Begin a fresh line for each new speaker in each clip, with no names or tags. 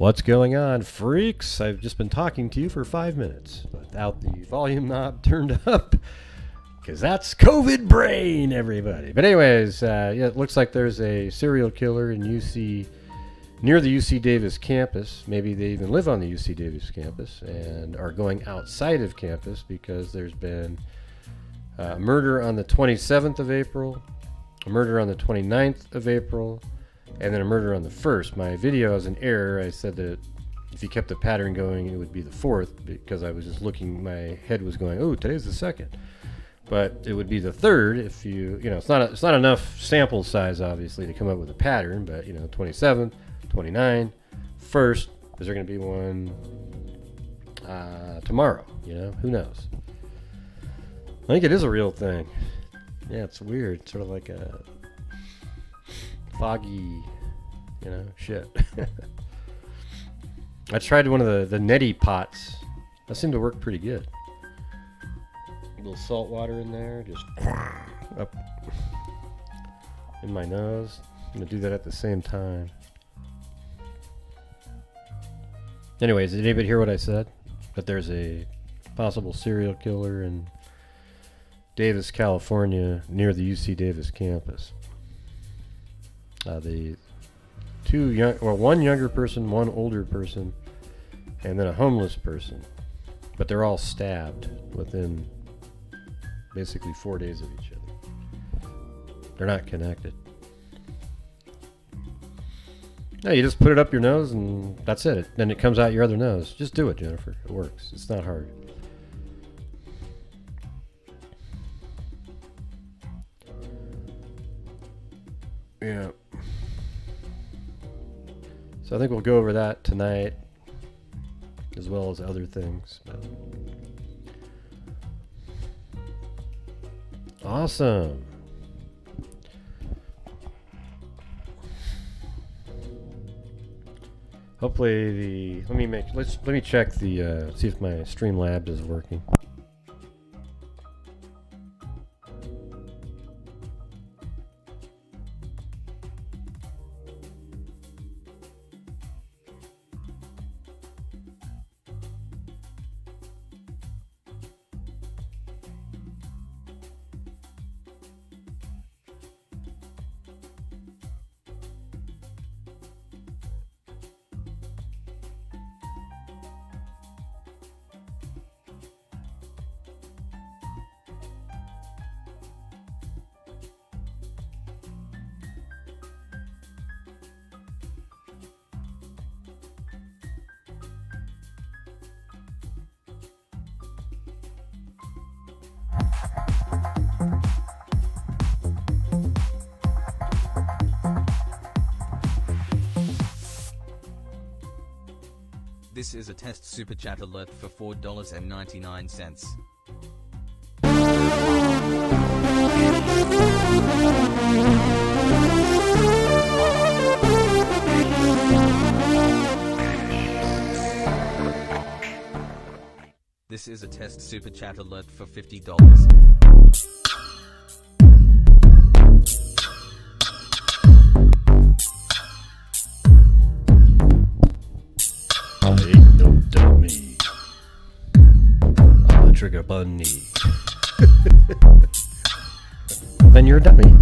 What's going on, freaks? I've just been talking to you for 5 minutes without the volume knob turned up, because that's COVID brain, everybody. But anyways, yeah, it looks like there's a serial killer in near the UC Davis campus. Maybe they even live on the UC Davis campus and are going outside of campus because there's been a murder on the 27th of April, a murder on the 29th of April, and then a murder on the 1st. My video has an error. I said that if you kept the pattern going, it would be the 4th, because I was just looking, my head was going, oh, today's the 2nd. But it would be the 3rd if you know, it's not enough sample size, obviously, to come up with a pattern, but, you know, 27, 29, 1st, is there going to be one tomorrow? You know, who knows? I think it is a real thing. Yeah, it's weird. Sort of like a foggy, you know, shit. I tried one of the neti pots. That seemed to work pretty good. A little salt water in there, just up in my nose. I'm gonna do that at the same time. Anyways, did anybody hear what I said? That there's a possible serial killer in Davis, California, near the UC Davis campus. The one younger person, one older person, and then a homeless person. But they're all stabbed within basically 4 days of each other. They're not connected. No, you just put it up your nose and that's it. Then it comes out your other nose. Just do it, Jennifer. It works. It's not hard. Yeah. So I think we'll go over that tonight, as well as other things. But awesome. Hopefully let me check see if my Streamlabs is working.
This is a test super chat alert for $4.99. This is a test super chat alert for $50.
Ain't no dummy. I'm a trigger bunny. Then you're a dummy.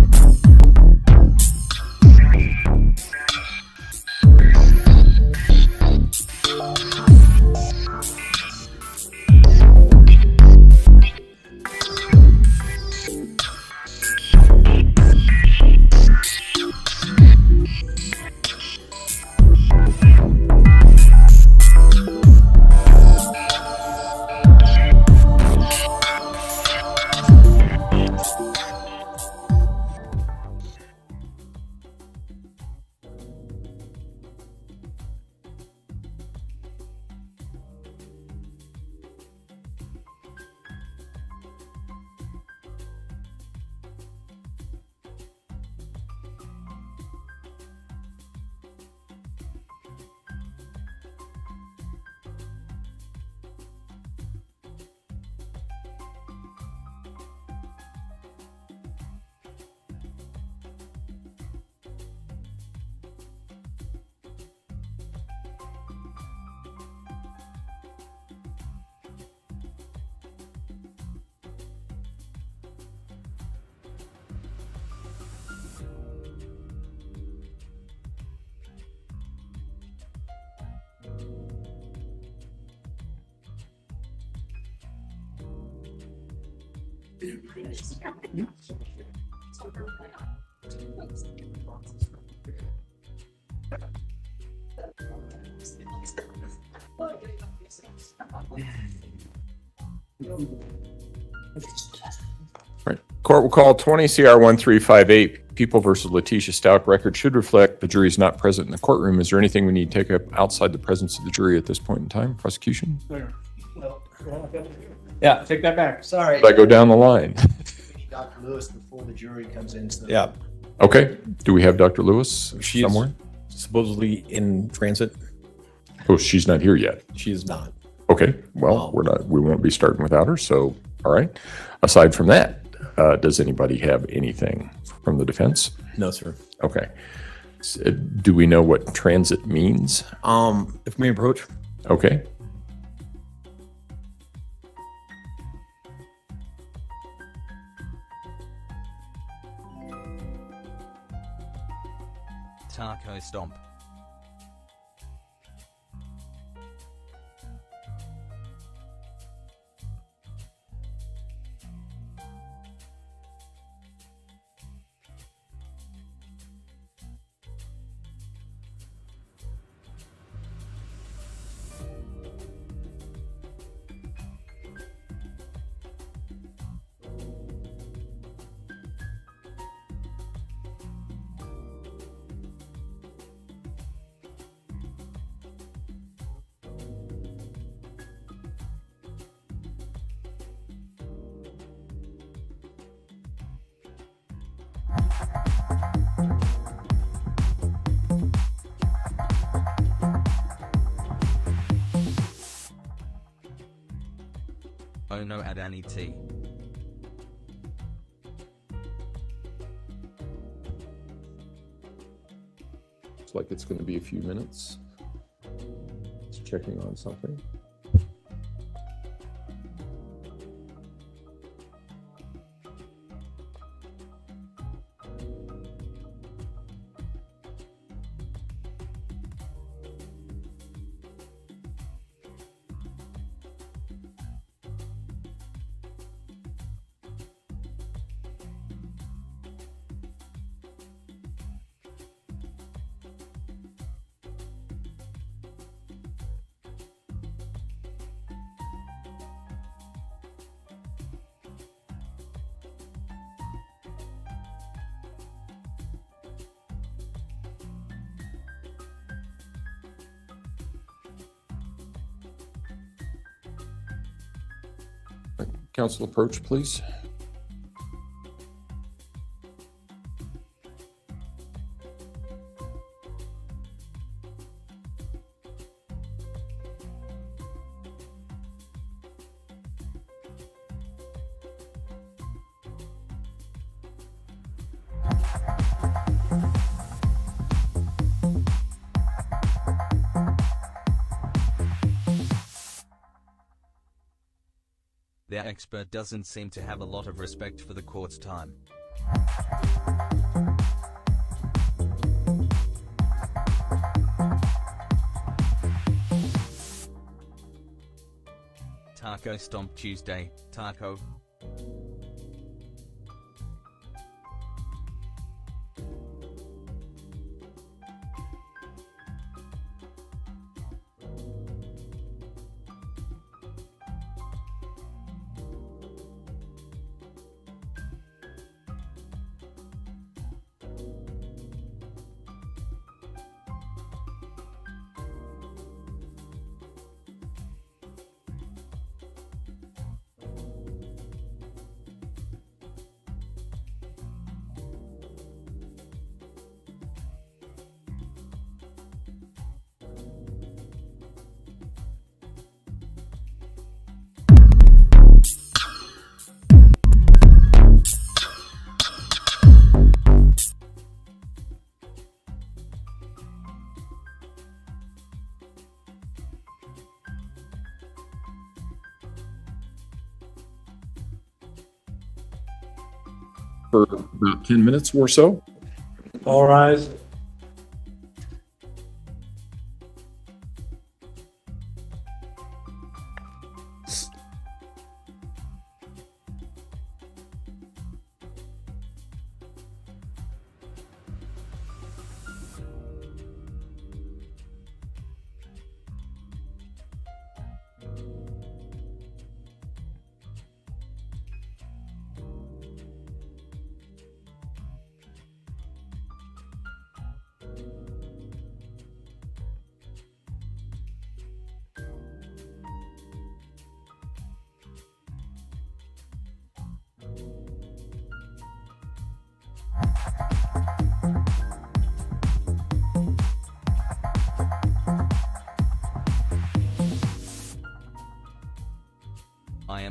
Right. Court will call 20 CR 1358. People versus Letecia Stauch. Record should reflect the jury is not present in the courtroom. Is there anything we need to take up outside the presence of the jury at this point in time? Prosecution?
Yeah, take that back.
Sorry.
Did I go down the line?
Dr. Lewis before the jury comes in. So
Yeah,
Okay. Do we have Dr. Lewis
she
somewhere?
is supposedly in transit.
Oh, she's not here yet.
She is not.
Okay. Well, we won't be starting without her. So, all right. Aside from that, does anybody have anything from the defense?
No, sir.
Okay. Do we know what transit means?
If we approach,
Okay.
Taco Stomp. Oh no, Adani T.
Looks like it's going to be a few minutes. Just checking on something. Counsel approach, please.
Their expert doesn't seem to have a lot of respect for the court's time. Taco Stomp Tuesday, Taco. For about 10 minutes or so.
all rise.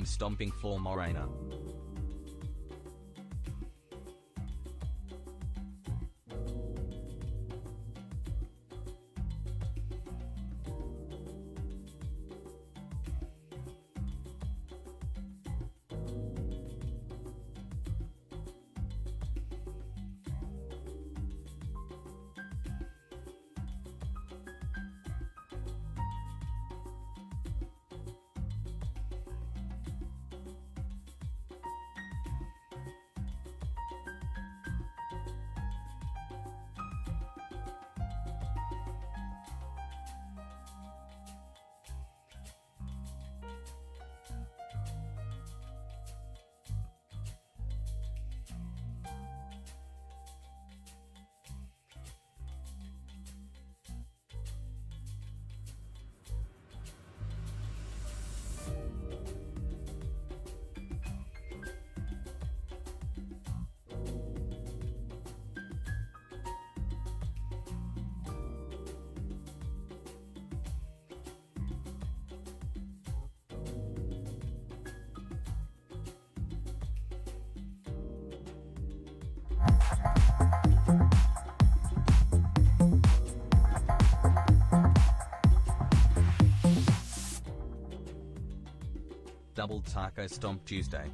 am stomping for Morena. Double Taco Stomp Tuesday.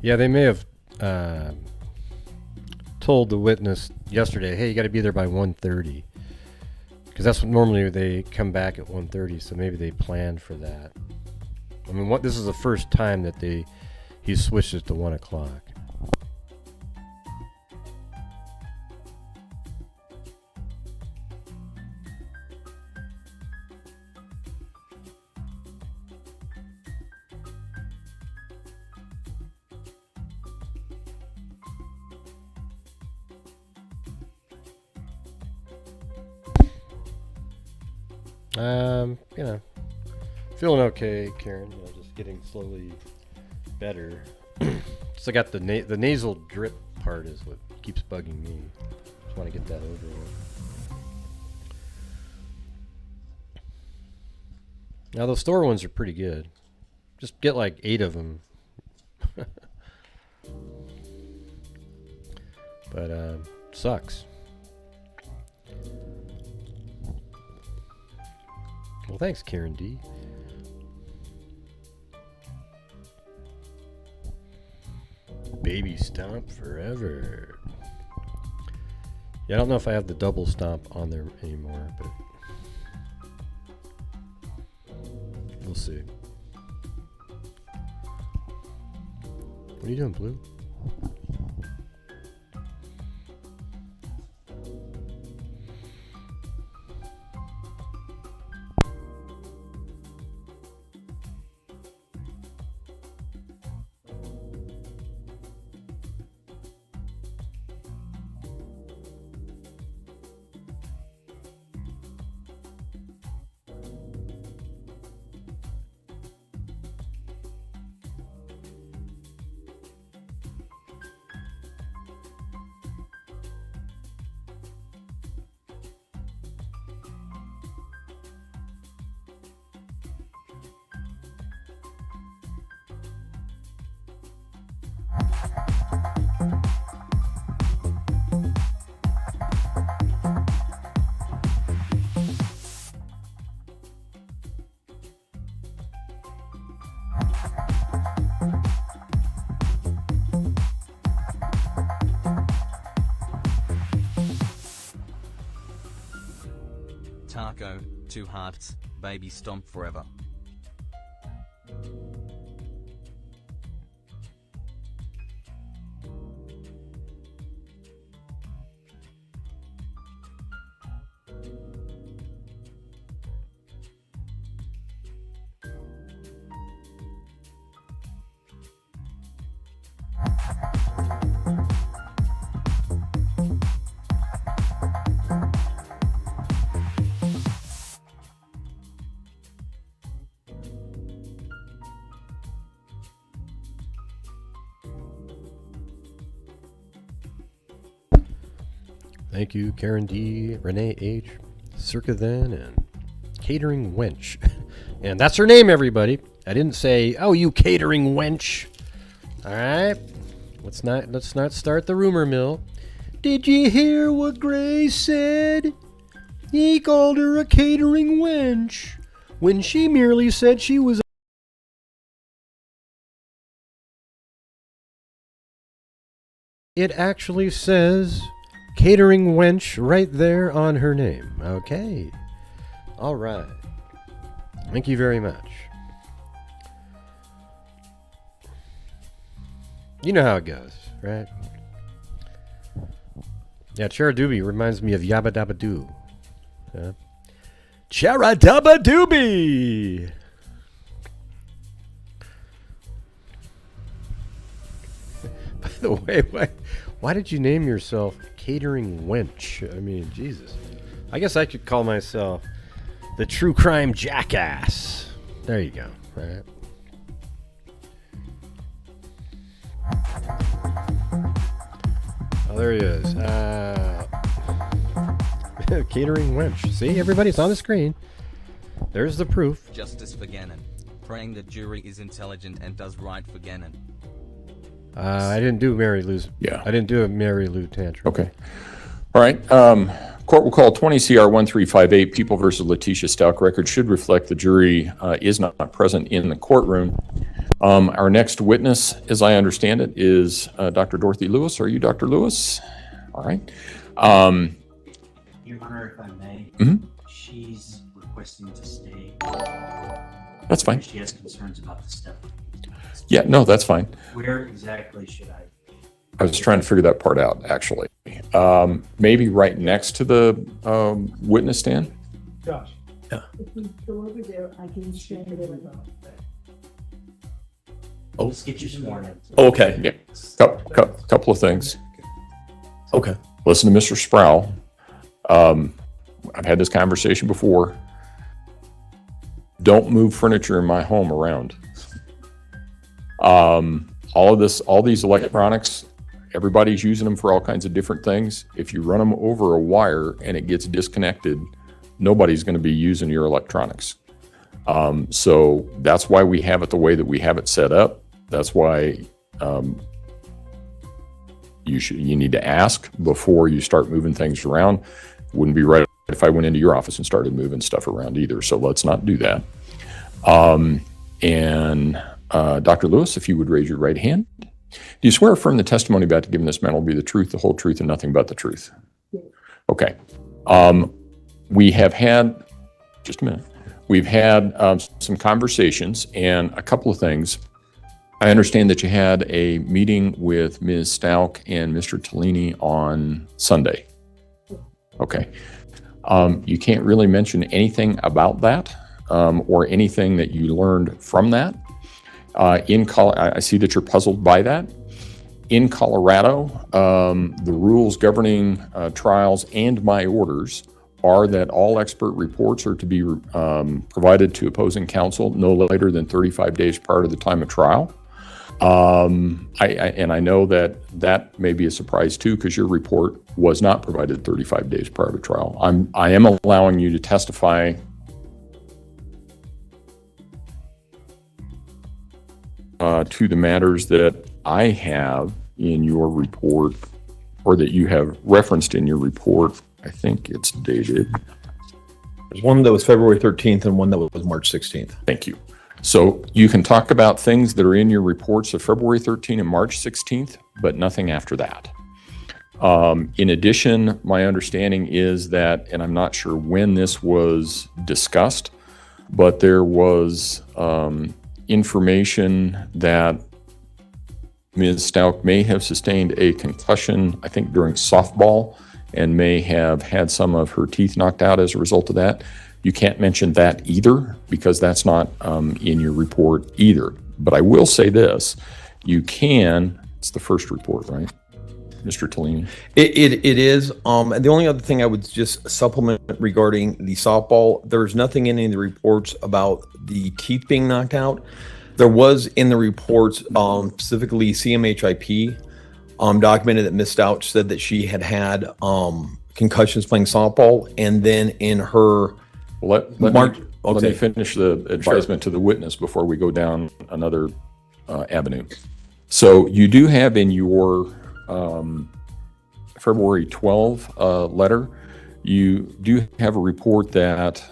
Yeah, they may have told the witness yesterday, hey, you got to be there by 1:30. Because that's what normally they come back at 1:30, so maybe they planned for that. I mean, this is the first time that he switched it to 1 o'clock. You know, feeling okay, Karen. You know, just getting slowly better. So I got the nasal drip part is what keeps bugging me. Just want to get that over with. Now those store ones are pretty good. Just get like 8 of them. But sucks. Well, thanks, Karen D. Baby stomp forever. Yeah, I don't know if I have the double stomp on there anymore, but we'll see. What are you doing, Blue?
Taco, 2 hearts, baby stomp forever.
Thank you, Karen D, Renee H, Circa Then, and Catering Wench. And that's her name, everybody. I didn't say, oh, you catering wench. All right, let's not start the rumor mill. Did you hear what Gray said? He called her a catering wench when she merely said she was. It actually says catering wench right there on her name. Okay. All right. Thank you very much. You know how it goes, right? Yeah, Charadoobie reminds me of Yabba Dabba Doo. Yeah. Charadabba Doobie! By the way, why did you name yourself Catering Wench? I mean, Jesus. I guess I could call myself the True Crime Jackass. There you go. All right. Oh, there he is. Catering Wench. See, everybody, it's on the screen. There's the proof.
Justice for Gannon. Praying the jury is intelligent and does right for Gannon.
I didn't do Mary Lou's.
Yeah.
I didn't do a Mary Lou tantrum.
Okay. All right. Court will call 20 CR 1358, People versus Letecia Stauch. Record should reflect the jury is not present in the courtroom. Our next witness, as I understand it, is Dr. Dorothy Lewis. Are you Dr. Lewis? All right.
Your Honor, if I may, she's requesting to stay.
That's fine.
She has concerns about the step.
Yeah, no, that's fine.
Where exactly should I?
I was trying to figure that part out, actually. Maybe right next to the witness stand?
Josh.
If we go over there, I can stand there.
Let's get you sworn in.
Okay.
Yeah. Couple of things.
Okay.
Listen to Mr. Sproul. I've had this conversation before. Don't move furniture in my home around. All these electronics, everybody's using them for all kinds of different things. If you run them over a wire and it gets disconnected, nobody's going to be using your electronics. So that's why we have it the way that we have it set up. That's why you need to ask before you start moving things around. Wouldn't be right if I went into your office and started moving stuff around either. So let's not do that. Dr. Lewis, if you would raise your right hand. Do you swear or affirm the testimony about to give in this matter will be the truth, the whole truth, and nothing but the truth? Okay. We have had, just a minute, we've had some conversations and a couple of things. I understand that you had a meeting with Ms. Stauch and Mr. Tellini on Sunday. Okay. You can't really mention anything about that or anything that you learned from that. I see that you're puzzled by that. In Colorado, the rules governing trials and my orders are that all expert reports are to be provided to opposing counsel no later than 35 days prior to the time of trial. I know that may be a surprise too, because your report was not provided 35 days prior to trial. I am allowing you to testify to the matters that I have in your report, or that you have referenced in your report. I think it's dated.
There's one that was February 13th and one that was March 16th.
Thank you. So you can talk about things that are in your reports of February 13th and March 16th, but nothing after that. In addition, my understanding is that, and I'm not sure when this was discussed, but there was information that Ms. Stauch may have sustained a concussion, I think during softball, and may have had some of her teeth knocked out as a result of that. You can't mention that either, because that's not in your report either. But I will say this, you can, it's the first report, right, Mr. Tellini?
It is. The only other thing I would just supplement regarding the softball, there's nothing in any of the reports about the teeth being knocked out. There was in the reports, specifically CMHIP, documented that Ms. Stauch said that she had concussions playing softball, and then in her
Let me finish the advisement to the witness before we go down another avenue. So you do have in your February 12 letter, you do have a report that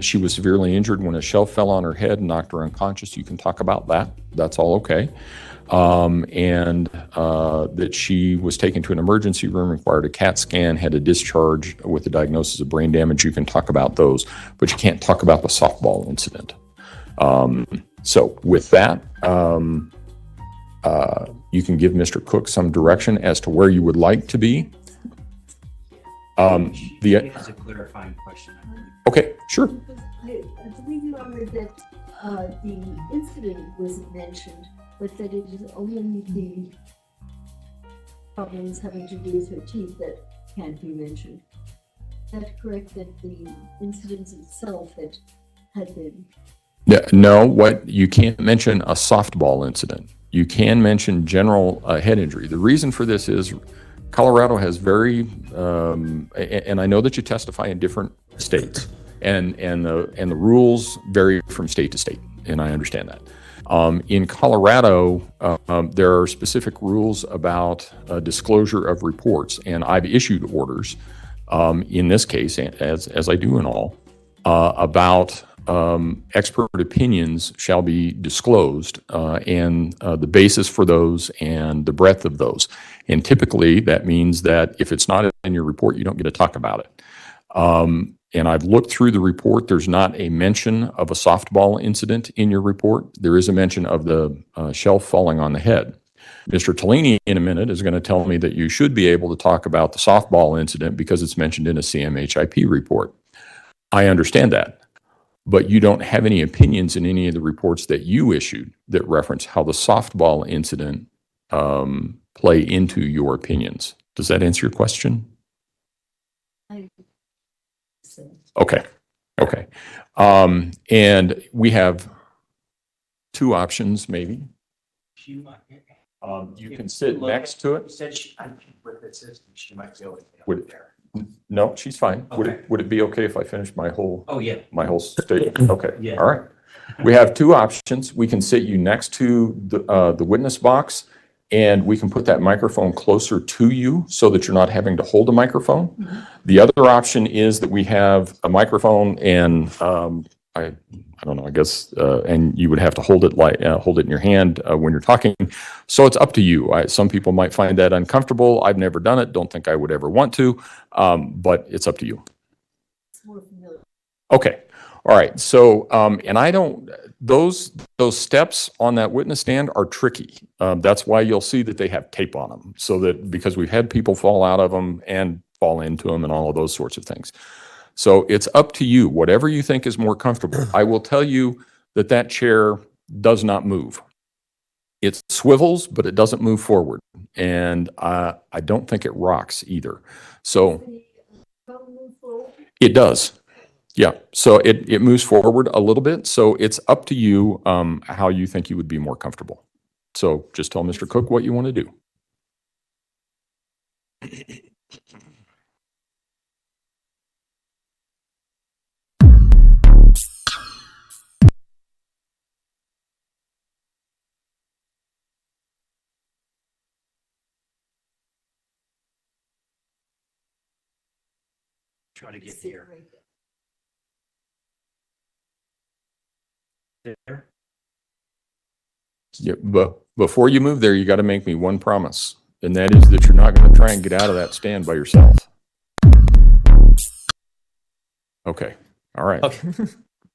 she was severely injured when a shelf fell on her head and knocked her unconscious. You can talk about that. That's all okay. And that she was taken to an emergency room, required a CAT scan, had a discharge with a diagnosis of brain damage. You can talk about those, but you can't talk about the softball incident. So with that, you can give Mr. Cook some direction as to where you would like to be.
She has a clarifying question, I believe.
Okay, sure.
I believe you honored that the incident wasn't mentioned, but that it is only the problems having to do with her teeth that can't be mentioned. Is that correct, that the incident itself had been?
No, what you can't mention a softball incident. You can mention general head injury. The reason for this is Colorado has very, and I know that you testify in different states, and the rules vary from state to state, and I understand that. In Colorado, there are specific rules about disclosure of reports, and I've issued orders in this case, as I do in all, about expert opinions shall be disclosed, and the basis for those and the breadth of those. And typically, that means that if it's not in your report, you don't get to talk about it. And I've looked through the report. There's not a mention of a softball incident in your report. There is a mention of the shelf falling on the head. Mr. Tellini, in a minute, is going to tell me that you should be able to talk about the softball incident because it's mentioned in a CMHIP report. I understand that, but you don't have any opinions in any of the reports that you issued that reference how the softball incident play into your opinions. Does that answer your question? Okay. Okay. And we have two options, maybe. You can sit next to it.
Said she, with this system, she might be able to get
Would
up
it-
there.
No, she's fine.
Okay.
Would it be okay if I finish my whole
Oh, yeah.
statement? Okay.
Yeah.
All right. We have two options. We can sit you next to the witness box, and we can put that microphone closer to you so that you're not having to hold a microphone.
Mhm.
The other option is that we have a microphone and I don't know, I guess, and you would have to hold it in your hand when you're talking. So it's up to you. Some people might find that uncomfortable. I've never done it. Don't think I would ever want to, but it's up to you.
It's more familiar.
Okay. All right. So, and I don't, those steps on that witness stand are tricky. That's why you'll see that they have tape on them, so that, because we've had people fall out of them and fall into them and all of those sorts of things. So it's up to you, whatever you think is more comfortable. I will tell you that that chair does not move. It swivels, but it doesn't move forward. And I don't think it rocks either. So it does. Yeah. So it moves forward a little bit. So it's up to you how you think you would be more comfortable. So just tell Mr. Cook what you want to do.
Try to get here. There.
Yeah, but before you move there, you got to make me one promise, and that is that you're not going to try and get out of that stand by yourself. Okay. All right.
Okay.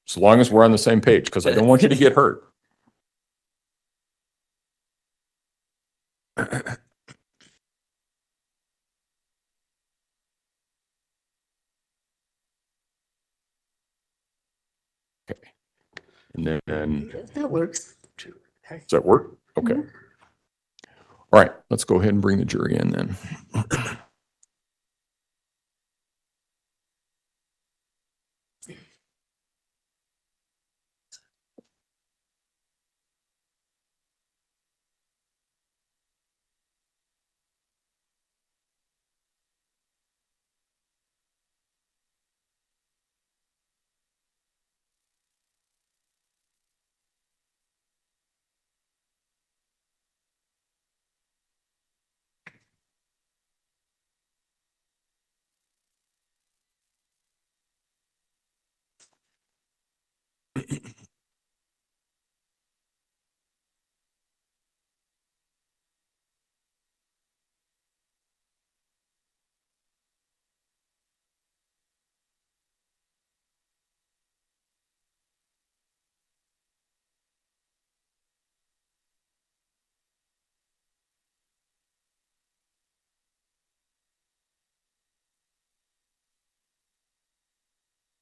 As long as we're on the same page, because I don't want you to get hurt. Okay. And then,
That works.
does that work? Okay. All right, let's go ahead and bring the jury in then.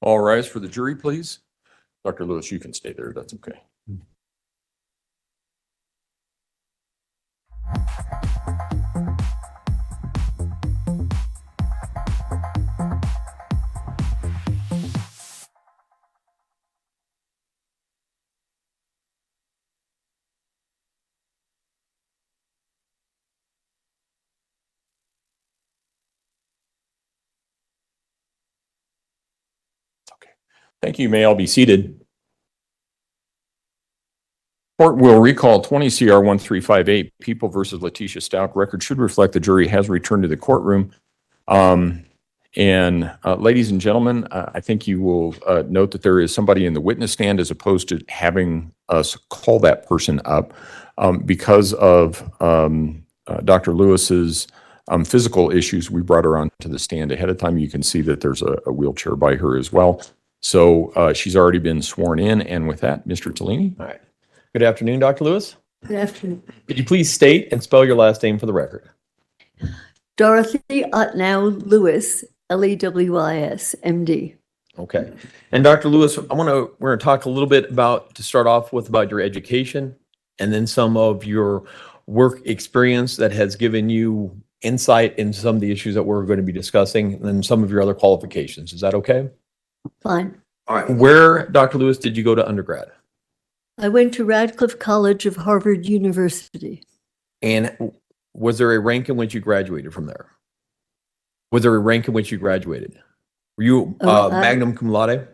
All rise for the jury, please. Dr. Lewis, you can stay there. That's okay. Okay. Thank you. You may all be seated. Court will recall 20 CR 1358, People versus Letecia Stauch. Record should reflect the jury has returned to the courtroom. And ladies and gentlemen, I think you will note that there is somebody in the witness stand as opposed to having us call that person up because of Dr. Lewis's physical issues. We brought her onto the stand ahead of time. You can see that there's a wheelchair by her as well. So she's already been sworn in. And with that, Mr. Tellini.
All right. Good afternoon, Dr. Lewis.
Good afternoon.
Could you please state and spell your last name for the record?
Dorothy Otnow Lewis, Lewis, MD.
Okay. And Dr. Lewis, we're going to talk a little bit to start off with about your education and then some of your work experience that has given you insight into some of the issues that we're going to be discussing and then some of your other qualifications. Is that okay?
Fine.
All right. Where, Dr. Lewis, did you go to undergrad?
I went to Radcliffe College of Harvard University.
And was there a rank in which you graduated from there? Was there a rank in which you graduated? Were you magna cum laude?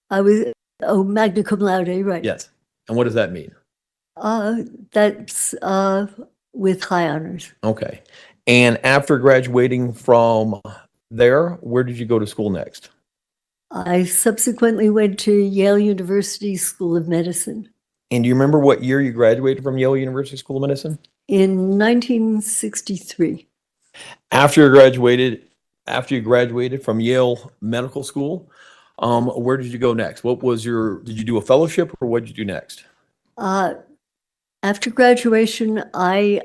I was, magna cum laude, right.
Yes. And what does that mean?
That's with high honors.
Okay. And after graduating from there, where did you go to school next?
I subsequently went to Yale University School of Medicine.
And do you remember what year you graduated from Yale University School of Medicine?
In 1963.
After you graduated from Yale Medical School, where did you go next? Did you do a fellowship or what did you do next?
After graduation, I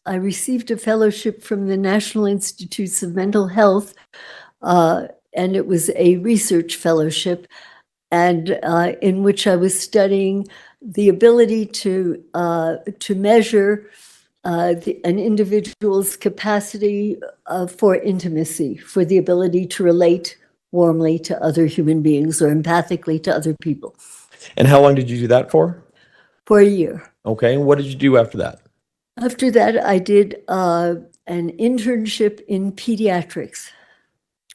received a fellowship from the National Institutes of Mental Health, and it was a research fellowship, and in which I was studying the ability to measure an individual's capacity for intimacy, for the ability to relate warmly to other human beings or empathically to other people.
And how long did you do that for?
For a year.
Okay. And what did you do after that?
After that, I did an internship in pediatrics.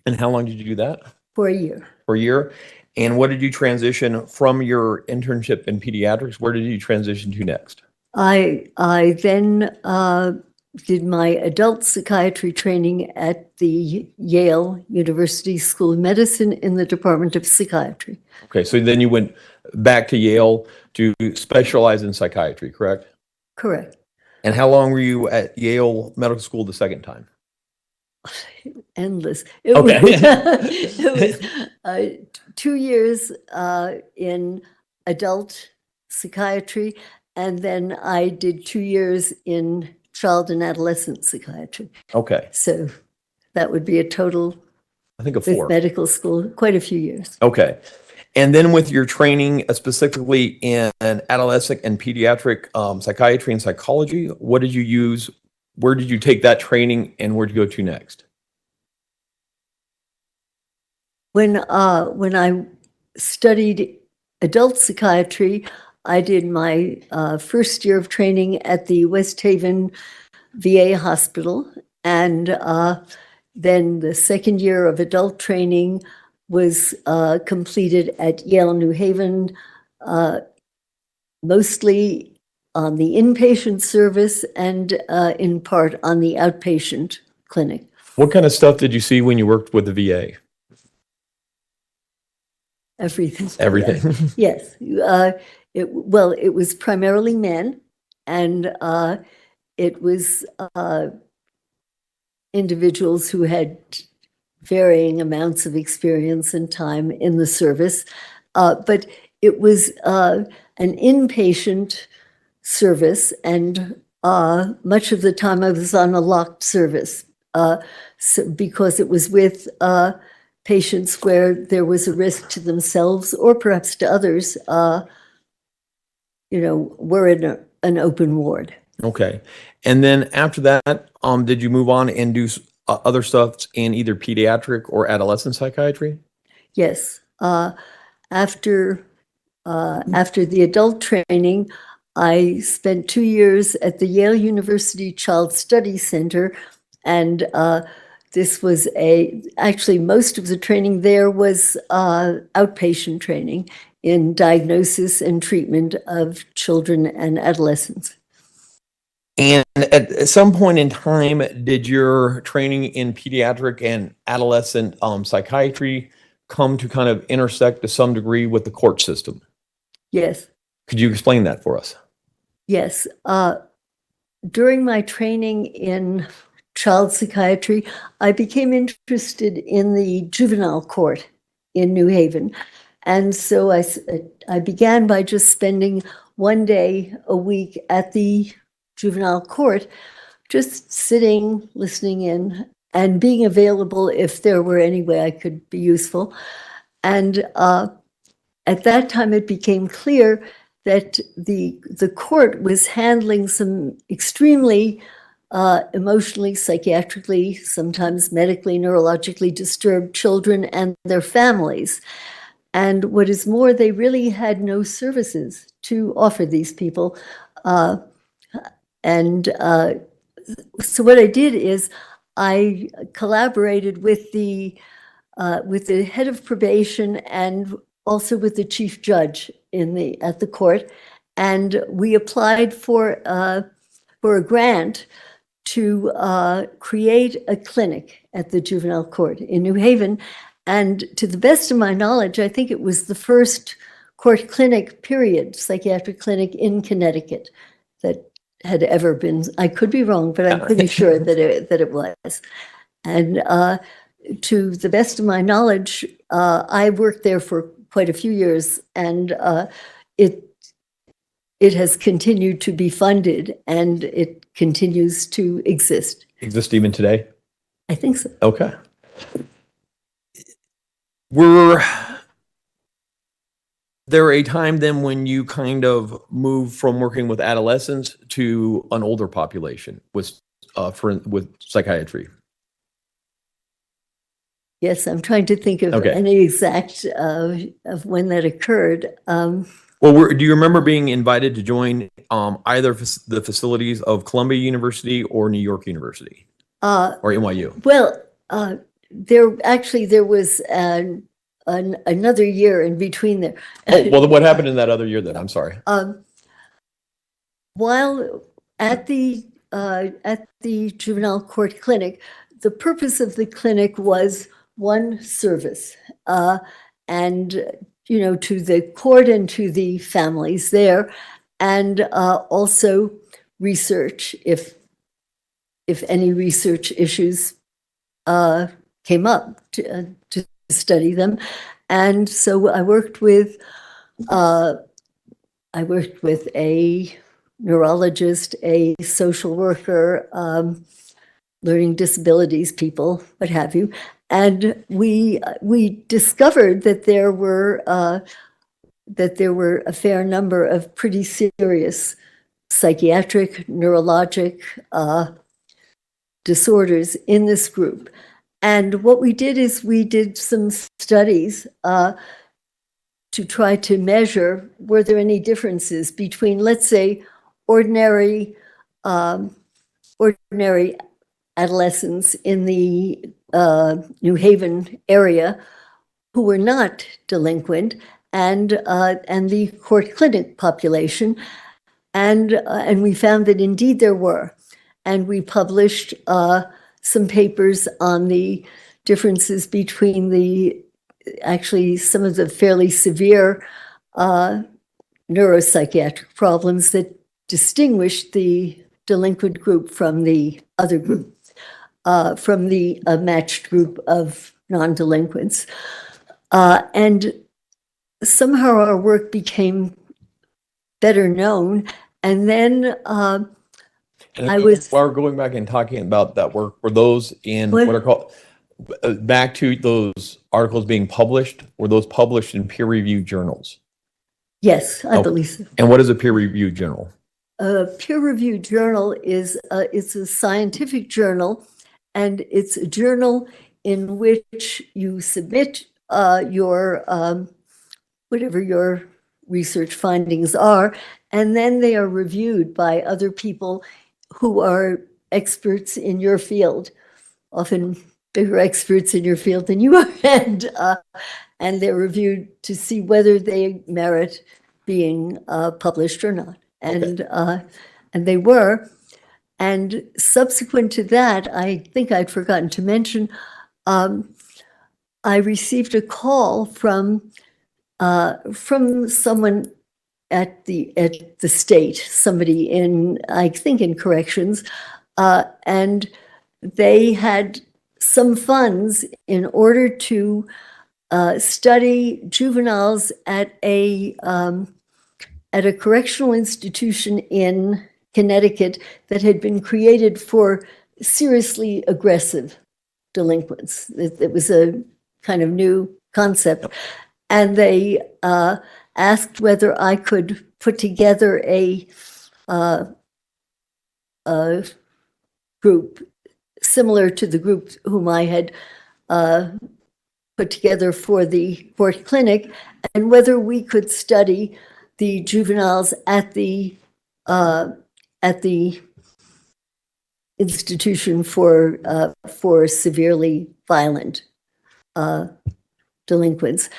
And how long did you do that?
For a year.
For a year. And what did you transition from your internship in pediatrics? Where did you transition to next?
I then did my adult psychiatry training at the Yale University School of Medicine in the Department of Psychiatry.
Okay, so then you went back to Yale to specialize in psychiatry, correct?
Correct.
And how long were you at Yale Medical School the second time?
Endless.
Okay.
It was 2 years in adult psychiatry, and then I did 2 years in child and adolescent psychiatry.
Okay.
So that would be a total,
I think of
with
4.
medical school, quite a few years.
Okay. And then with your training specifically in adolescent and pediatric psychiatry and psychology, what did you use? Where did you take that training and where did you go to next?
When I studied adult psychiatry, I did my first year of training at the West Haven VA hospital. And then the second year of adult training was completed at Yale New Haven, mostly on the inpatient service and in part on the outpatient clinic.
What kind of stuff did you see when you worked with the VA?
Everything.
Everything.
Yes. It was primarily men, and it was individuals who had varying amounts of experience and time in the service. But it was an inpatient service, and much of the time I was on a locked service because it was with patients where there was a risk to themselves or perhaps to others, were in an open ward.
Okay. And then after that, did you move on and do other stuff in either pediatric or adolescent psychiatry?
Yes. After the adult training, I spent 2 years at the Yale University Child Study Center, and this was actually most of the training there was outpatient training in diagnosis and treatment of children and adolescents.
And at some point in time, did your training in pediatric and adolescent psychiatry come to kind of intersect to some degree with the court system?
Yes,
Could you explain that for us?
yes. During my training in child psychiatry, I became interested in the juvenile court in New Haven. And so I began by just spending one day a week at the juvenile court, just sitting, listening in, and being available if there were any way I could be useful. And at that time, it became clear that the court was handling some extremely emotionally, psychiatrically, sometimes medically, neurologically disturbed children and their families. And what is more, they really had no services to offer these people. So what I did is I collaborated with the head of probation and also with the chief judge at the court, and we applied for a grant to create a clinic at the juvenile court in New Haven. And to the best of my knowledge, I think it was the first court clinic, period, psychiatric clinic in Connecticut that had ever been. I could be wrong, but I'm pretty sure that it was. And to the best of my knowledge, I worked there for quite a few years, and it has continued to be funded, and it continues to exist.
Exist even today?
I think so.
Okay. Were there a time then when you kind of moved from working with adolescents to an older population with psychiatry?
Yes, I'm trying to think of any exact of when that occurred.
Well, do you remember being invited to join either the facilities of Columbia University or New York University or NYU?
Well, there was another year in between there.
Oh, well, what happened in that other year then? I'm sorry.
While at the juvenile court clinic, the purpose of the clinic was one, service, and to the court and to the families there, and also research if any research issues came up to study them. And so I worked with a neurologist, a social worker, learning disabilities people, what have you. And we discovered that there were a fair number of pretty serious psychiatric, neurologic disorders in this group. And what we did is we did some studies to try to measure, were there any differences between, let's say, ordinary adolescents in the New Haven area who were not delinquent and the court clinic population. And we found that indeed there were. And we published some papers on the differences between some of the fairly severe neuropsychiatric problems that distinguished the delinquent group from the other group, from the matched group of non-delinquents. And somehow our work became better known. And then
while we're going back and talking about that work, were those in what are called, back to those articles being published, were those published in peer-reviewed journals?
Yes, I believe so.
And what is a peer-reviewed journal?
A peer-reviewed journal is it's a scientific journal, and it's a journal in which you submit your whatever your research findings are, and then they are reviewed by other people who are experts in your field, often bigger experts in your field than you are, and they're reviewed to see whether they merit being published or not. And they were. And subsequent to that, I think I'd forgotten to mention, I received a call from someone at the state, somebody in, I think, in corrections, and they had some funds in order to study juveniles at a correctional institution in Connecticut that had been created for seriously aggressive delinquents. It was a kind of new concept. And they asked whether I could put together a group similar to the group whom I had put together for the court clinic, and whether we could study the juveniles at the institution for severely violent delinquents.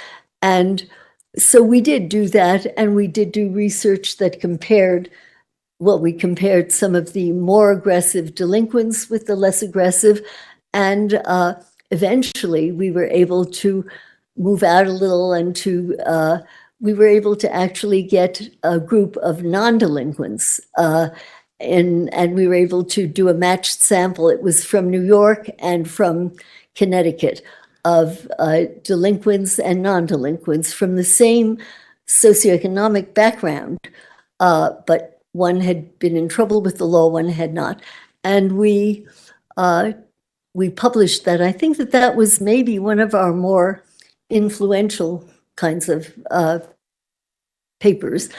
And so we did do that, and we did do research that compared some of the more aggressive delinquents with the less aggressive, and eventually we were able to move out a little, and we were able to actually get a group of non-delinquents, and we were able to do a matched sample. It was from New York and from Connecticut, of delinquents and non-delinquents from the same socioeconomic background, but one had been in trouble with the law, one had not. And we published that. I think that was maybe one of our more influential kinds of papers.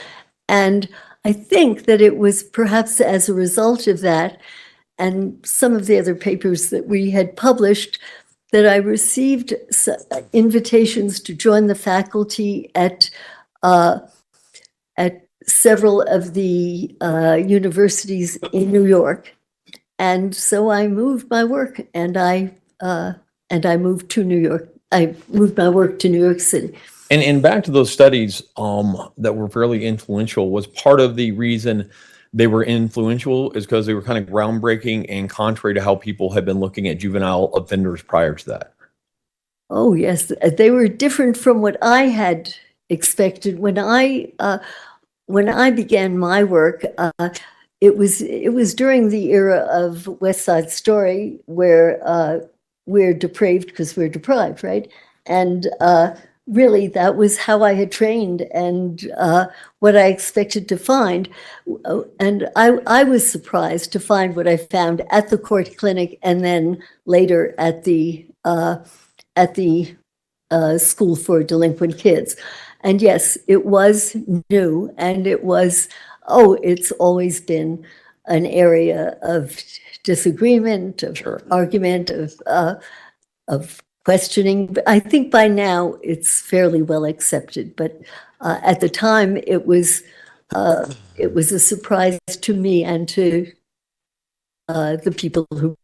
And I think that it was perhaps as a result of that and some of the other papers that we had published that I received invitations to join the faculty at several of the universities in New York. And so I moved my work, and I moved to New York. I moved my work to New York City.
And back to those studies that were fairly influential, was part of the reason they were influential is because they were kind of groundbreaking and contrary to how people had been looking at juvenile offenders prior to that.
Oh, yes. They were different from what I had expected. When I began my work, it was during the era of West Side Story, where we're depraved because we're deprived, right? And really, that was how I had trained and what I expected to find. And I was surprised to find what I found at the court clinic and then later at the school for delinquent kids. And yes, it was new, and it's always been an area of disagreement, of argument, of questioning. But I think by now it's fairly well accepted. But at the time, it was a surprise to me and to the people who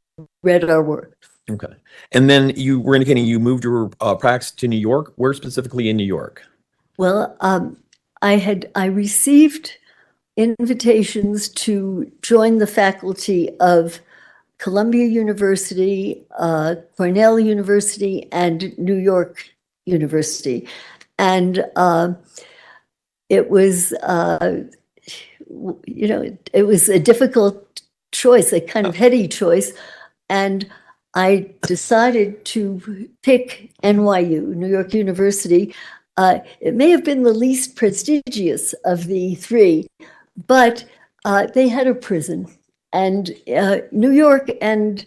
read our work.
Okay. And then you were indicating you moved your practice to New York. Where specifically in New York?
Well, I received invitations to join the faculty of Columbia University, Cornell University, and New York University. And it was, it was a difficult choice, a kind of heady choice. And I decided to pick NYU, New York University. It may have been the least prestigious of the three, but they had a prison. And New York and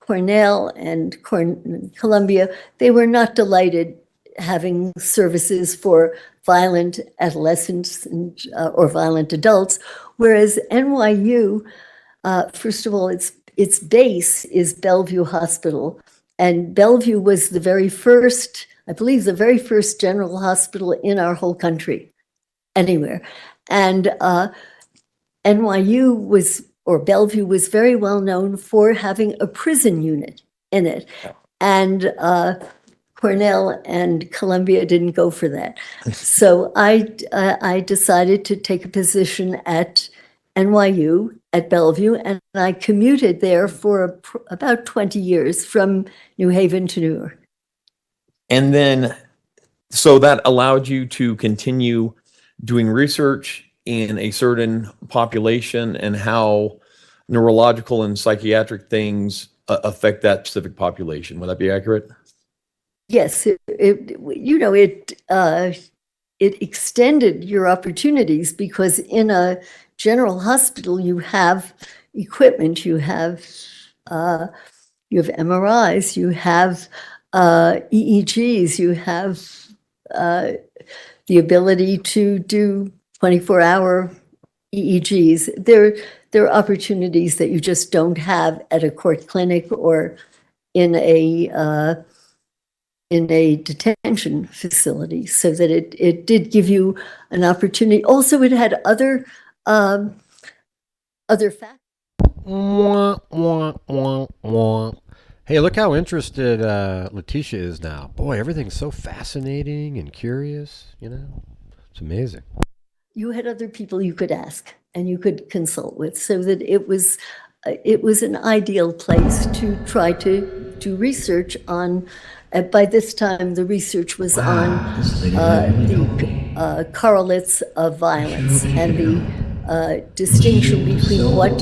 Cornell and Columbia, they were not delighted having services for violent adolescents or violent adults, whereas NYU, first of all, its base is Bellevue Hospital, and Bellevue was the very first, I believe, the very first general hospital in our whole country, anywhere. And NYU was, or Bellevue was very well known for having a prison unit in it. And Cornell and Columbia didn't go for that. So I decided to take a position at NYU at Bellevue, and I commuted there for about 20 years from New Haven to Newark.
And then, so that allowed you to continue doing research in a certain population and how neurological and psychiatric things affect that specific population. Would that be accurate?
Yes, it extended your opportunities, because in a general hospital you have equipment, you have MRIs, you have EEGs, you have the ability to do 24-hour EEGs. There are opportunities that you just don't have at a court clinic or in a detention facility, so that it did give you an opportunity. Also, it had other factors.
Hey, look how interested Letecia is now. Boy, everything's so fascinating and curious, It's amazing.
You had other people you could ask and you could consult with, so that it was an ideal place to try to do research on. By this time, the research was on the correlates of violence and the distinction between what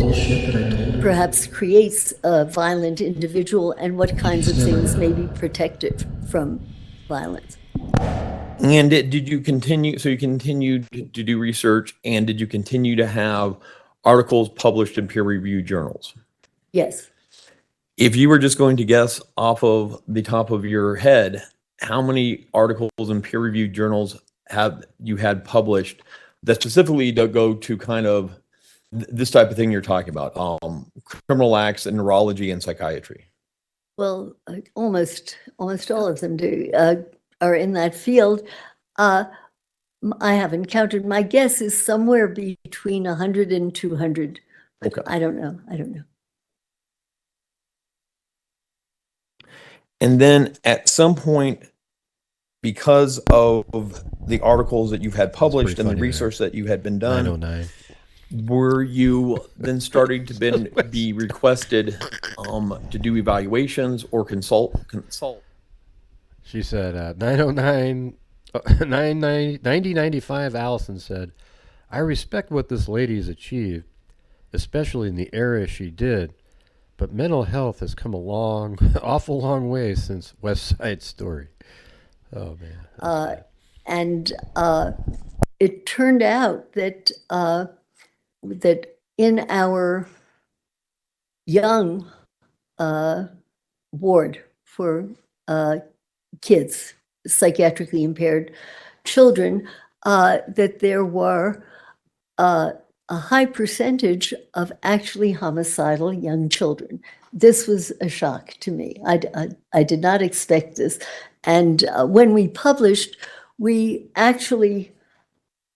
perhaps creates a violent individual and what kinds of things may be protected from violence.
And did you continue, so you continued to do research, and did you continue to have articles published in peer-reviewed journals?
Yes.
If you were just going to guess off of the top of your head, how many articles in peer-reviewed journals have you had published that specifically go to kind of this type of thing you're talking about, criminal acts in neurology and psychiatry?
Well, almost all of them are in that field. I haven't counted. My guess is somewhere between 100 and 200. But okay. I don't know.
And then at some point, because of the articles that you've had published and the research that you had been done,
909.
were you then starting to be requested to do evaluations or consult?
She said 909, 9095, Allison said, I respect what this lady has achieved, especially in the area she did. But mental health has come a awful long way since West Side Story. Oh, man.
And it turned out that that in our young ward for kids, psychiatrically impaired children, that there were a high percentage of actually homicidal young children. This was a shock to me. I did not expect this. And when we published, we actually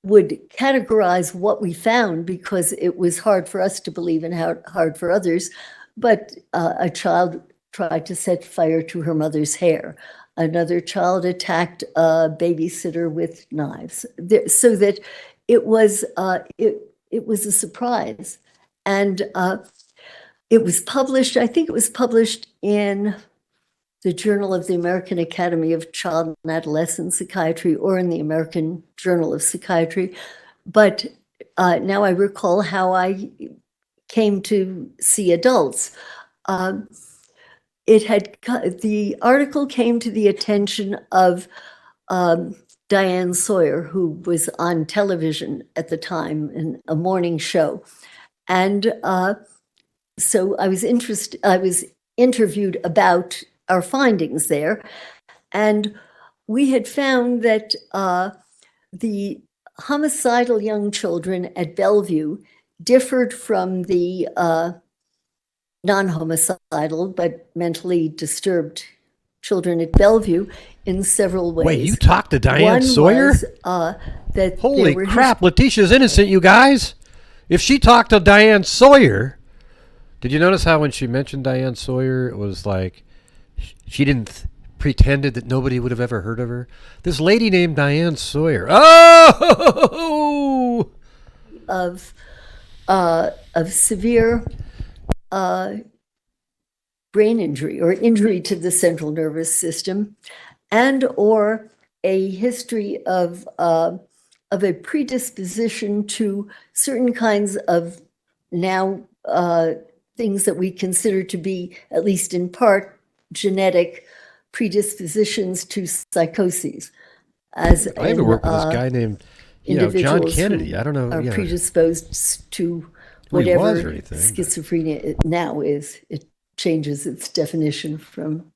would categorize what we found, because it was hard for us to believe and hard for others. But a child tried to set fire to her mother's hair. Another child attacked a babysitter with knives. So that it was a surprise. And it was published, I think it was published in the Journal of the American Academy of Child and Adolescent Psychiatry or in the American Journal of Psychiatry. But now I recall how I came to see adults. The article came to the attention of Diane Sawyer, who was on television at the time in a morning show. And so I was interviewed about our findings there. And we had found that the homicidal young children at Bellevue differed from the non-homicidal but mentally disturbed children at Bellevue in several ways.
Wait, you talked to Diane Sawyer?
That
holy crap, Letecia's innocent, you guys. If she talked to Diane Sawyer, did you notice how when she mentioned Diane Sawyer, it was like she didn't pretended that nobody would have ever heard of her? This lady named Diane Sawyer. Oh!
Of of severe brain injury or injury to the central nervous system, and or a history of a predisposition to certain kinds of now things that we consider to be, at least in part, genetic predispositions to psychoses. As
I haven't worked with this guy named, John
individuals
Kennedy.
who
I don't know.
are predisposed to
Who he was
whatever
or anything, but-
schizophrenia now is. It changes its definition from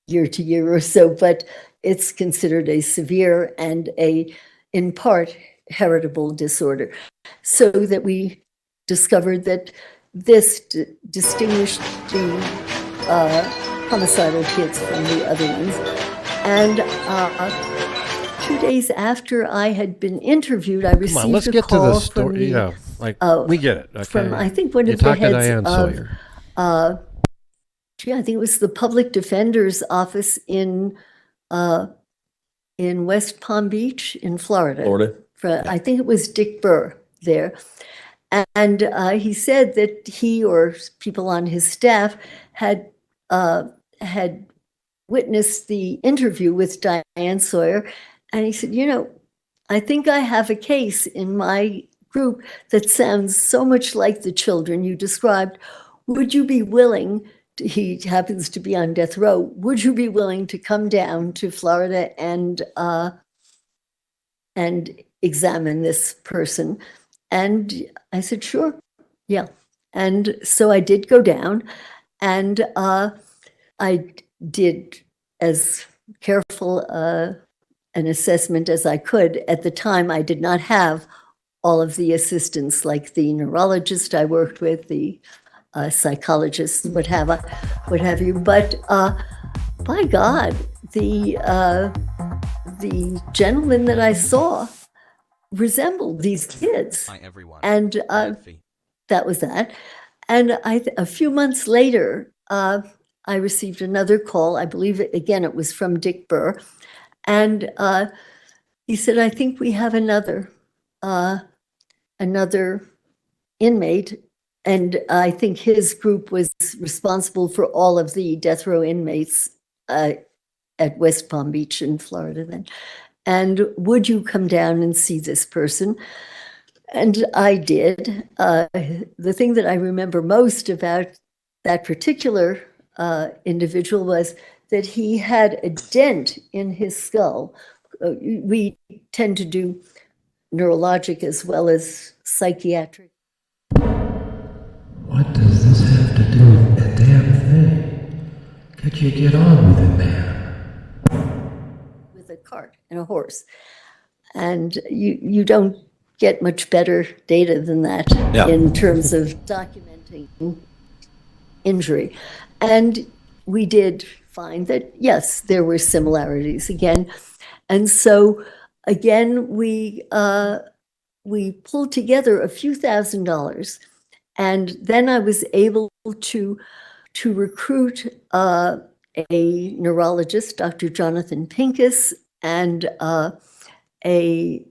year to year or so, but it's considered a severe and in part, heritable disorder. So that we discovered that this distinguished the homicidal kids from the other ones. And 2 days after I had been interviewed, I received
Come on, let's
a
get to
call
the
from
story.
the,
We get it. Okay.
from, I think, one
you
of the
talked to
heads
Diane
of,
Sawyer.
I think it was the public defender's office in West Palm Beach in Florida. I think it was Dick Burr there. And he said that he or people on his staff had witnessed the interview with Diane Sawyer. And he said, I think I have a case in my group that sounds so much like the children you described. Would you be willing, he happens to be on death row, would you be willing to come down to Florida and examine this person? And I said, sure, yeah. And so I did go down, and I did as careful an assessment as I could. At the time, I did not have all of the assistants, like the neurologist I worked with, the psychologist, what have you. But by God, the gentleman that I saw resembled these kids.
Hi everyone.
And
Delphi.
that was that. And a few months later, I received another call. I believe, again, it was from Dick Burr. And he said, I think we have another inmate. And I think his group was responsible for all of the death row inmates at West Palm Beach in Florida then. And would you come down and see this person? And I did. The thing that I remember most about that particular individual was that he had a dent in his skull. We tend to do neurologic as well as psychiatric.
What does this have to do with a damn thing? Could you get on with it, man?
With a cart and a horse. And you don't get much better data than that in terms of documenting injury. And we did find that, yes, there were similarities again. And so, again, we pulled together a few $1,000s. And then I was able to recruit a neurologist, Dr. Jonathan Pincus, and a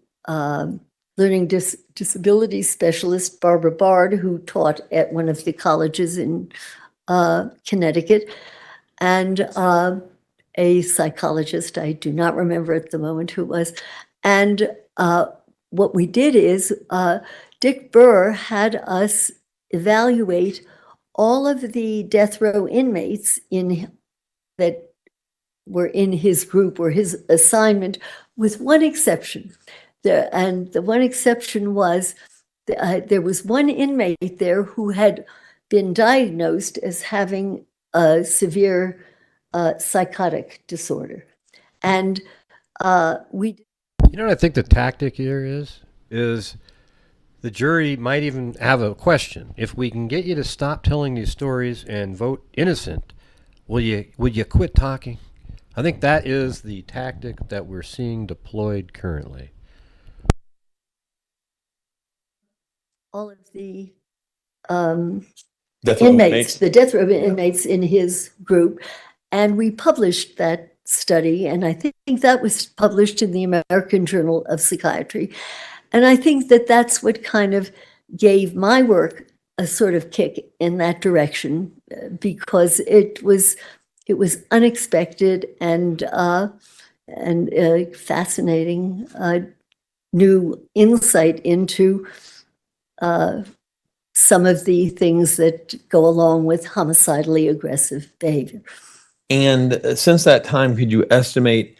learning disability specialist, Barbara Bard, who taught at one of the colleges in Connecticut, and a psychologist, I do not remember at the moment who it was. And what we did is Dick Burr had us evaluate all of the death row inmates that were in his group or his assignment, with one exception. And the one exception was there was one inmate there who had been diagnosed as having a severe psychotic disorder. And we...
You know what I think the tactic here is the jury might even have a question. If we can get you to stop telling these stories and vote innocent, would you quit talking? I think that is the tactic that we're seeing deployed currently.
All of the
Death row
inmates, the death row inmates in his group, and we published that study, and I think that was published in the American Journal of Psychiatry. And I think that that's what kind of gave my work a sort of kick in that direction because it was unexpected and fascinating new insight into some of the things that go along with homicidally aggressive behavior.
And since that time, could you estimate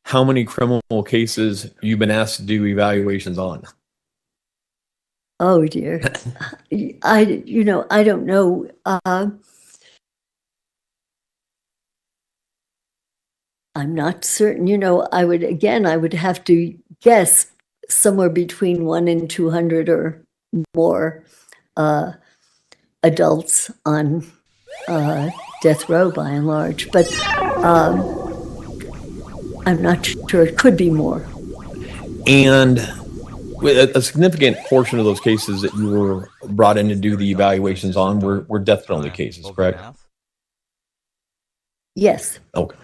how many criminal cases you've been asked to do evaluations on?
Oh dear, I don't know. I'm not certain. I would have to guess somewhere between 1 and 200 or more adults on death row by and large, but I'm not sure. It could be more.
And a significant portion of those cases that you were brought in to do the evaluations on were death penalty cases, correct?
Yes.
Okay.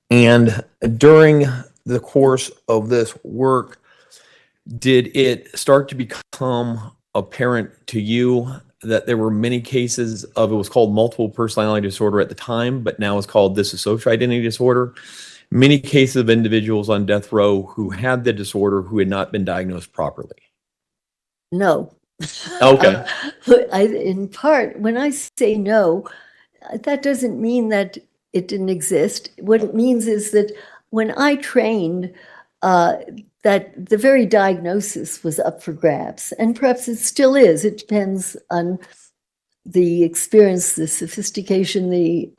And during the course of this work, did it start to become apparent to you that there were many cases of, it was called multiple personality disorder at the time, but now it's called dissociative identity disorder? Many cases of individuals on death row who had the disorder who had not been diagnosed properly?
No.
Okay.
In part, when I say no, that doesn't mean that it didn't exist. What it means is that when I trained, that the very diagnosis was up for grabs, and perhaps it still is. It depends on the experience, the sophistication, the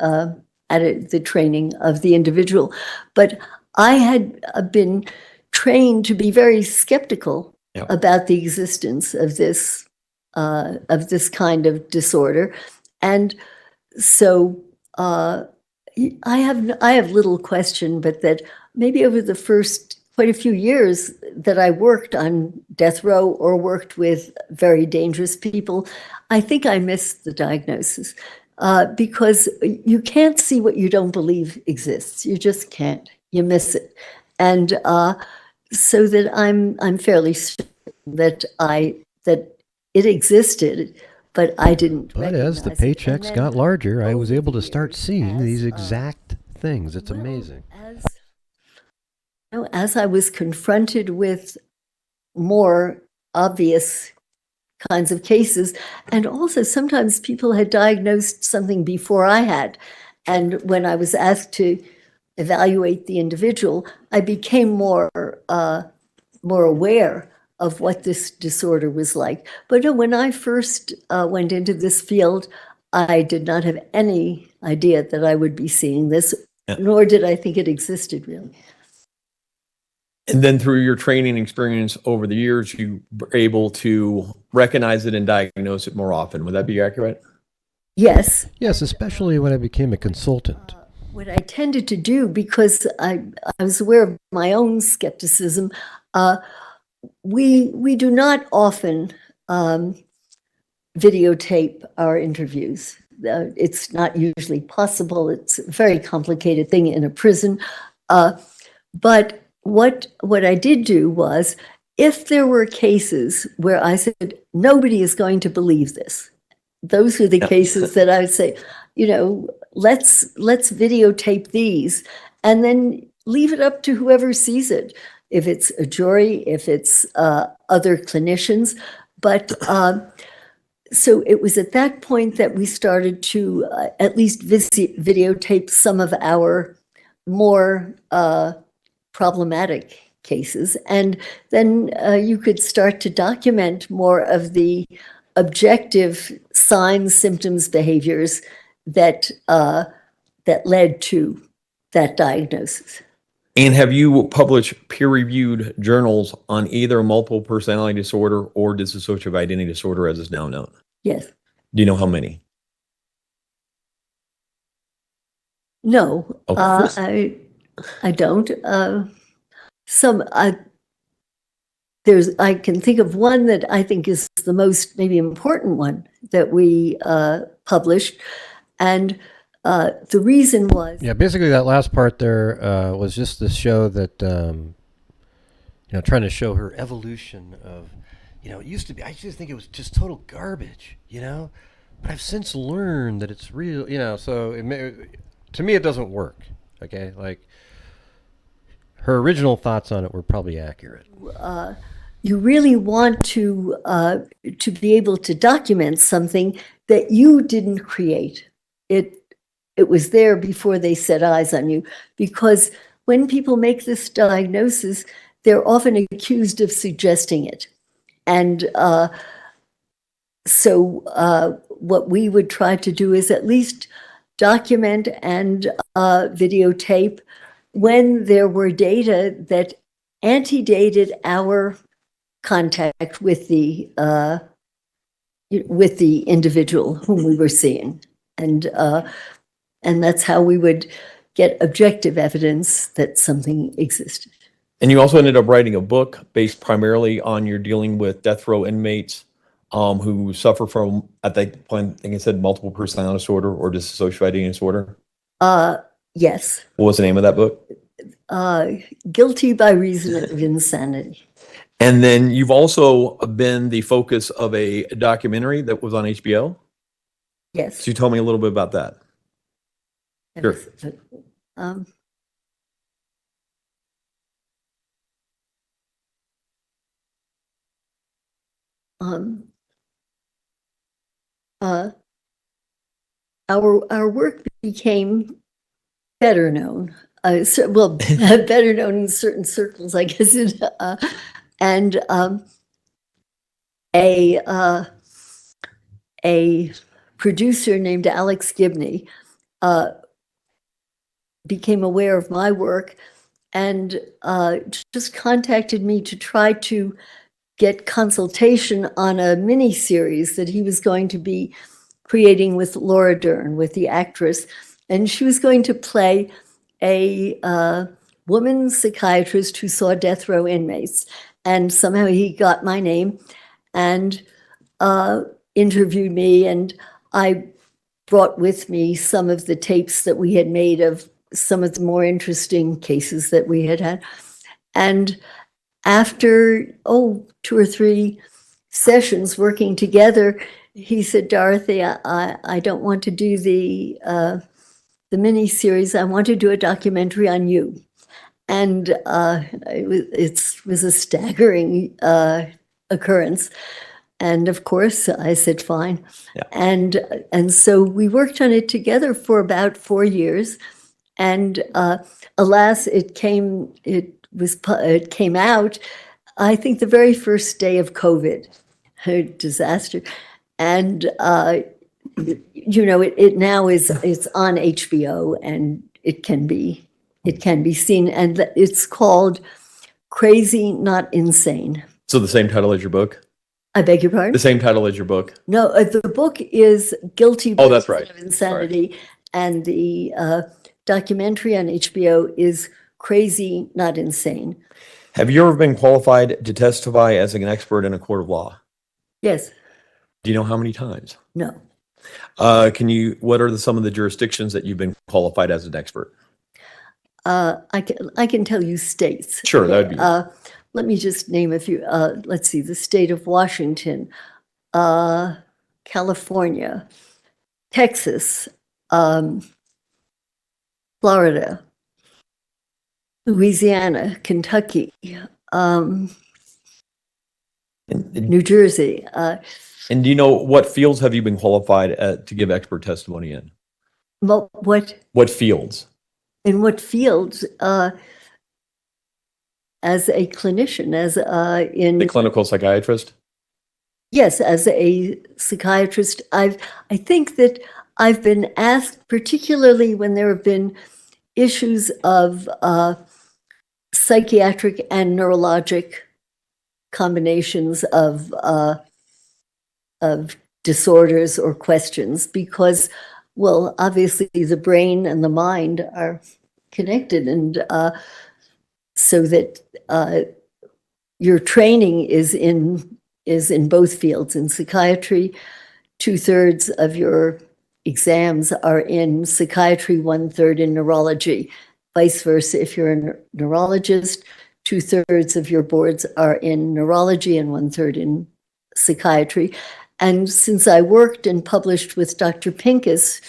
training of the individual. But I had been trained to be very skeptical about the existence of this kind of disorder, and so I have little question, but that maybe over the first quite a few years that I worked on death row or worked with very dangerous people, I think I missed the diagnosis. Because you can't see what you don't believe exists. You just can't. You miss it, and so that I'm fairly certain that it existed, but I didn't.
But as the paychecks got larger, I was able to start seeing these exact things. It's amazing.
As I was confronted with more obvious kinds of cases, and also sometimes people had diagnosed something before I had, and when I was asked to evaluate the individual, I became more aware of what this disorder was like. But no, when I first went into this field, I did not have any idea that I would be seeing this, nor did I think it existed really.
And then through your training experience over the years, you were able to recognize it and diagnose it more often. Would that be accurate?
Yes.
Yes, especially when I became a consultant.
What I tended to do, because I was aware of my own skepticism, we do not often videotape our interviews. It's not usually possible. It's a very complicated thing in a prison. But what I did do was, if there were cases where I said, nobody is going to believe this, those were the cases that I would say, let's videotape these and then leave it up to whoever sees it, if it's a jury, if it's other clinicians. But so it was at that point that we started to at least videotape some of our more problematic cases, and then you could start to document more of the objective signs, symptoms, behaviors that led to that diagnosis.
And have you published peer-reviewed journals on either multiple personality disorder or dissociative identity disorder, as is now known?
Yes.
Do you know how many?
No,
Okay.
I don't. I can think of one that I think is the most maybe important one that we published, and the reason was
basically that last part there was just to show that trying to show her evolution of it used to be, I used to think it was just total garbage, but I've since learned that it's real, so to me, it doesn't work. Okay. Like her original thoughts on it were probably accurate.
You really want to be able to document something that you didn't create. It was there before they set eyes on you, because when people make this diagnosis, they're often accused of suggesting it. And so what we would try to do is at least document and videotape when there were data that antedated our contact with the individual whom we were seeing. And that's how we would get objective evidence that something existed.
And you also ended up writing a book based primarily on your dealing with death row inmates who suffer from, at that point, I think it said multiple personality disorder or dissociative disorder.
Yes.
What was the name of that book?
Guilty by Reason of Insanity.
And then you've also been the focus of a documentary that was on HBO.
Yes.
So you tell me a little bit about that. Sure.
Our work became better known. Better known in certain circles, I guess. And a producer named Alex Gibney became aware of my work and just contacted me to try to get consultation on a mini series that he was going to be creating with Laura Dern, with the actress. And she was going to play a woman psychiatrist who saw death row inmates. And somehow he got my name and interviewed me. And I brought with me some of the tapes that we had made of some of the more interesting cases that we had had. And after, 2 or 3 sessions working together, he said, Dorothy, I don't want to do the mini series. I want to do a documentary on you. And it was a staggering occurrence. And of course, I said, fine.
Yeah.
And so we worked on it together for about 4 years. And alas, it came out, I think, the very first day of COVID, a disaster. And it now it's on HBO, and it can be seen, and it's called Crazy Not Insane.
So the same title as your book?
I beg your pardon?
The same title as your book?
No, the book is Guilty by
that's right.
Reason of Insanity, and the documentary on HBO is Crazy Not Insane.
Have you ever been qualified to testify as an expert in a court of law?
Yes.
Do you know how many times?
No.
What are some of the jurisdictions that you've been qualified as an expert?
I can tell you states.
Sure, that would be.
Let me just name a few. Let's see, the state of Washington, California, Texas, Florida, Louisiana, Kentucky, New Jersey.
And do you know what fields have you been qualified to give expert testimony in?
What
fields?
In what fields? As a clinician, in
a clinical psychiatrist?
Yes, as a psychiatrist. I think that I've been asked, particularly when there have been issues of psychiatric and neurologic combinations of disorders or questions, because, well, obviously the brain and the mind are connected, and so that your training is in both fields. In psychiatry, 2/3 of your exams are in psychiatry, 1/3 in neurology. Vice versa, if you're a neurologist, 2/3 of your boards are in neurology and 1/3 in psychiatry. And since I worked and published with Dr. Pincus,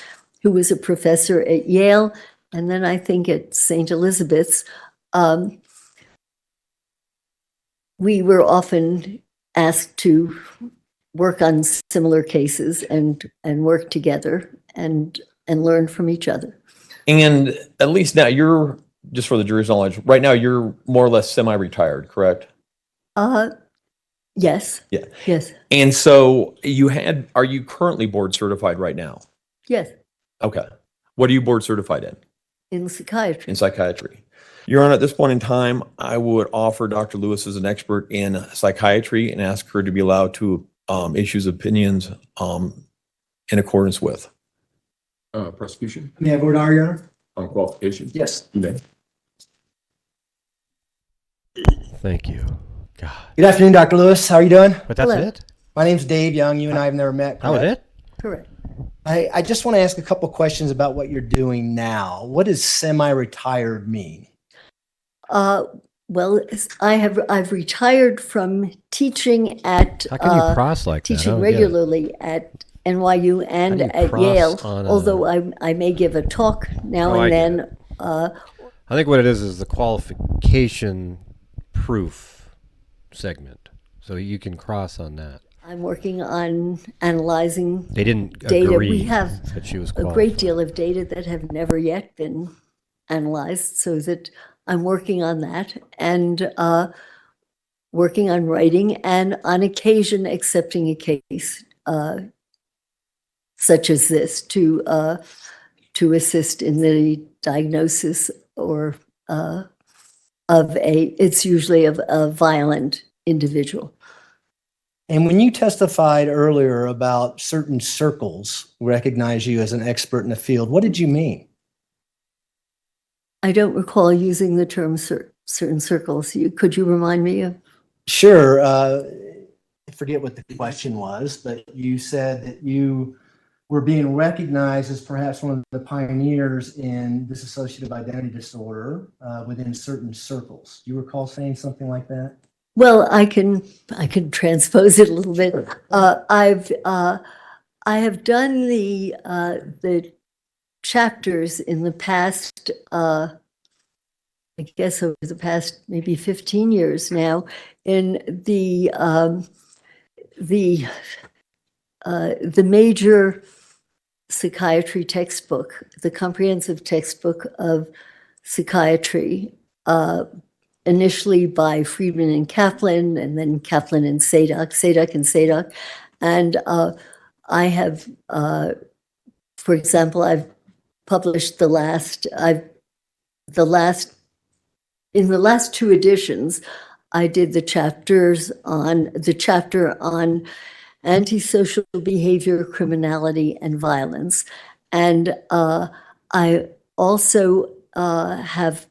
who was a professor at Yale, and then I think at St. Elizabeth's, we were often asked to work on similar cases and work together and learn from each other.
And at least now you're, just for the jury's knowledge, right now you're more or less semi-retired, correct?
Yes.
Yeah.
Yes.
And so are you currently board certified right now?
Yes.
Okay. What are you board certified in?
In psychiatry.
In psychiatry. Your Honor, at this point in time, I would offer Dr. Lewis as an expert in psychiatry and ask her to be allowed to issue opinions in accordance with.
Prosecution
May I vote aye, Your Honor?
on qualifications?
Yes.
You may.
Thank you. God.
Good afternoon, Dr. Lewis. How are you doing?
But that's
Hello.
it?
My name's Dave Young. You and I have never met.
That was
correct?
it?
Correct.
I just want to ask a couple questions about what you're doing now. What does semi-retired mean?
Well, I've retired from teaching at
How can you cross like that? I
teaching
don't get it.
regularly at NYU and
do you
at
cross
Yale.
on a-
Although I may give a talk now
Oh, I
and
get
then.
I think what it is the qualification proof segment. So you can cross on that.
I'm working on analyzing
They didn't
data.
agree
We have
that she was
a
qualified.
great deal of data that have never yet been analyzed, so that I'm working on that and working on writing and on occasion accepting a case such as this to assist in the diagnosis or it's usually of a violent individual.
And when you testified earlier about certain circles recognize you as an expert in the field, what did you mean?
I don't recall using the term certain circles. Could you remind me of?
Sure. I forget what the question was, but you said that you were being recognized as perhaps one of the pioneers in dissociative identity disorder within certain circles. Do you recall saying something like that?
Well, I can transpose it a little bit. I have done the chapters in the past, I guess over the past maybe 15 years now, in the major psychiatry textbook, the comprehensive textbook of psychiatry, initially by Friedman and Kaplan, and then Kaplan and Stauch and Stauch. And I have, for example, I've published in the last two editions, I did the chapter on antisocial behavior, criminality, and violence. And I also have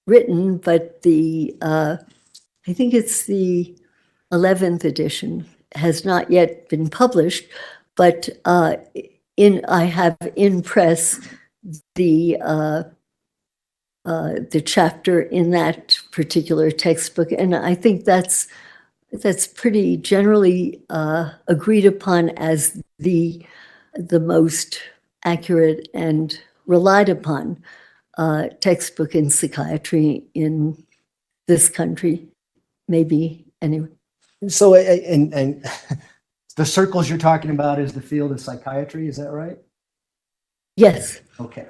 written, but I think it's the 11th edition, has not yet been published, but I have in press the chapter in that particular textbook, and I think that's pretty generally agreed upon as the most accurate and relied upon textbook in psychiatry in this country, maybe anyway.
So, and the circles you're talking about is the field of psychiatry, is that right?
Yes.
Okay.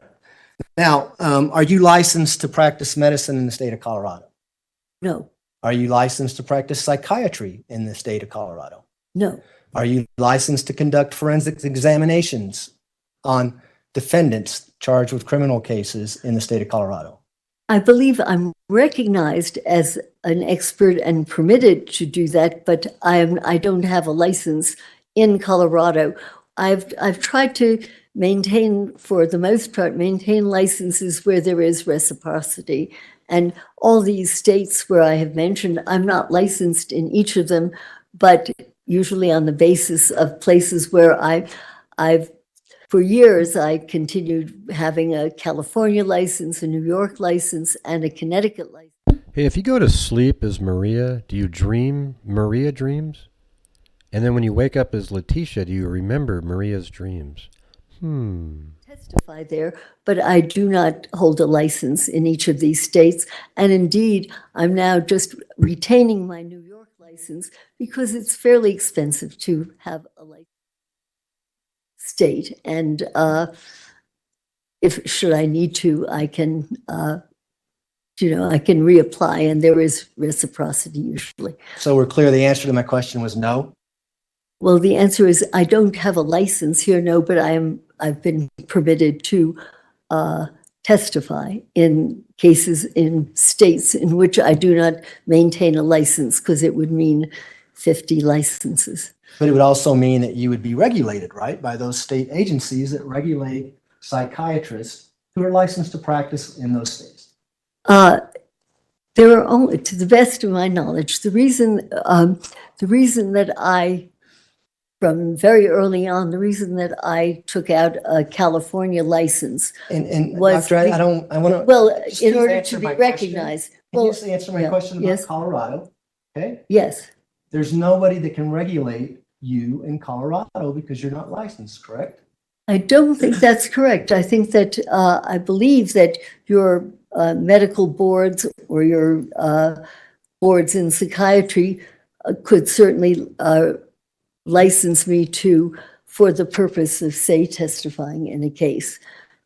Now, are you licensed to practice medicine in the state of Colorado?
No.
Are you licensed to practice psychiatry in the state of Colorado?
No.
Are you licensed to conduct forensic examinations on defendants charged with criminal cases in the state of Colorado?
I believe I'm recognized as an expert and permitted to do that, but I don't have a license in Colorado. I've tried to maintain, for the most part, licenses where there is reciprocity. And all these states where I have mentioned, I'm not licensed in each of them, but usually on the basis of places where I've for years, I continued having a California license, a New York license, and a Connecticut license.
Hey, if you go to sleep as Maria, do you dream? Maria dreams? And then when you wake up as Letecia, do you remember Maria's dreams?
Testify there, but I do not hold a license in each of these states. And indeed, I'm now just retaining my New York license because it's fairly expensive to have a license state. And if should I need to, I can, I can reapply, and there is reciprocity usually.
So we're clear, the answer to my question was no?
Well, the answer is I don't have a license here, no, but I've been permitted to testify in cases in states in which I do not maintain a license, because it would mean 50 licenses.
But it would also mean that you would be regulated, right, by those state agencies that regulate psychiatrists who are licensed to practice in those states.
There are only, to the best of my knowledge, the reason that I, from very early on, the reason that I took out a California license
And
was
Dr. I want to.
well, in order to be recognized.
Can you
Well,
just answer my
yeah,
question about
yes.
Colorado? Okay,
yes,
there's nobody that can regulate you in Colorado because you're not licensed, correct?
I don't think that's correct. I think that I believe that your medical boards or your boards in psychiatry could certainly license me to, for the purpose of, say, testifying in a case,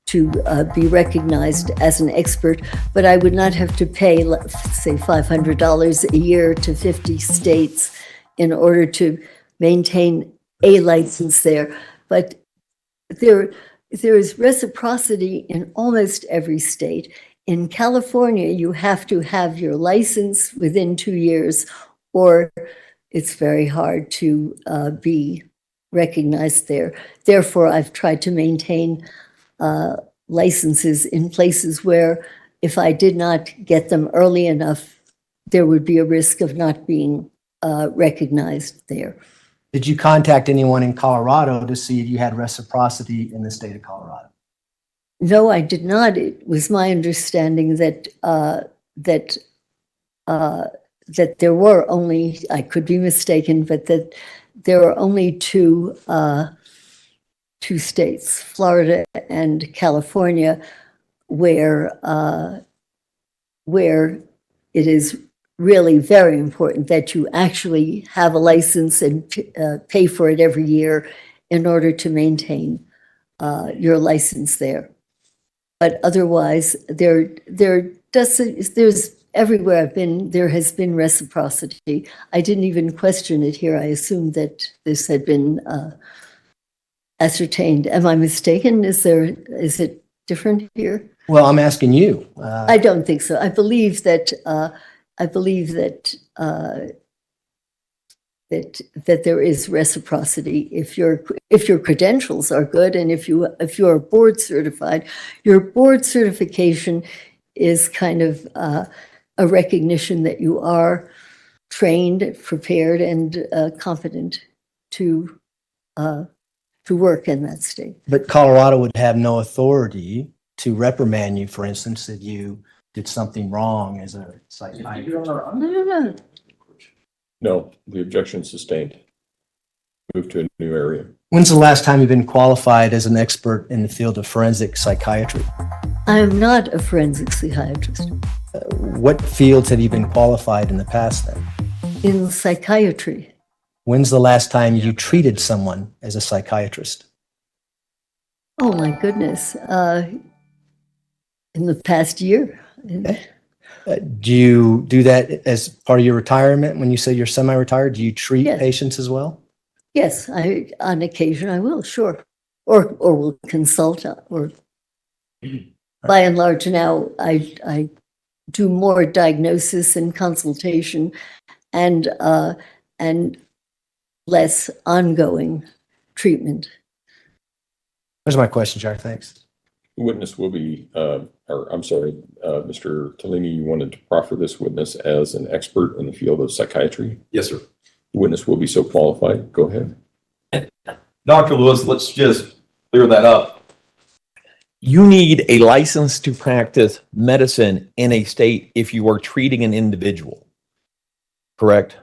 to be recognized as an expert, but I would not have to pay, say, $500 a year to 50 states in order to maintain a license there. But there is reciprocity in almost every state. In California, you have to have your license within 2 years, or it's very hard to be recognized there. Therefore, I've tried to maintain licenses in places where if I did not get them early enough, there would be a risk of not being recognized there.
Did you contact anyone in Colorado to see if you had reciprocity in the state of Colorado?
No, I did not. It was my understanding that that there were only, I could be mistaken, but that there are only two states, Florida and California, where it is really very important that you actually have a license and pay for it every year in order to maintain your license there. But otherwise, there's everywhere I've been, there has been reciprocity. I didn't even question it here. I assumed that this had been ascertained. Am I mistaken? Is it different here?
Well, I'm asking you.
I don't think so. I believe that that there is reciprocity if your credentials are good, and if you are board certified. Your board certification is kind of a recognition that you are trained, prepared, and competent to work in that state.
But Colorado would have no authority to reprimand you, for instance, that you did something wrong as a psychiatrist.
No.
No, the objection sustained. Move to a new area.
When's the last time you've been qualified as an expert in the field of forensic psychiatry?
I am not a forensic psychiatrist.
What fields have you been qualified in the past then?
In psychiatry.
When's the last time you treated someone as a psychiatrist?
Oh my goodness. In the past year.
Do you do that as part of your retirement? When you say you're semi-retired, do you treat
Yes.
patients as well?
Yes, on occasion I will, sure. Or will consult, or by and large now I do more diagnosis and consultation and less ongoing treatment.
There's my question, Jack. Thanks.
The witness will be, Mr. Tellini, you wanted to proffer this witness as an expert in the field of psychiatry?
Yes, sir.
The witness will be so qualified. Go ahead.
Dr. Lewis, let's just clear that up.
You need a license to practice medicine in a state if you are treating an individual, correct?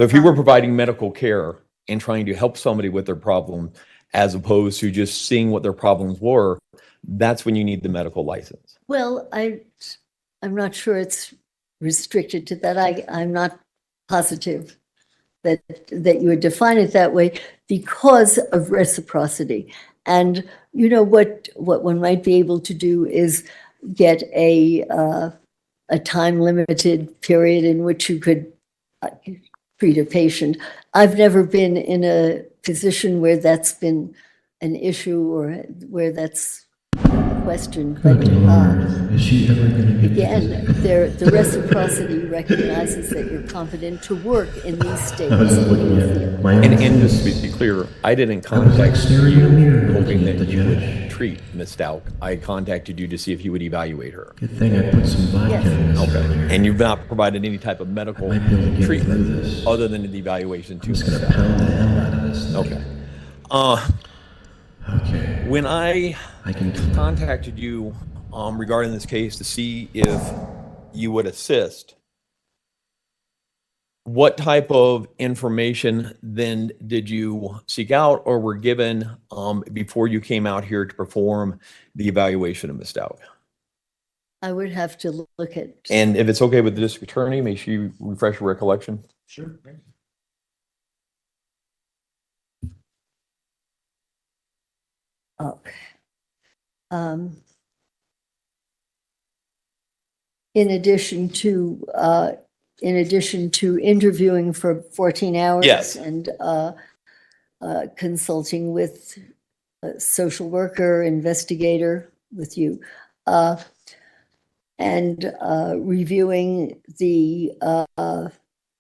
So if you were providing medical care and trying to help somebody with their problem, as opposed to just seeing what their problems were, that's when you need the medical license.
Well, I'm not sure it's restricted to that. I'm not positive that you would define it that way because of reciprocity. And you know what one might be able to do is get a time limited period in which you could treat a patient. I've never been in a position where that's been an issue or where that's a question, but
Is she ever going to get
again, the reciprocity recognizes that you're competent to work in these states.
And just to be clear, I didn't contact
staring in the mirror
you
looking
hoping
at
that
the
you would
judge.
treat Ms. Stauch. I contacted you to see if you would evaluate her.
Good thing I put some vodka
Yes.
in this
Okay.
earlier.
And you've not provided any type of medical
might be able to get through
treatment
this.
other than the evaluation to
I'm just
Ms.
going to
Stauch.
pound the hell out of this thing.
Okay.
Okay.
When I
I can
contacted you regarding this case to see if you would assist, what type of information then did you seek out or were given before you came out here to perform the evaluation of Ms. Stauch?
I would have to look at.
And if it's okay with the district attorney, make sure you refresh your recollection.
Sure.
Okay. In addition to interviewing for 14 hours.
Yes.
And consulting with a social worker, investigator with you, and reviewing the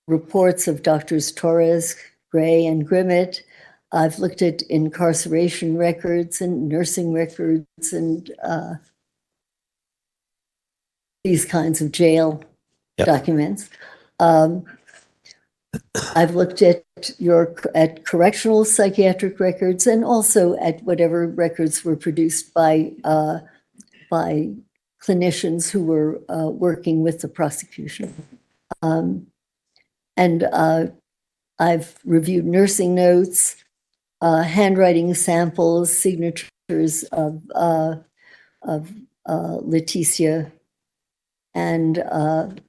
reports of Doctors Torres, Gray, and Grimmett. I've looked at incarceration records and nursing records and these kinds of jail documents. I've looked at correctional psychiatric records and also at whatever records were produced by clinicians who were working with the prosecution. And I've reviewed nursing notes, handwriting samples, signatures of Letecia, and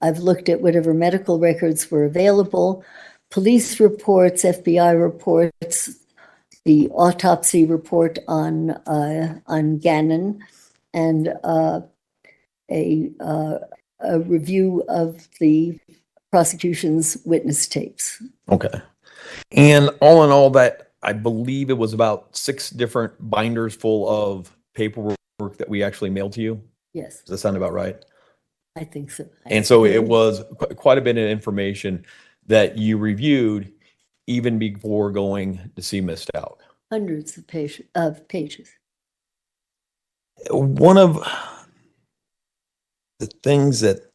I've looked at whatever medical records were available, police reports, FBI reports, the autopsy report on Gannon, and a review of the prosecution's witness tapes.
Okay. And all in all, that I believe it was about 6 different binders full of paperwork that we actually mailed to you.
Yes,
Does that sound about right?
I think so.
And so it was quite a bit of information that you reviewed even before going to see Ms. Stauch.
Hundreds of pages.
One of the things that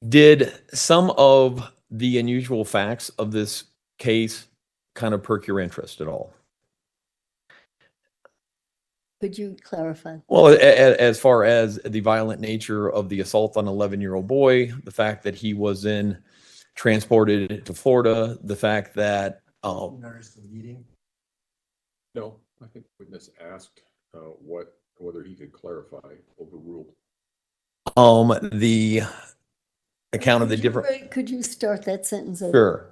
did some of the unusual facts of this case kind of perk your interest at all?
Could you clarify?
Well, as far as the violent nature of the assault on an 11-year-old boy, the fact that he was transported to Florida, the fact that
Notice the meeting.
No, I think witness asked whether he could clarify, overruled.
the account of the different.
Could you start that sentence over?
Sure.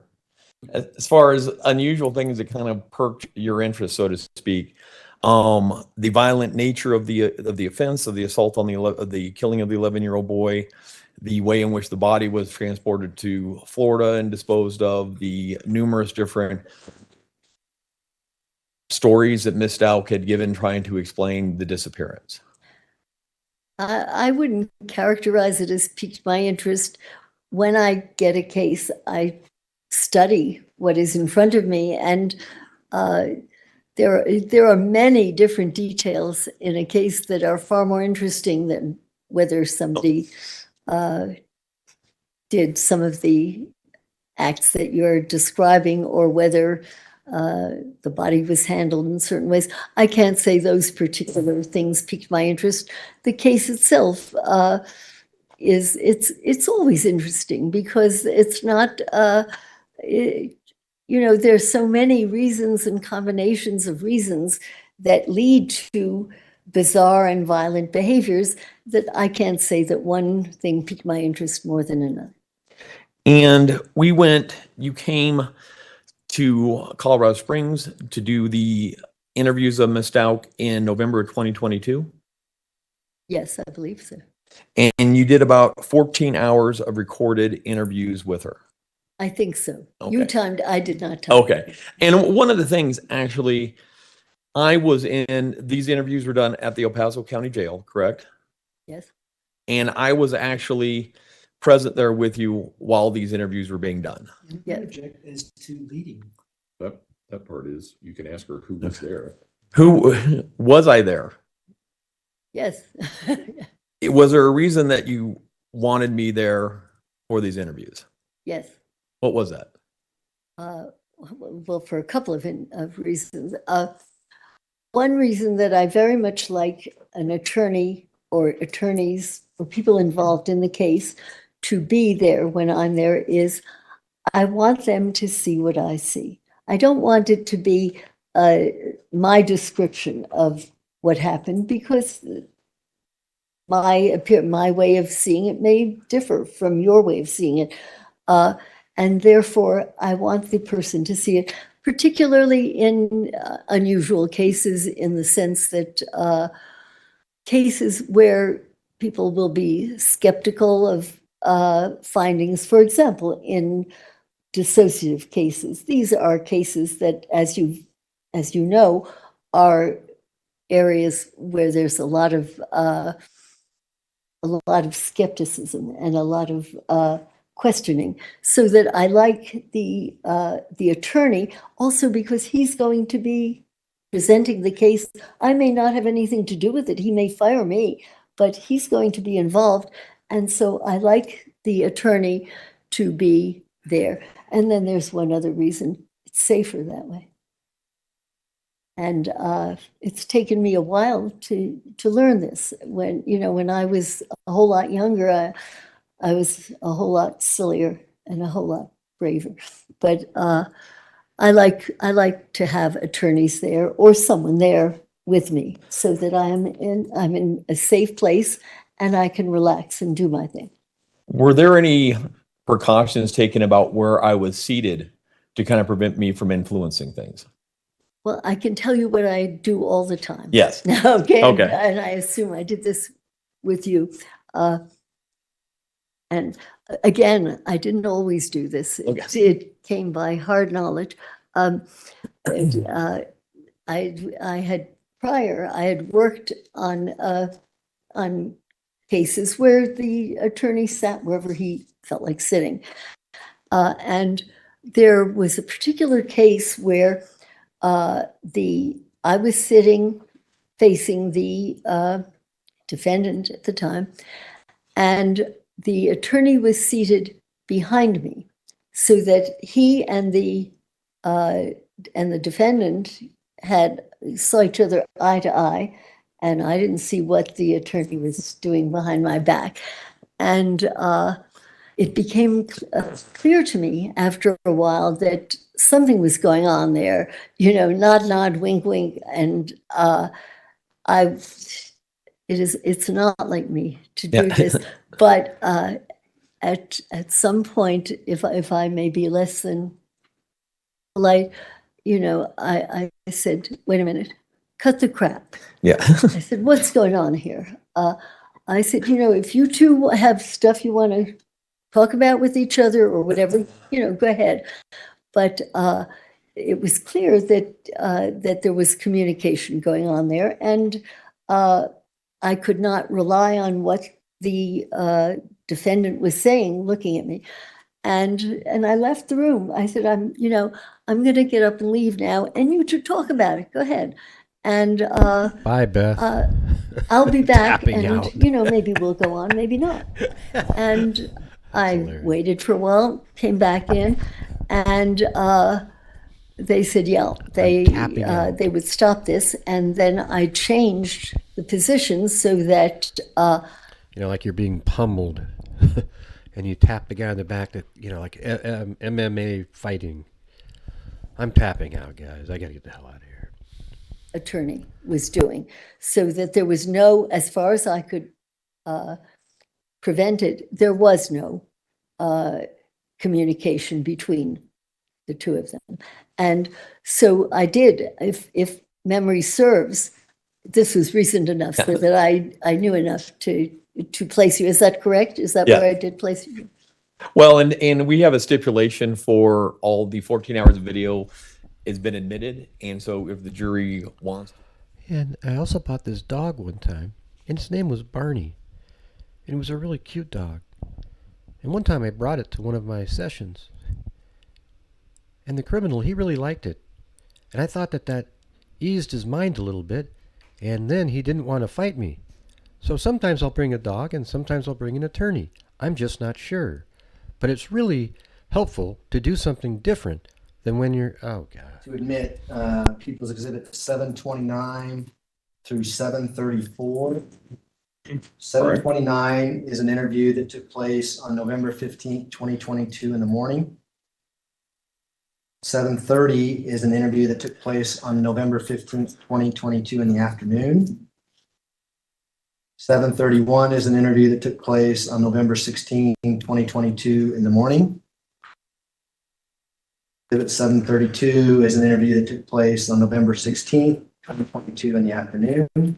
As far as unusual things that kind of perked your interest, so to speak, the violent nature of the offense, of the assault on the killing of the 11-year-old boy, the way in which the body was transported to Florida and disposed of, the numerous different stories that Ms. Stauch had given trying to explain the disappearance.
I wouldn't characterize it as piqued my interest. When I get a case, I study what is in front of me, and there are many different details in a case that are far more interesting than whether somebody did some of the acts that you're describing or whether the body was handled in certain ways. I can't say those particular things piqued my interest. The case itself it's always interesting because it's not, there's so many reasons and combinations of reasons that lead to bizarre and violent behaviors that I can't say that one thing piqued my interest more than another.
And you came to Colorado Springs to do the interviews of Ms. Stauch in November of 2022?
Yes, I believe so.
And you did about 14 hours of recorded interviews with her.
I think so.
Okay.
You timed, I did not time.
Okay. And one of the things, actually, these interviews were done at the El Paso County Jail, correct?
Yes.
And I was actually present there with you while these interviews were being done.
Yeah.
Object is to leading.
That part is, you can ask her who was there.
Who was I there?
Yes.
Was there a reason that you wanted me there for these interviews?
Yes.
What was that?
Well, for a couple of reasons. One reason that I very much like an attorney or attorneys or people involved in the case to be there when I'm there is I want them to see what I see. I don't want it to be my description of what happened because my way of seeing it may differ from your way of seeing it. And therefore, I want the person to see it, particularly in unusual cases, in the sense that cases where people will be skeptical of findings, for example, in dissociative cases. These are cases that, as you know, are areas where there's a lot of skepticism and a lot of questioning. So that I like the attorney also because he's going to be presenting the case. I may not have anything to do with it. He may fire me, but he's going to be involved. And so I like the attorney to be there. And then there's one other reason. It's safer that way. And it's taken me a while to learn this. When I was a whole lot younger, I was a whole lot sillier and a whole lot braver. But I like to have attorneys there or someone there with me so that I'm in a safe place and I can relax and do my thing.
Were there any precautions taken about where I was seated to kind of prevent me from influencing things?
Well, I can tell you what I do all the time.
Yes.
Okay.
Okay.
And I assume I did this with you. And again, I didn't always do this.
Okay.
It came by hard knowledge. I had worked on cases where the attorney sat wherever he felt like sitting. And there was a particular case where I was sitting facing the defendant at the time, and the attorney was seated behind me, so that he and the defendant saw each other eye to eye, and I didn't see what the attorney was doing behind my back. And it became clear to me after a while that something was going on there, nod, nod, wink, wink. And it's not like me to do this, but at some point, if I may be less than polite, I said, wait a minute, cut the crap.
Yeah.
I said, what's going on here? I said, if you two have stuff you want to talk about with each other or whatever, go ahead. But it was clear that there was communication going on there, and I could not rely on what the defendant was saying, looking at me. And I left the room. I said, I'm going to get up and leave now, and you two talk about it. Go ahead. And
bye, Beth.
I'll be back,
Tapping
and
out.
maybe we'll go on, maybe not. And I waited for a while, came back in, and they said, yeah, they would stop this. And then I changed the positions so that
You know, like you're being pummeled, and you tap the guy on the back. That like MMA fighting. I'm tapping out, guys. I got to get the hell out of here.
Attorney was doing, so that there was no, as far as I could prevent it, there was no communication between the two of them. And so I did, if memory serves, this was recent enough so that I knew enough to place you. Is that correct? Is that where I did place you?
Well, and we have a stipulation for all the 14 hours of video has been admitted. And so if the jury wants.
And I also bought this dog one time, and its name was Barney. And it was a really cute dog. And one time I brought it to one of my sessions. And the criminal, he really liked it. And I thought that eased his mind a little bit. And then he didn't want to fight me. So sometimes I'll bring a dog and sometimes I'll bring an attorney. I'm just not sure. But it's really helpful to do something different than when you're, oh God.
To admit People's Exhibit 729 through 734. 729 is an interview that took place on November 15th, 2022 in the morning. 730 is an interview that took place on November 15th, 2022 in the afternoon. 731 is an interview that took place on November 16, 2022 in the morning. Exhibit 732 is an interview that took place on November 16, 2022 in the afternoon.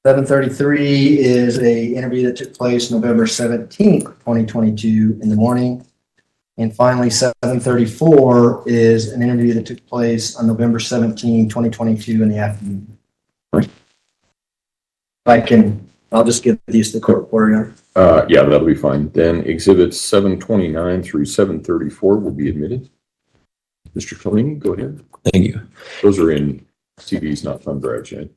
733 is an interview that took place November 17, 2022 in the morning. And finally, 734 is an interview that took place on November 17, 2022 in the afternoon. I'll just give these to the court reporter.
Yeah, that'll be fine. Then exhibits 729 through 734 will be admitted. Mr. Tellini, go ahead.
Thank you.
Those are in CDs, not thumb drives yet.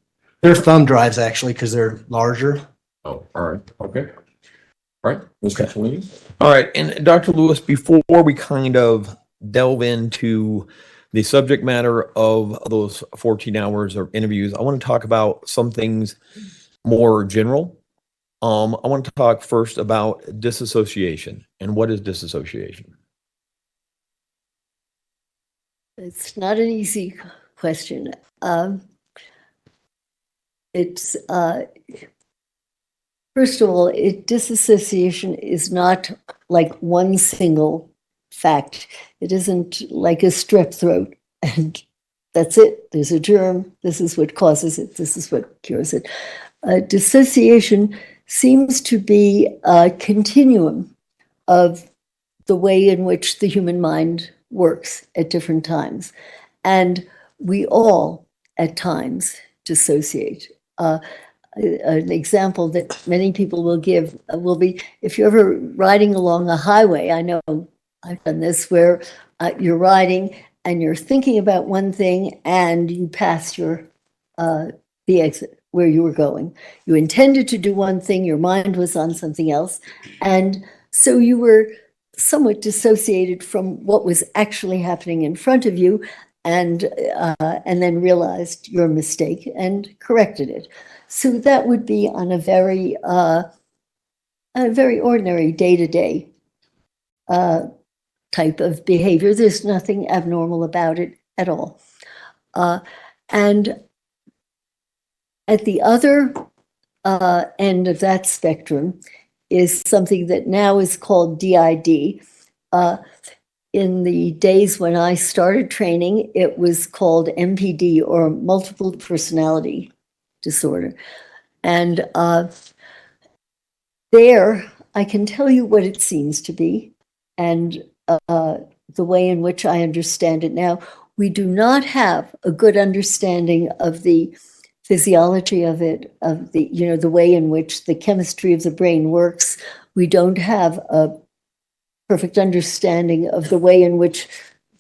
They're thumb drives actually because they're larger.
Oh, all right. Okay. All right, Mr. Tellini.
All right, and Dr. Lewis, before we kind of delve into the subject matter of those 14 hours of interviews, I want to talk about some things more general. I want to talk first about disassociation. And what is disassociation?
It's not an easy question. It's first of all, disassociation is not like one single fact. It isn't like a strep throat and that's it. There's a germ. This is what causes it. This is what cures it. Dissociation seems to be a continuum of the way in which the human mind works at different times. And we all, at times, dissociate. An example that many people will give will be if you're ever riding along a highway. I know I've done this where you're riding and you're thinking about one thing and you pass the exit where you were going. You intended to do one thing, your mind was on something else. And so you were somewhat dissociated from what was actually happening in front of you and then realized your mistake and corrected it. So that would be on a very ordinary day-to-day type of behavior. There's nothing abnormal about it at all. And at the other end of that spectrum is something that now is called DID. In the days when I started training, it was called MPD, or multiple personality disorder. And there, I can tell you what it seems to be and the way in which I understand it now. We do not have a good understanding of the physiology of it, of the, the way in which the chemistry of the brain works. We don't have a perfect understanding of the way in which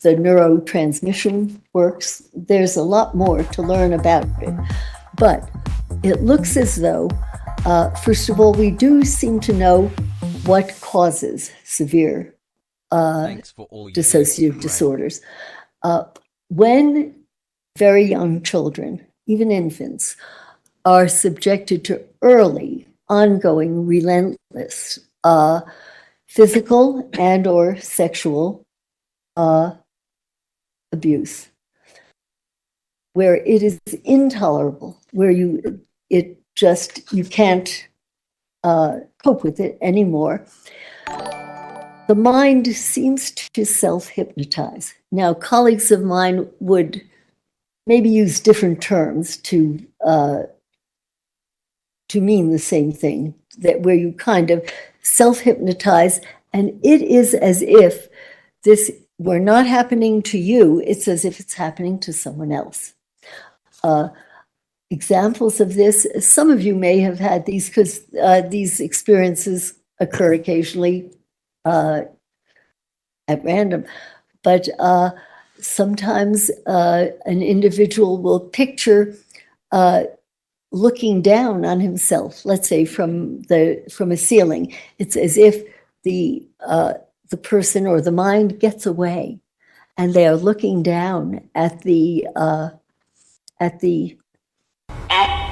the neurotransmission works. There's a lot more to learn about it. But it looks as though, first of all, we do seem to know what causes severe dissociative disorders. When very young children, even infants, are subjected to early ongoing, relentless physical and or sexual abuse, where it is intolerable, where you can't cope with it anymore. The mind seems to self-hypnotize. Now, colleagues of mine would maybe use different terms to mean the same thing, that where you kind of self-hypnotize, and it is as if this were not happening to you, it's as if it's happening to someone else. Examples of this, some of you may have had these because these experiences occur occasionally at random, but sometimes an individual will picture looking down on himself, let's say from a ceiling. It's as if the person or the mind gets away, and they are looking down at the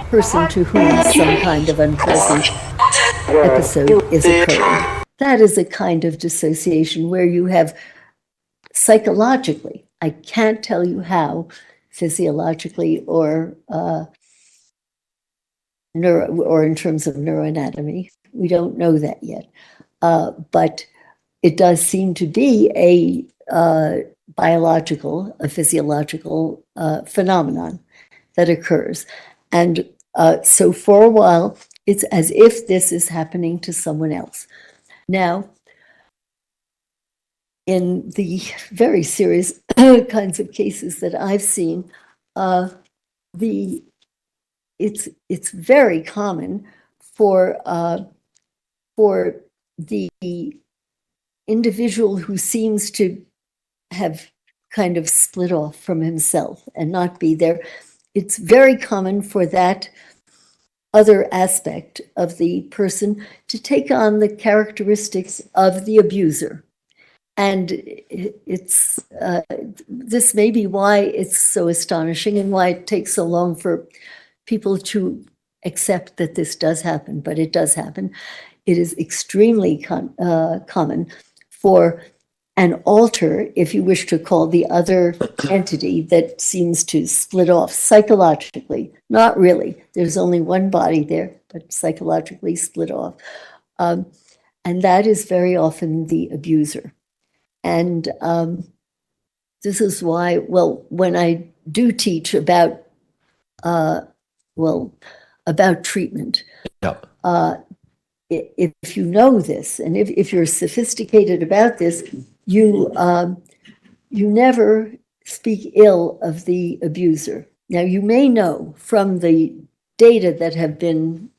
person to whom some kind of unpleasant episode is occurring. That is a kind of dissociation where you have psychologically, I can't tell you how, physiologically or in terms of neuroanatomy, we don't know that yet. But it does seem to be a biological, a physiological phenomenon that occurs. And so for a while, it's as if this is happening to someone else. Now, in the very serious kinds of cases that I've seen, it's very common for the individual who seems to have kind of split off from himself and not be there. It's very common for that other aspect of the person to take on the characteristics of the abuser. And it's this may be why it's so astonishing and why it takes so long for people to accept that this does happen, but it does happen. It is extremely common for an alter, if you wish to call the other entity that seems to split off psychologically. Not really. There's only one body there, but psychologically split off. And that is very often the abuser. And this is why, well, when I do teach about treatment,
Yep.
if you know this, and if you're sophisticated about this, you never speak ill of the abuser. Now, you may know from the data that have been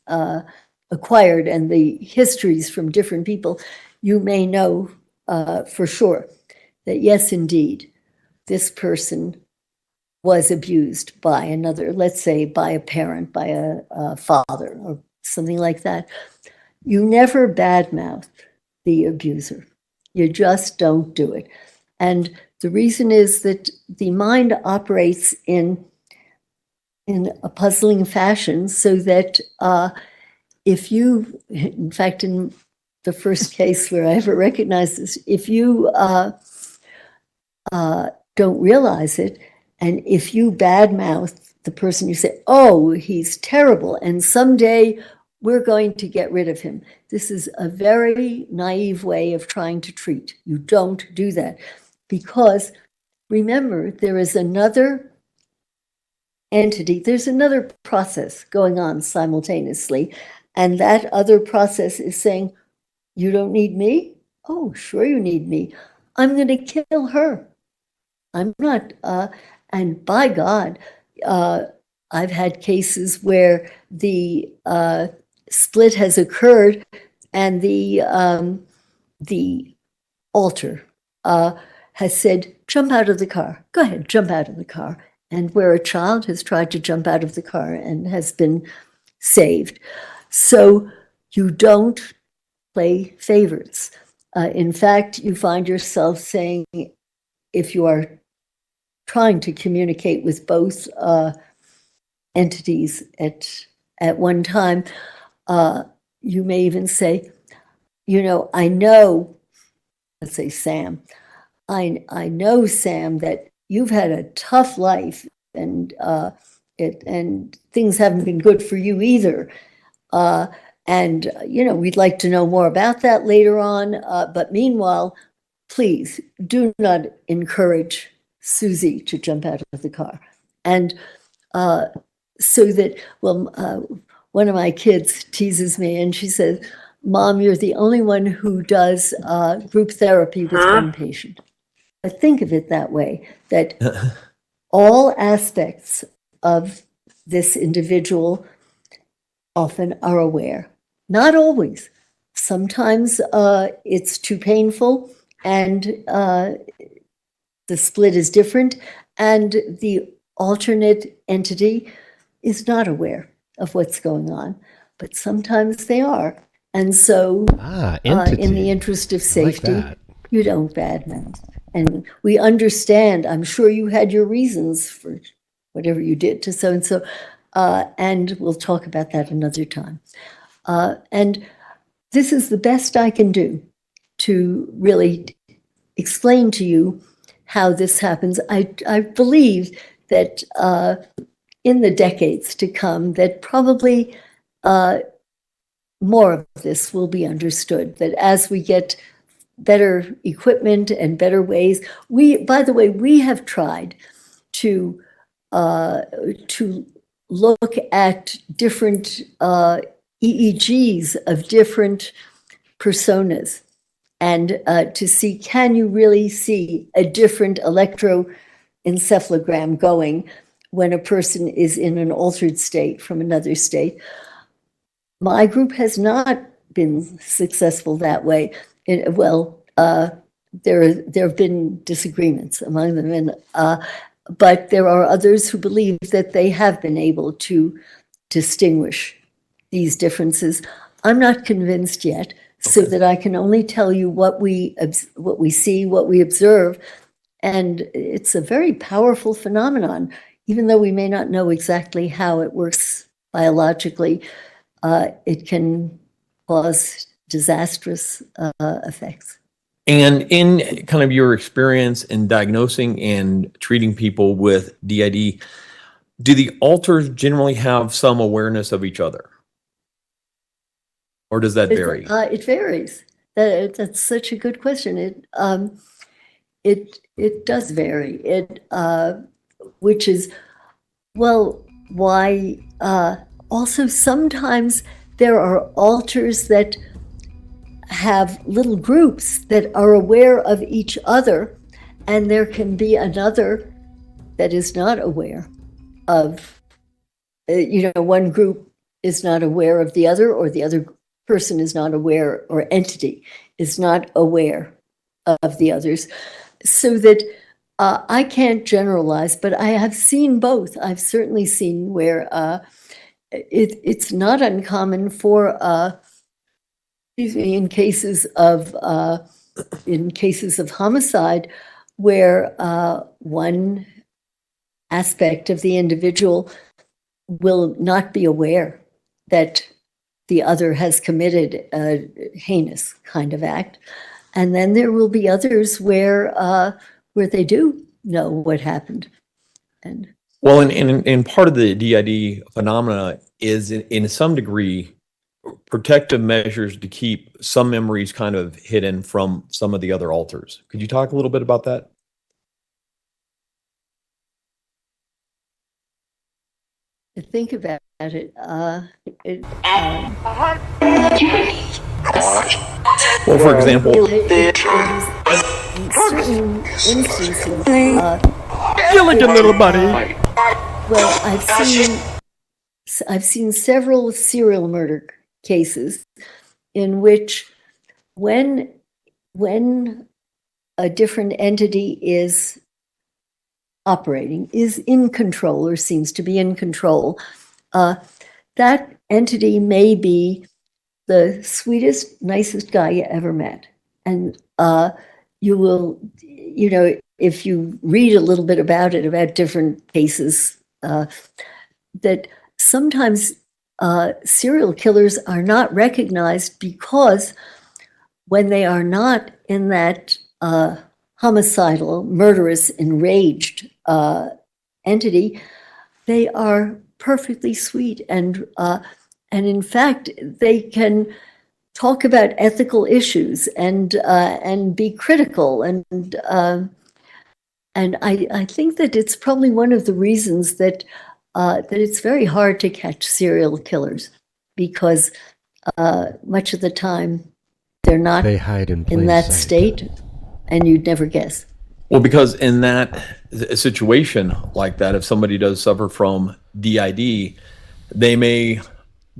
acquired and the histories from different people, you may know for sure that yes, indeed, this person was abused by another, let's say by a parent, by a father or something like that. You never badmouth the abuser. You just don't do it. And the reason is that the mind operates in a puzzling fashion so that if you, in fact, in the first case where I ever recognized this, if you don't realize it, and if you badmouth the person, you say, oh, he's terrible, and someday we're going to get rid of him. This is a very naive way of trying to treat. You don't do that because remember, there is another entity, there's another process going on simultaneously, and that other process is saying, you don't need me? Oh, sure you need me. I'm going to kill her. I'm not, and by God, I've had cases where the split has occurred and the alter has said, jump out of the car. Go ahead, jump out of the car. And where a child has tried to jump out of the car and has been saved. So you don't play favorites. In fact, you find yourself saying, if you are trying to communicate with both entities at one time, you may even say, you know, I know, let's say Sam, I know, Sam, that you've had a tough life, and and things haven't been good for you either. And you know, we'd like to know more about that later on. But meanwhile, please do not encourage Susie to jump out of the car. And so that, well, one of my kids teases me and she says, Mom, you're the only one who does group therapy with one patient. I think of it that way, that all aspects of this individual often are aware. Not always. Sometimes it's too painful and the split is different, and the alternate entity is not aware of what's going on, but sometimes they are. And so in the interest of safety, you don't badmouth. And we understand, I'm sure you had your reasons for whatever you did to so-and-so, and we'll talk about that another time. And this is the best I can do to really explain to you how this happens. I believe that in the decades to come, that probably more of this will be understood, that as we get better equipment and better ways, by the way, we have tried to look at different EEGs of different personas, and to see, can you really see a different electroencephalogram going when a person is in an altered state from another state? My group has not been successful that way. There have been disagreements among them, and but there are others who believe that they have been able to distinguish these differences. I'm not convinced yet, so that I can only tell you what we see, what we observe, and it's a very powerful phenomenon. Even though we may not know exactly how it works biologically, it can cause disastrous effects.
And in kind of your experience in diagnosing and treating people with DID, do the alters generally have some awareness of each other? Or does that vary?
It varies. That's such a good question. It does vary. Which is, well, why? Also, sometimes there are alters that have little groups that are aware of each other, and there can be another that is not aware of, one group is not aware of the other, or the other person is not aware, or entity is not aware of the others. So that I can't generalize, but I have seen both. I've certainly seen where it's not uncommon for in cases of homicide, where one aspect of the individual will not be aware that the other has committed a heinous kind of act, and then there will be others where they do know what happened. And
well, and part of the DID phenomena is in some degree protective measures to keep some memories kind of hidden from some of the other alters. Could you talk a little bit about that?
to think about it,
well, for example,
in certain instances,
Gilligan, little buddy.
well, I've seen several serial murder cases in which when a different entity is operating, is in control or seems to be in control, that entity may be the sweetest, nicest guy you ever met. And you will, if you read a little bit about it, about different cases, that sometimes serial killers are not recognized because when they are not in that homicidal, murderous, enraged entity, they are perfectly sweet, and in fact, they can talk about ethical issues and be critical, and I think that it's probably one of the reasons that it's very hard to catch serial killers, because much of the time they're not
They hide in plain
that
sight.
state, and you'd never guess.
Well, because in that situation like that, if somebody does suffer from DID, they may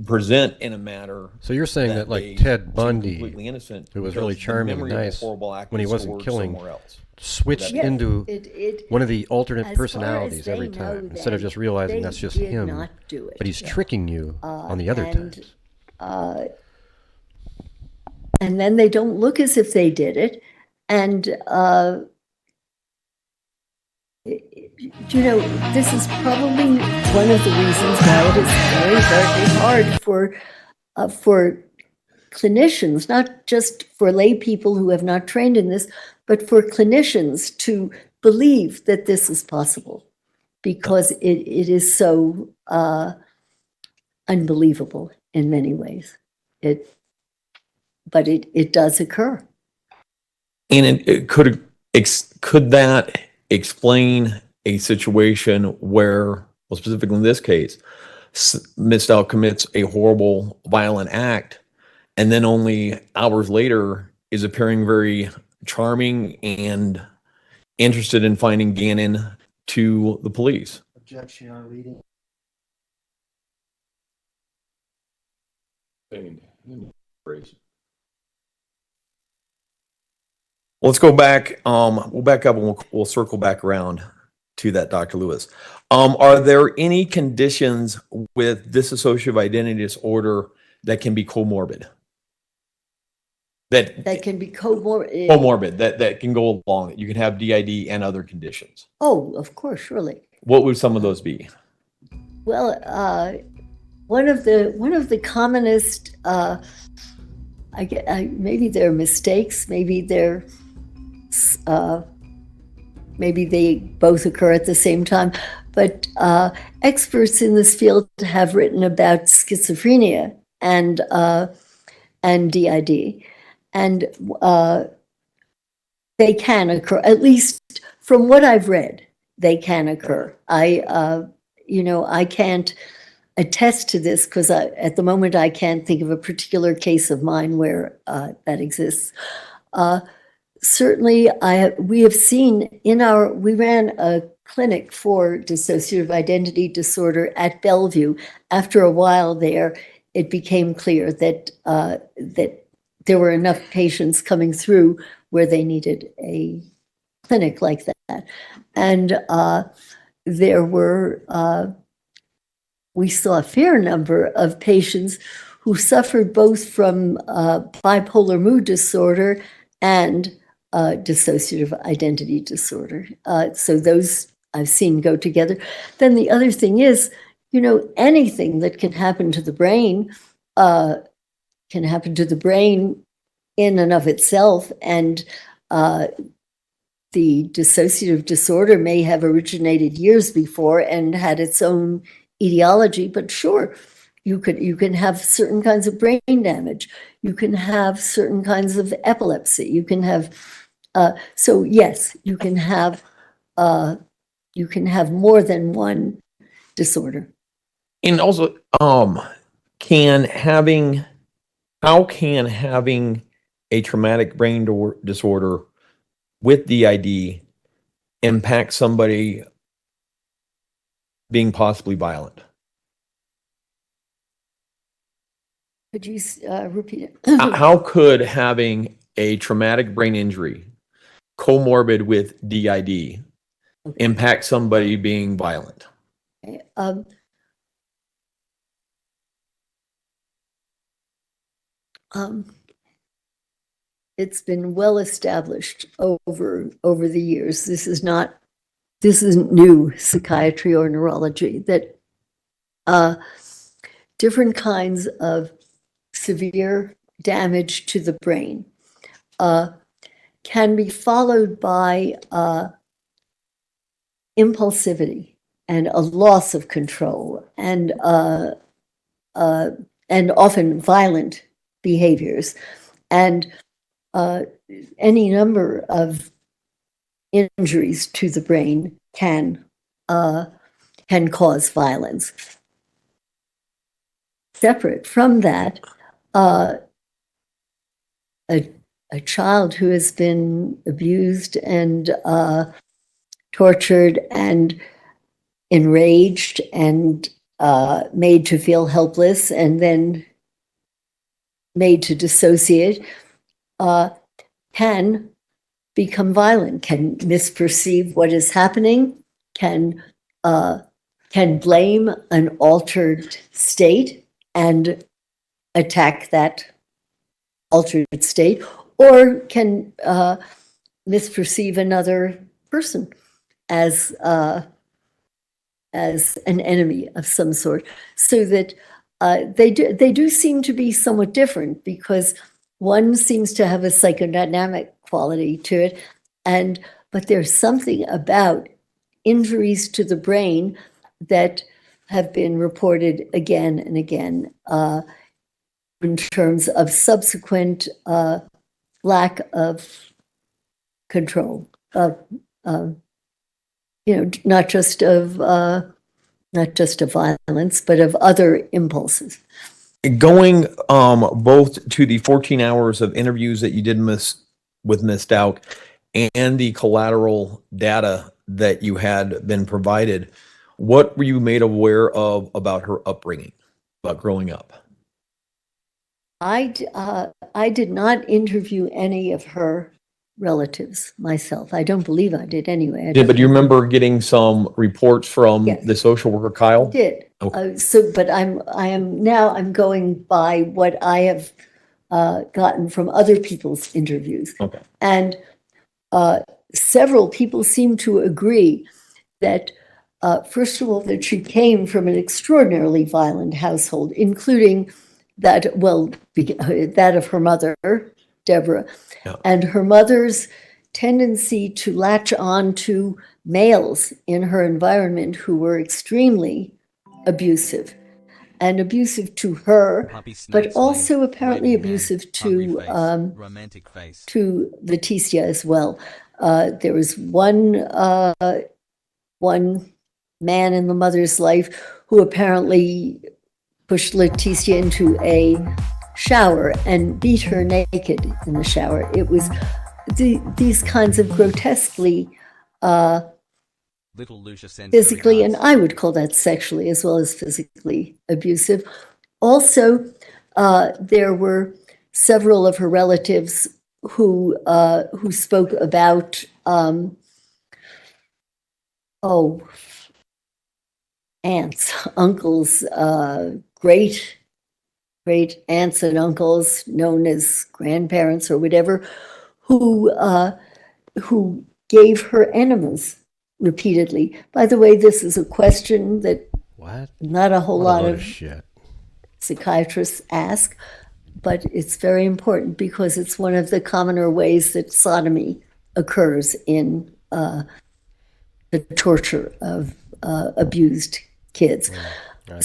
present in a manner.
So you're saying that, like
they
Ted
seem
Bundy,
completely innocent,
who was
because
really
the
charming and
memory of a
nice
horrible act
when he
was
wasn't
stored
killing,
somewhere else.
switched
Yeah,
into
it
one of the alternate
as far
personalities
as
every
they
time,
know,
instead of
then,
just realizing
they
that's just
did
him.
not do it.
But he's
Yeah.
tricking you on the other
and,
times.
And then they don't look as if they did it. And, you know, this is probably one of the reasons why it is very, very hard for clinicians, not just for lay people who have not trained in this, but for clinicians to believe that this is possible, because it is so unbelievable in many ways. But it does occur.
And it could that explain a situation where, well, specifically in this case, Ms. Stauch commits a horrible, violent act, and then only hours later is appearing very charming and interested in finding Gannon to the police?
Objection, Your Honor, reading.
Let's go back. We'll back up and we'll circle back around to that, Dr. Lewis. Are there any conditions with dissociative identity disorder that can be comorbid?
That can be comorbid.
Comorbid, that can go along. You can have DID and other conditions.
Oh, of course, surely.
What would some of those be?
Well, one of the commonest, maybe they're mistakes, maybe they both occur at the same time, but experts in this field have written about schizophrenia and DID, and they can occur. At least from what I've read, they can occur. I can't attest to this because at the moment I can't think of a particular case of mine where that exists. Certainly, we have seen we ran a clinic for dissociative identity disorder at Bellevue. After a while there, it became clear that there were enough patients coming through where they needed a clinic like that. And we saw a fair number of patients who suffered both from bipolar mood disorder and dissociative identity disorder. So those I've seen go together. Then the other thing is, anything that can happen to the brain can happen to the brain in and of itself. And the dissociative disorder may have originated years before and had its own etiology, but sure, you can have certain kinds of brain damage. You can have certain kinds of epilepsy. You can have, so yes, you can have more than one disorder.
And also, how can having a traumatic brain disorder with DID impact somebody being possibly violent?
Could you repeat it?
How could having a traumatic brain injury comorbid with DID impact somebody being violent?
It's been well established over the years. This isn't new psychiatry or neurology, that different kinds of severe damage to the brain can be followed by impulsivity and a loss of control and often violent behaviors, and any number of injuries to the brain can cause violence. Separate from that, a child who has been abused and tortured and enraged and made to feel helpless and then made to dissociate can become violent, can misperceive what is happening, can blame an altered state and attack that altered state, or can misperceive another person as an enemy of some sort, so that they do seem to be somewhat different, because one seems to have a psychodynamic quality to it, but there's something about injuries to the brain that have been reported again and again in terms of subsequent lack of control, not just of violence, but of other impulses.
Going both to the 14 hours of interviews that you did with Ms. Stauch and the collateral data that you had been provided, what were you made aware of about her upbringing, about growing up?
I did not interview any of her relatives myself. I don't believe I did anyway.
But do you remember getting some reports from the social worker, Kyle?
I did.
Okay.
But I'm going by what I have gotten from other people's interviews.
Okay.
And several people seem to agree that, first of all, that she came from an extraordinarily violent household, including that of her mother, Deborah, and her mother's tendency to latch on to males in her environment who were extremely abusive, and abusive to her, but also apparently abusive to Letecia as well. There was one man in the mother's life who apparently pushed Letecia into a shower and beat her naked in the shower. It was these kinds of grotesquely physically, and I would call that sexually as well as physically abusive. Also, there were several of her relatives who spoke about aunts, uncles, great aunts and uncles, known as grandparents or whatever, who gave her enemas repeatedly. By the way, this is a question that not a whole lot of psychiatrists ask, but it's very important because it's one of the commoner ways that sodomy occurs in the torture of abused kids.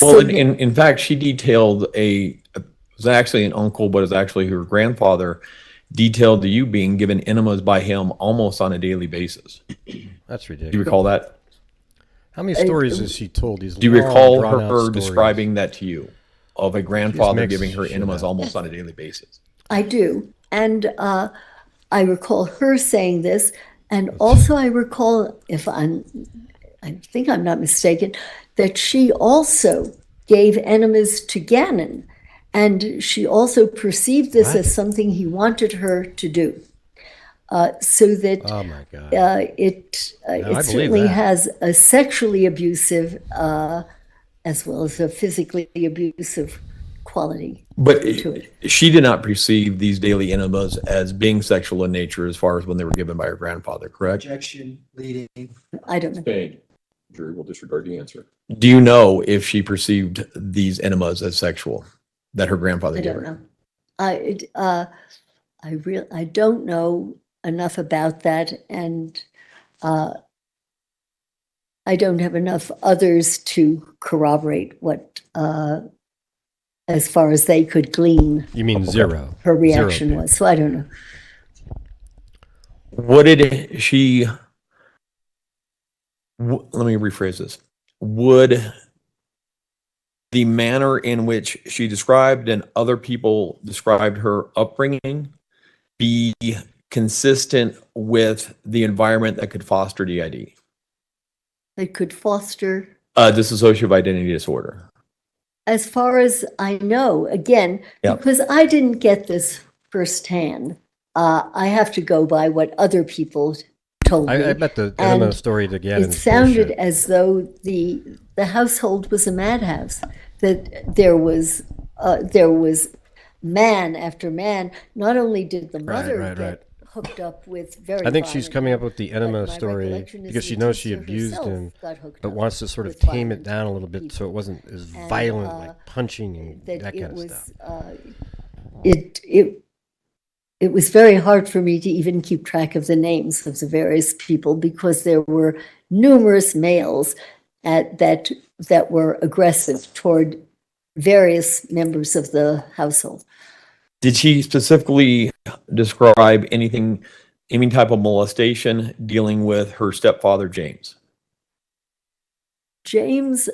Well, in fact, she detailed it was actually an uncle, but it was actually her grandfather, detailed to you being given enemas by him almost on a daily basis.
That's ridiculous.
Do you recall that?
How many stories has she told? These
do you recall her
stories?
describing that to you, of a grandfather giving her enemas almost on a daily basis?
I do. And I recall her saying this. And also I recall, I think I'm not mistaken, that she also gave enemas to Gannon. And she also perceived this as something he wanted her to do. So that it certainly has a sexually abusive as well as a physically abusive quality.
But she did not perceive these daily enemas as being sexual in nature as far as when they were given by her grandfather, correct?
Objection, leading.
I don't know.
jury will disregard the answer.
Do you know if she perceived these enemas as sexual that her grandfather
I
gave
don't
her?
know. I don't know enough about that, and I don't have enough others to corroborate what, as far as they could glean.
You mean zero?
Her reaction
Zero.
was. So I don't know.
What did she, let me rephrase this. Would the manner in which she described and other people described her upbringing be consistent with the environment that could foster DID?
They could foster,
Dissociative identity disorder.
as far as I know, again,
Yeah.
because I didn't get this firsthand. I have to go by what other people told me.
I bet the enema
And
story to Gannon
it
is
sounded
bullshit.
as though the household was a madhouse, that there was man after man. Not only did the mother
right.
get hooked up with very
I think she's
violent
coming
men,
up with the
but
enema
my
story
recollection is
because she knows she
Letecia
abused
herself
him,
got hooked
but
up
wants to sort of
with
tame it
violent
down a little bit so it
people.
wasn't as
And,
violent, like punching and that
that
kind
it
of
was
stuff.
it was very hard for me to even keep track of the names of the various people because there were numerous males that were aggressive toward various members of the household.
Did she specifically describe anything, any type of molestation dealing with her stepfather, James?
James,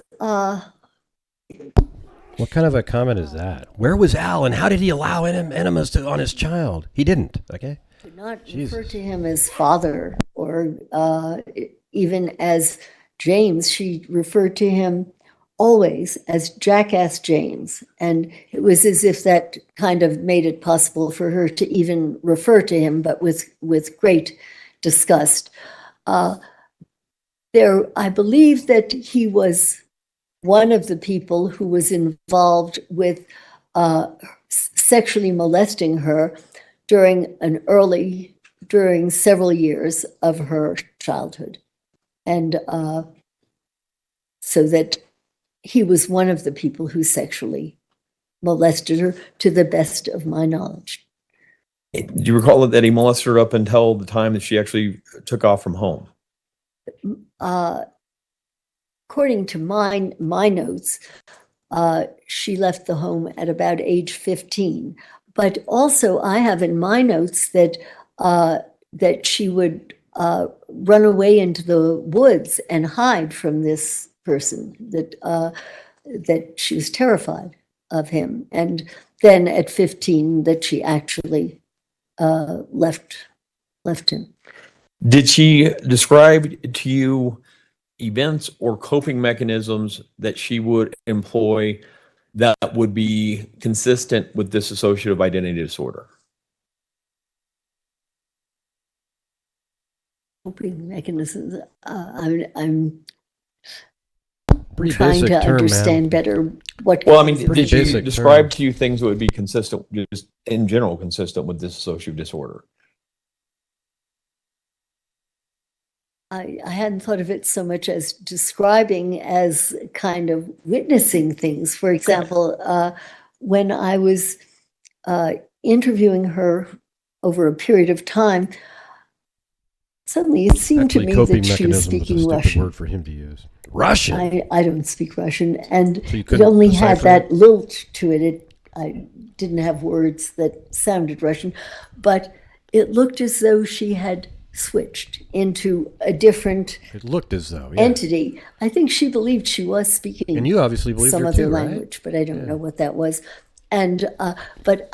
What kind of a comment is that? Where was Al and how did he allow enemas on his child? He didn't, okay?
did not
Jesus.
refer to him as father or even as James. She referred to him always as Jackass James. And it was as if that kind of made it possible for her to even refer to him, but with great disgust. I believe that he was one of the people who was involved with sexually molesting her during several years of her childhood. And so that he was one of the people who sexually molested her, to the best of my knowledge.
Do you recall that he molested her up until the time that she actually took off from home?
According to my notes, she left the home at about age 15. But also, I have in my notes that that she would run away into the woods and hide from this person. That she was terrified of him, and then at 15, that she actually left him.
Did she describe to you events or coping mechanisms that she would employ that would be consistent with dissociative identity disorder?
Coping mechanisms. I'm
Pretty
trying
basic
to
term,
understand
man.
better what.
Well, I mean,
Pretty
did she
basic
describe
term.
to you things that would be consistent, just in general, consistent with dissociative disorder?
I hadn't thought of it so much as describing as kind of witnessing things. For example, when I was interviewing her over a period of time, suddenly it seemed
Actually,
to me
coping
that she was
mechanism was a
speaking
stupid
Russian.
word for him to use. Russian?
I don't speak Russian, and
So you
it
couldn't
only had
decipher
that
it?
lilt to it. I didn't have words that sounded Russian, but it looked as though she had switched into a different
It looked as though, yeah.
entity. I think she believed she was speaking
And you obviously believed
some
her
other
too, right?
language, but I don't know what that was. And but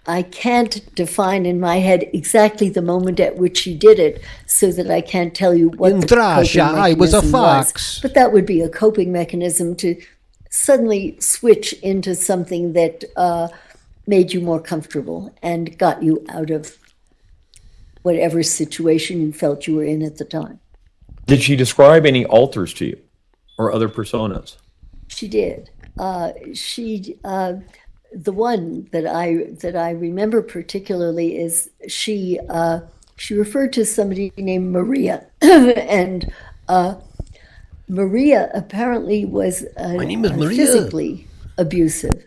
I can't define in my head exactly the moment at which she did it, so that I can't tell you what the
Indrasha,
coping
I was a
mechanism
fox.
But that would be a coping mechanism to suddenly switch into something that made you more comfortable and got you out of whatever situation you felt you were in at the time.
Did she describe any alters to you or other personas?
She did. The one that I remember particularly is she referred to somebody named Maria, and Maria apparently was
My name is
a
Maria.
physically abusive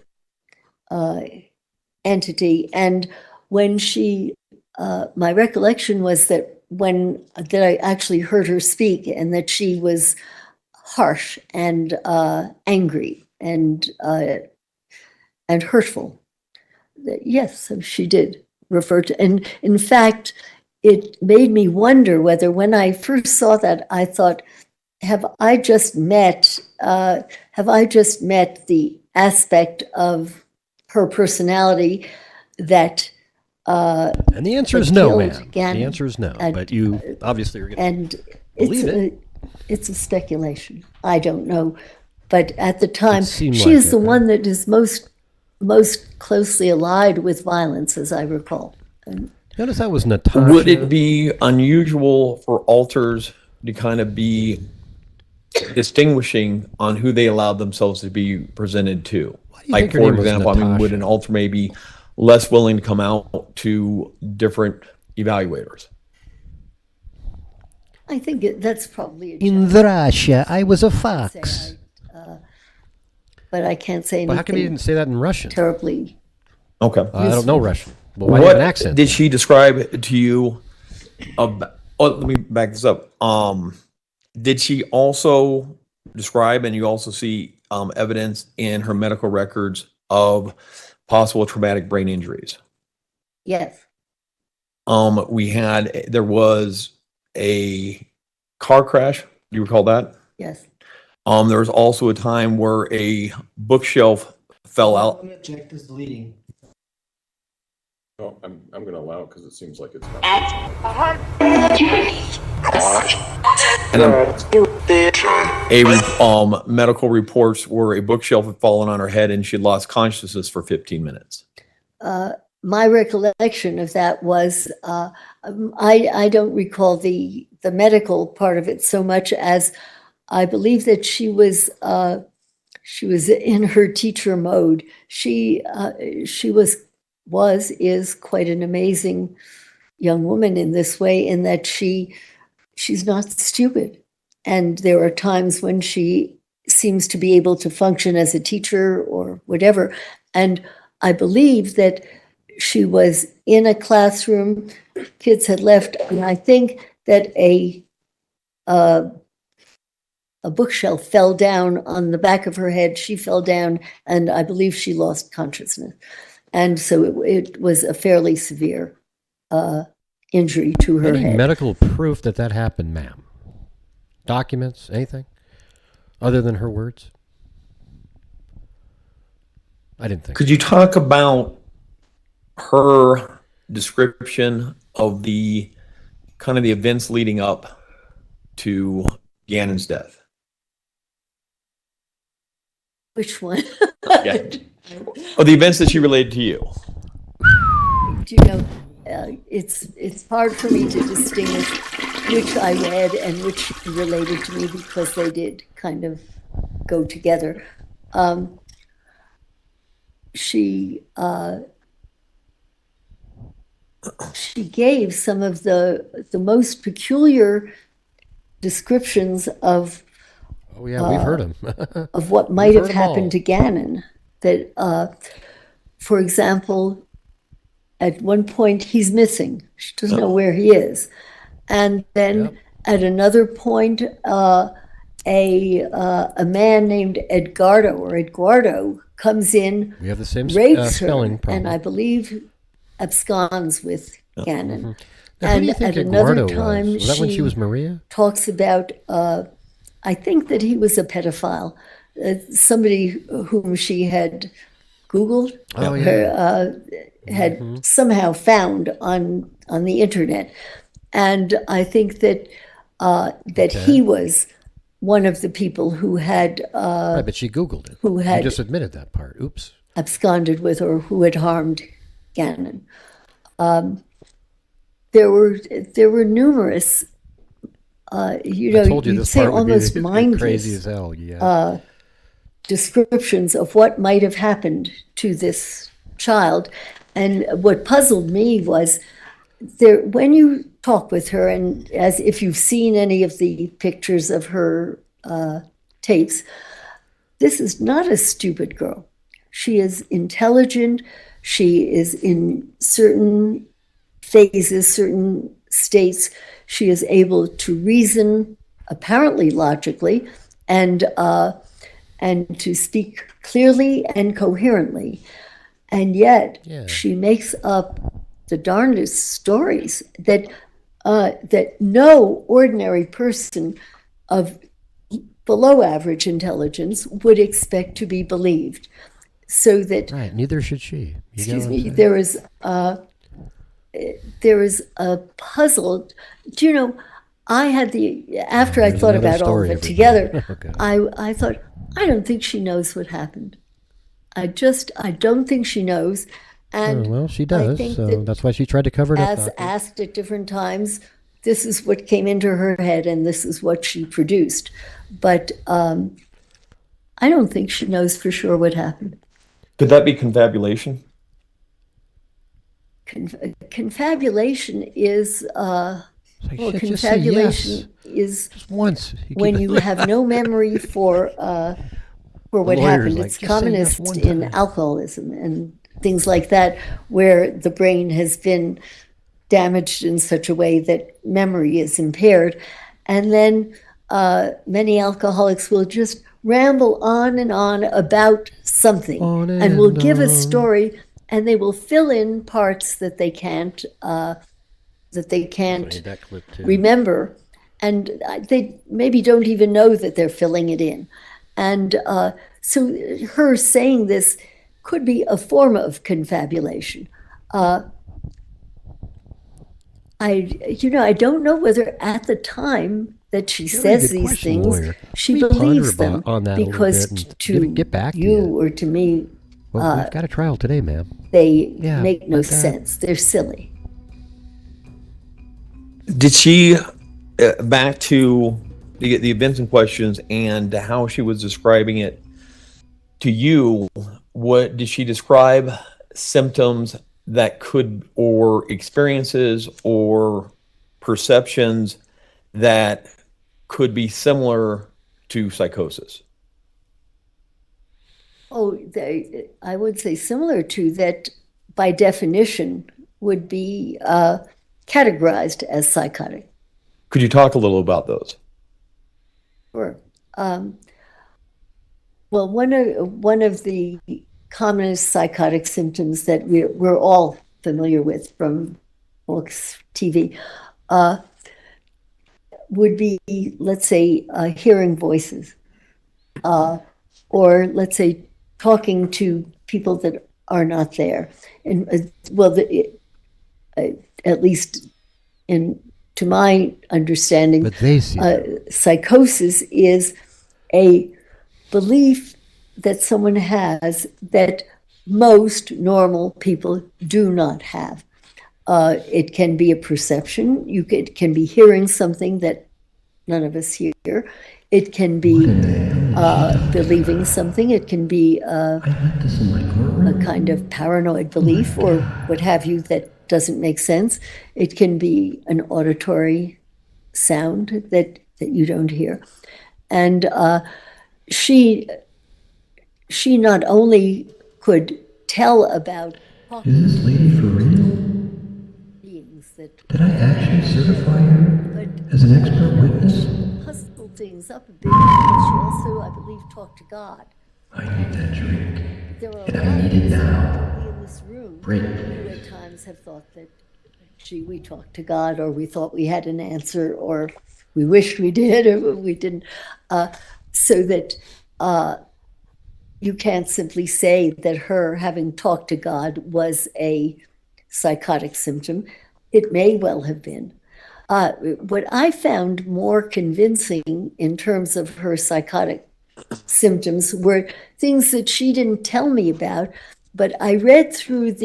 entity. And when she, my recollection was that that I actually heard her speak, and that she was harsh and angry and hurtful. Yes, she did refer to, and in fact, it made me wonder whether, when I first saw that, I thought, have I just met the aspect of her personality that
And the answer is
that
no,
killed
ma'am.
Gannon?
The answer is no.
And-
But you obviously are going
And
to believe
it's a speculation. I don't know, but at the time,
seemed
she
like
is
it,
the
huh?
one that is most closely allied with violence, as I recall. And
Notice that was Natasha.
Would it be unusual for alters to kind of be distinguishing on who they allowed themselves to be presented to?
Why do you
Like,
think her
for
name was
example, I mean, would
Natasha?
an alter maybe less willing to come out to different evaluators?
I think that's probably a
In
joke,
Russia, I was a
say
fox.
but I can't say
Well, how come you
anything
didn't say that in Russian?
Okay.
terribly.
I don't know Russian. Well, why do you have an accent?
Did she describe to you about, oh, let me back this up. Did she also describe, and you also see evidence in her medical records of possible traumatic brain injuries?
Yes,
There was a car crash. Do you recall that?
yes.
There was also a time where a bookshelf fell out.
I'm gonna check this bleeding.
Oh, I'm going to allow it because it seems like it's.
And medical reports where a bookshelf had fallen on her head and she lost consciousness for 15 minutes.
My recollection of that was, I don't recall the medical part of it so much as I believe that she was in her teacher mode. She is quite an amazing young woman in this way, in that she's not stupid. And there are times when she seems to be able to function as a teacher or whatever. And I believe that she was in a classroom, kids had left, and I think that a bookshelf fell down on the back of her head. She fell down, and I believe she lost consciousness. And so it was a fairly severe injury to her
Any
head.
medical proof that that happened, ma'am? Documents, anything? Other than her words? I didn't think.
Could you talk about her description of the kind of the events leading up to Gannon's death?
Which one?
Yeah. Oh, the events that she related to you.
Do you know, it's hard for me to distinguish which I read and which related to me, because they did kind of go together. She gave some of the most peculiar descriptions of
Oh, yeah, we've heard him.
of what might have
heard 'em all.
happened to Gannon. That, for example, at one point he's missing. She doesn't know where he is. And then
Yep.
at another point, a man named Eduardo comes in,
We have the same
rapes
spelling
her,
problem.
and I believe absconds with Gannon.
Now, who do you
and
think
at another
Eduardo
time,
was that when she
she
was Maria?
talks about, I think that he was a pedophile, somebody whom she had Googled,
Oh, yeah.
had somehow found on the internet. And I think that he was one of the people who had
Right, but she Googled it.
who
You
had
just admitted that part. Oops.
absconded with, or who had harmed Gannon. There were numerous,
I told you
you'd
this
say
part would be
almost
crazy
mindless
as hell. Yeah.
descriptions of what might have happened to this child. And what puzzled me was when you talk with her, and as if you've seen any of the pictures of her tapes, this is not a stupid girl. She is intelligent. She is in certain phases, certain states. She is able to reason, apparently logically, and to speak clearly and coherently. And yet she makes up the darndest stories that no ordinary person of below average intelligence would expect to be believed. So that
right, neither should she.
Excuse me. There is a puzzle. Do you know? I had after I thought about all of it together, okay. I thought, I don't think she knows what happened. I don't think she knows. And
well, she does. So that's why she tried to cover it up.
As asked at different times, this is what came into her head and this is what she produced. But I don't think she knows for sure what happened.
Could that be confabulation?
Confabulation is
like,
well,
shit,
confabulation is
just once
when you have no memory for what happened. It's commonest in alcoholism and things like that, where the brain has been damaged in such a way that memory is impaired. And then many alcoholics will just ramble on and on about something and will give a story, and they will fill in parts that they can't remember, and they maybe don't even know that they're filling it in. And so her saying this could be a form of confabulation. I don't know whether at the time that she says these things, she believes them, because to
get back
you or to me,
well, we've got a trial today, ma'am.
They make no sense. They're silly.
Did she, back to the events in questions and how she was describing it to you, what did she describe symptoms that could, or experiences or perceptions that could be similar to psychosis?
Oh, I would say similar to that, by definition, would be categorized as psychotic.
Could you talk a little about those?
Sure. Well, one of the commonest psychotic symptoms that we're all familiar with from books, TV, would be, let's say, hearing voices, or let's say talking to people that are not there. And at least to my understanding,
but they see
psychosis is a belief that someone has that most normal people do not have. It can be a perception. It can be hearing something that none of us hear. It can be believing something. It can be a kind of paranoid belief or what have you that doesn't make sense. It can be an auditory sound that you don't hear. And she not only could tell about
Is this lady for real?
beings that
Did I actually certify her as an expert witness?
puzzle things up a bit, because she also, I believe, talked to God.
I need that drink,
There are
and I need it now.
in this room
Break,
who
please.
at times have thought that, gee, we talked to God, or we thought we had an answer, or we wished we did, or we didn't. So that you can't simply say that her having talked to God was a psychotic symptom. It may well have been. What I found more convincing in terms of her psychotic symptoms were things that she didn't tell me about, but I read through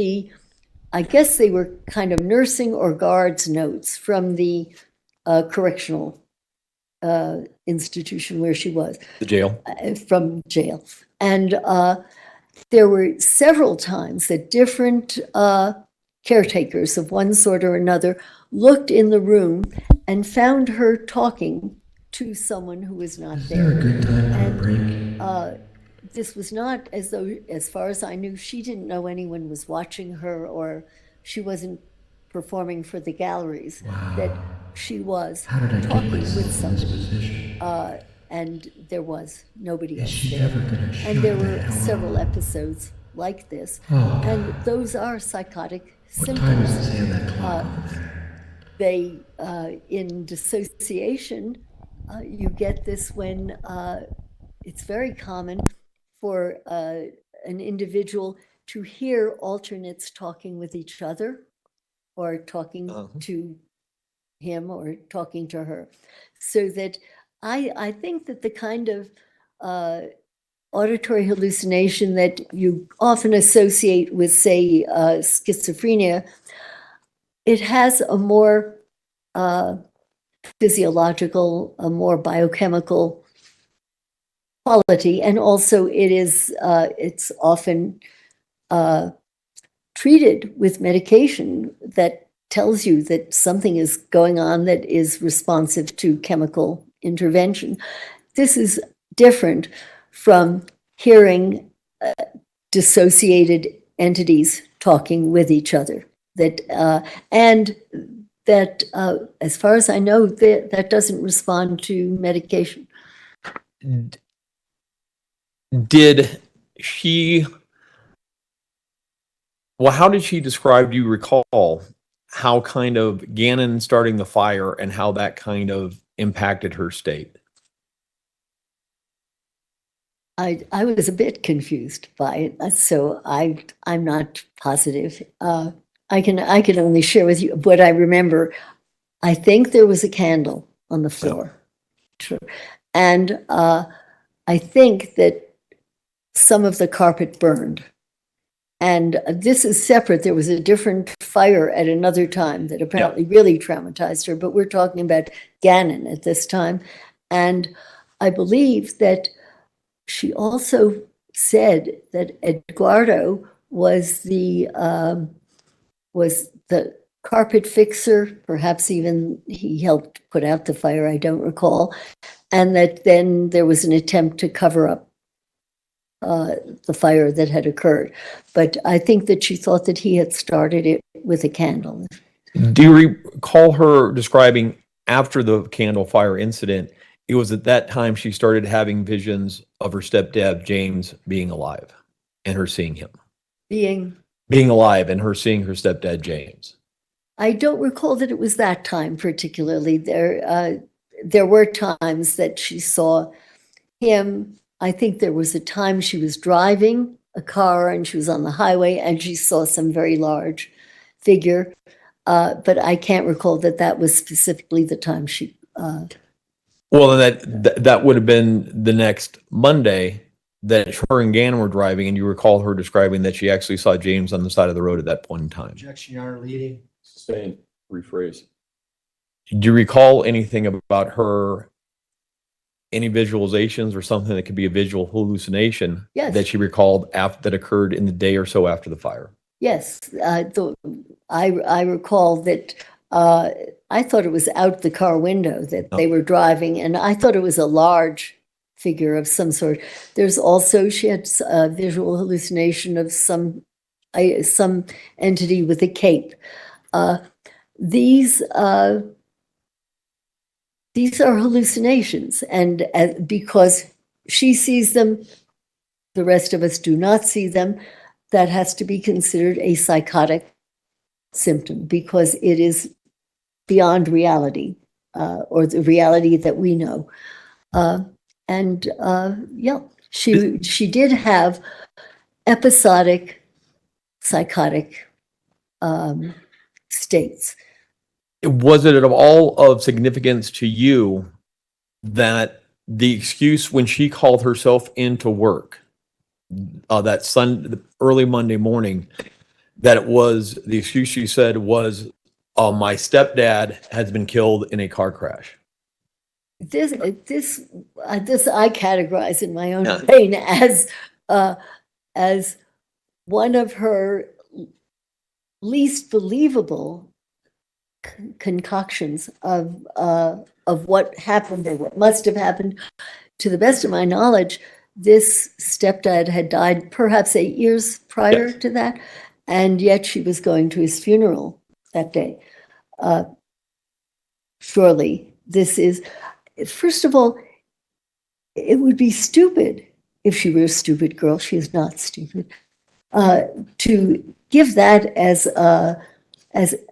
I guess they were kind of nursing or guards notes from the correctional institution where she was.
The jail?
From jail. And there were several times that different caretakers of one sort or another looked in the room and found her talking to someone who was not
Is there a
there.
good time for a
And
break?
this was not as though, as far as I knew, she didn't know anyone was watching her, or she wasn't performing for the galleries, that she was
How did I get
talking with
myself in this
somebody.
position?
And there was nobody
Is
else
she
there.
ever gonna shut
And there
the
were
hell
several
up?
episodes like this.
Oh.
And those are psychotic
What time does it
symptoms.
say on that clock over there?
They, in dissociation, you get this when it's very common for an individual to hear alternates talking with each other, or talking to him, or talking to her. So that I think that the kind of auditory hallucination that you often associate with, say, schizophrenia, it has a more physiological, a more biochemical quality, and also it's often treated with medication that tells you that something is going on that is responsive to chemical intervention. This is different from hearing dissociated entities talking with each other. And that, as far as I know, that doesn't respond to medication.
Did she, well, how did she describe, do you recall how kind of Gannon starting the fire and how that kind of impacted her state?
I was a bit confused by it, so I'm not positive. I can only share with you what I remember. I think there was a candle on the floor. True. And I think that some of the carpet burned. And this is separate. There was a different fire at another time that apparently really traumatized her, but we're talking about Gannon at this time. And I believe that she also said that Eduardo was the carpet fixer, perhaps even he helped put out the fire, I don't recall, and that then there was an attempt to cover up the fire that had occurred. But I think that she thought that he had started it with a candle.
Do you recall her describing after the candle fire incident, it was at that time she started having visions of her stepdad, James, being alive and her seeing him? Being alive and her seeing her stepdad, James.
I don't recall that it was that time particularly. There were times that she saw him. I think there was a time she was driving a car and she was on the highway and she saw some very large figure. But I can't recall that was specifically the time she.
Well, that would have been the next Monday that her and Gannon were driving, and you recall her describing that she actually saw James on the side of the road at that point in time.
Objection, Your Honor, leading.
Sustain, rephrase.
Do you recall anything about her, any visualizations or something that could be a visual hallucination that she recalled that occurred in the day or so after the fire?
Yes, I recall that I thought it was out the car window that they were driving, and I thought it was a large figure of some sort. There's also, she had a visual hallucination of some entity with a cape. These are hallucinations, and because she sees them, the rest of us do not see them. That has to be considered a psychotic symptom because it is beyond reality, or the reality that we know. She did have episodic psychotic states.
Was it at all of significance to you that the excuse when she called herself into work that early Monday morning, that it was the excuse she said was, my stepdad has been killed in a car crash?
This I categorize in my own brain as one of her least believable concoctions of what happened or what must have happened. To the best of my knowledge, this stepdad had died perhaps 8 years prior
Yes.
to that, and yet she was going to his funeral that day. Surely this is, first of all, it would be stupid if she were a stupid girl. She is not stupid. To give that as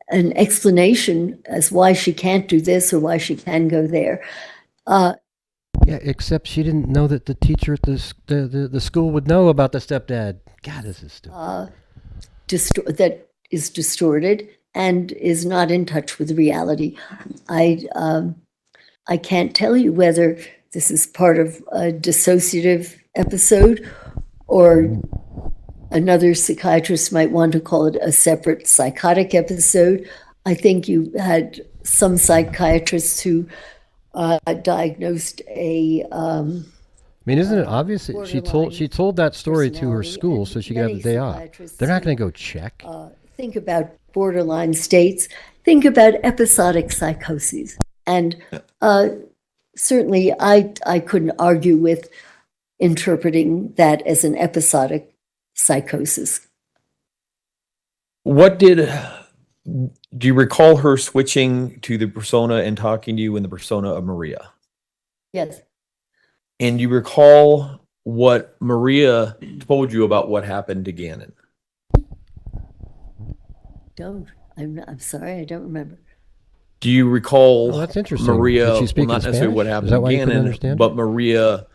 an explanation as why she can't do this or why she can go there.
Yeah, except she didn't know that the teacher at the school would know about the stepdad. God, this is stupid.
That is distorted and is not in touch with reality. I can't tell you whether this is part of a dissociative episode or another psychiatrist might want to call it a separate psychotic episode. I think you had some psychiatrists who diagnosed
I mean, isn't it obvious that she told that story to her school so she could have the day off? They're not going to go check.
Think about borderline states. Think about episodic psychoses. And certainly I couldn't argue with interpreting that as an episodic psychosis.
Do you recall her switching to the persona and talking to you in the persona of Maria?
Yes.
And you recall what Maria told you about what happened to Gannon?
I'm sorry, I don't remember.
Do you recall
that's interesting.
Maria,
Did she speak
well,
in
not necessarily
Spanish?
what
Is
happened
that
to
why you couldn't
Gannon,
understand?
but Maria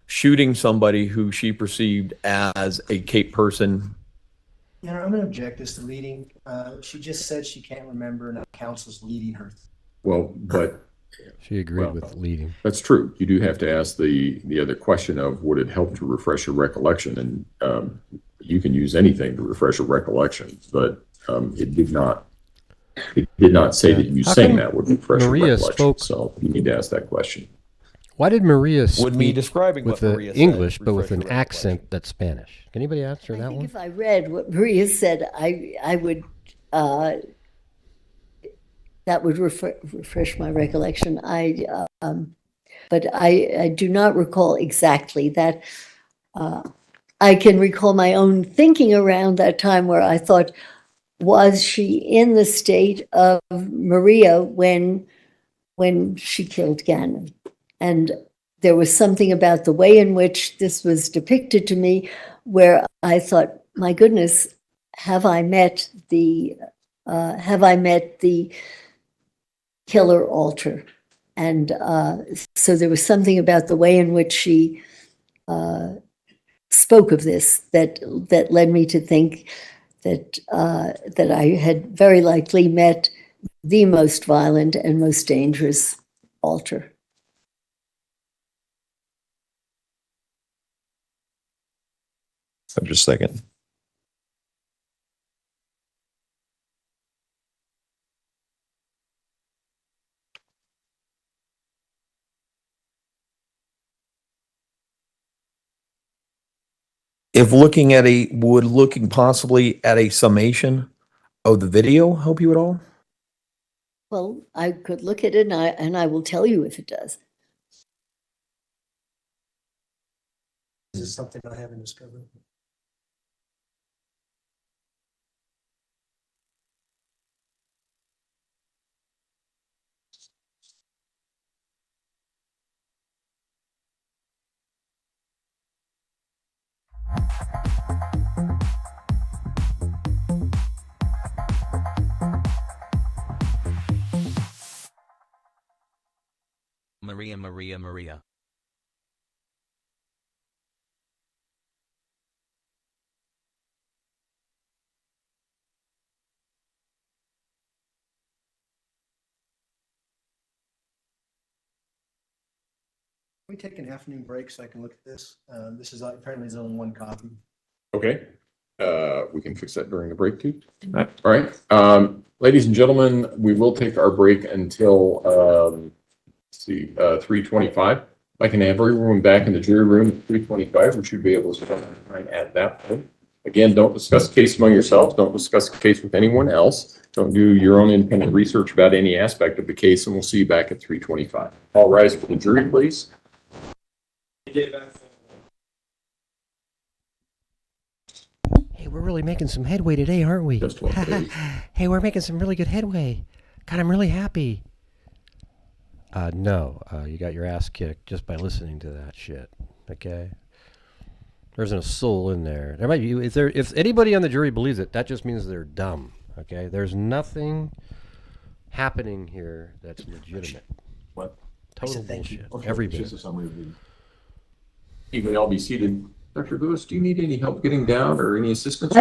shooting somebody who she perceived as a Cape person?
You know, I'm going to object this to leading. She just said she can't remember, and counsel's leading her.
Well, but
She agreed with leading.
that's true. You do have to ask the other question of would it help to refresh your recollection? And you can use anything to refresh your recollection, but it did not. It did not say that you
How
saying
come
that would refresh your
Maria
recollection.
spoke-
So you need to ask that question.
Why did Maria
Would me
speak
describing
with
what
the
Maria said
English but with
refresh
an
your
accent that's Spanish? Can anybody answer
I
that
think
one?
if I read what Maria said, I would that would refresh my recollection. But I do not recall exactly that. I can recall my own thinking around that time where I thought, was she in the state of Maria when she killed Gannon? And there was something about the way in which this was depicted to me where I thought, my goodness, have I met the killer alter? And so there was something about the way in which she spoke of this that led me to think that I had very likely met the most violent and most dangerous alter.
Just a second. If looking possibly at a summation of the video help you at all?
Well, I could look at it and I will tell you if it does.
This is something I haven't discovered.
Maria.
We take an afternoon break so I can look at this. This is apparently there's only one copy.
Okay. We can fix that during the break too. All right. Ladies and gentlemen, we will take our break until 3:25. I can have everyone back in the jury room at 3:25. We should be able to start at that point. Again, don't discuss the case among yourselves. Don't discuss the case with anyone else. Don't do your own independent research about any aspect of the case, and we'll see you back at 3:25. All rise for the jury, please.
Hey, we're really making some headway today, aren't we?
Just 1 please.
Hey, we're making some really good headway. God, I'm really happy. No, you got your ass kicked just by listening to that shit. Okay? There isn't a soul in there. There might be. If anybody on the jury believes it, that just means they're dumb. Okay? There's nothing happening here that's legitimate.
What?
Total bullshit. Every bit.
Just a summary of the. You may all be seated. Dr. Lewis, do you need any help getting down or any assistance?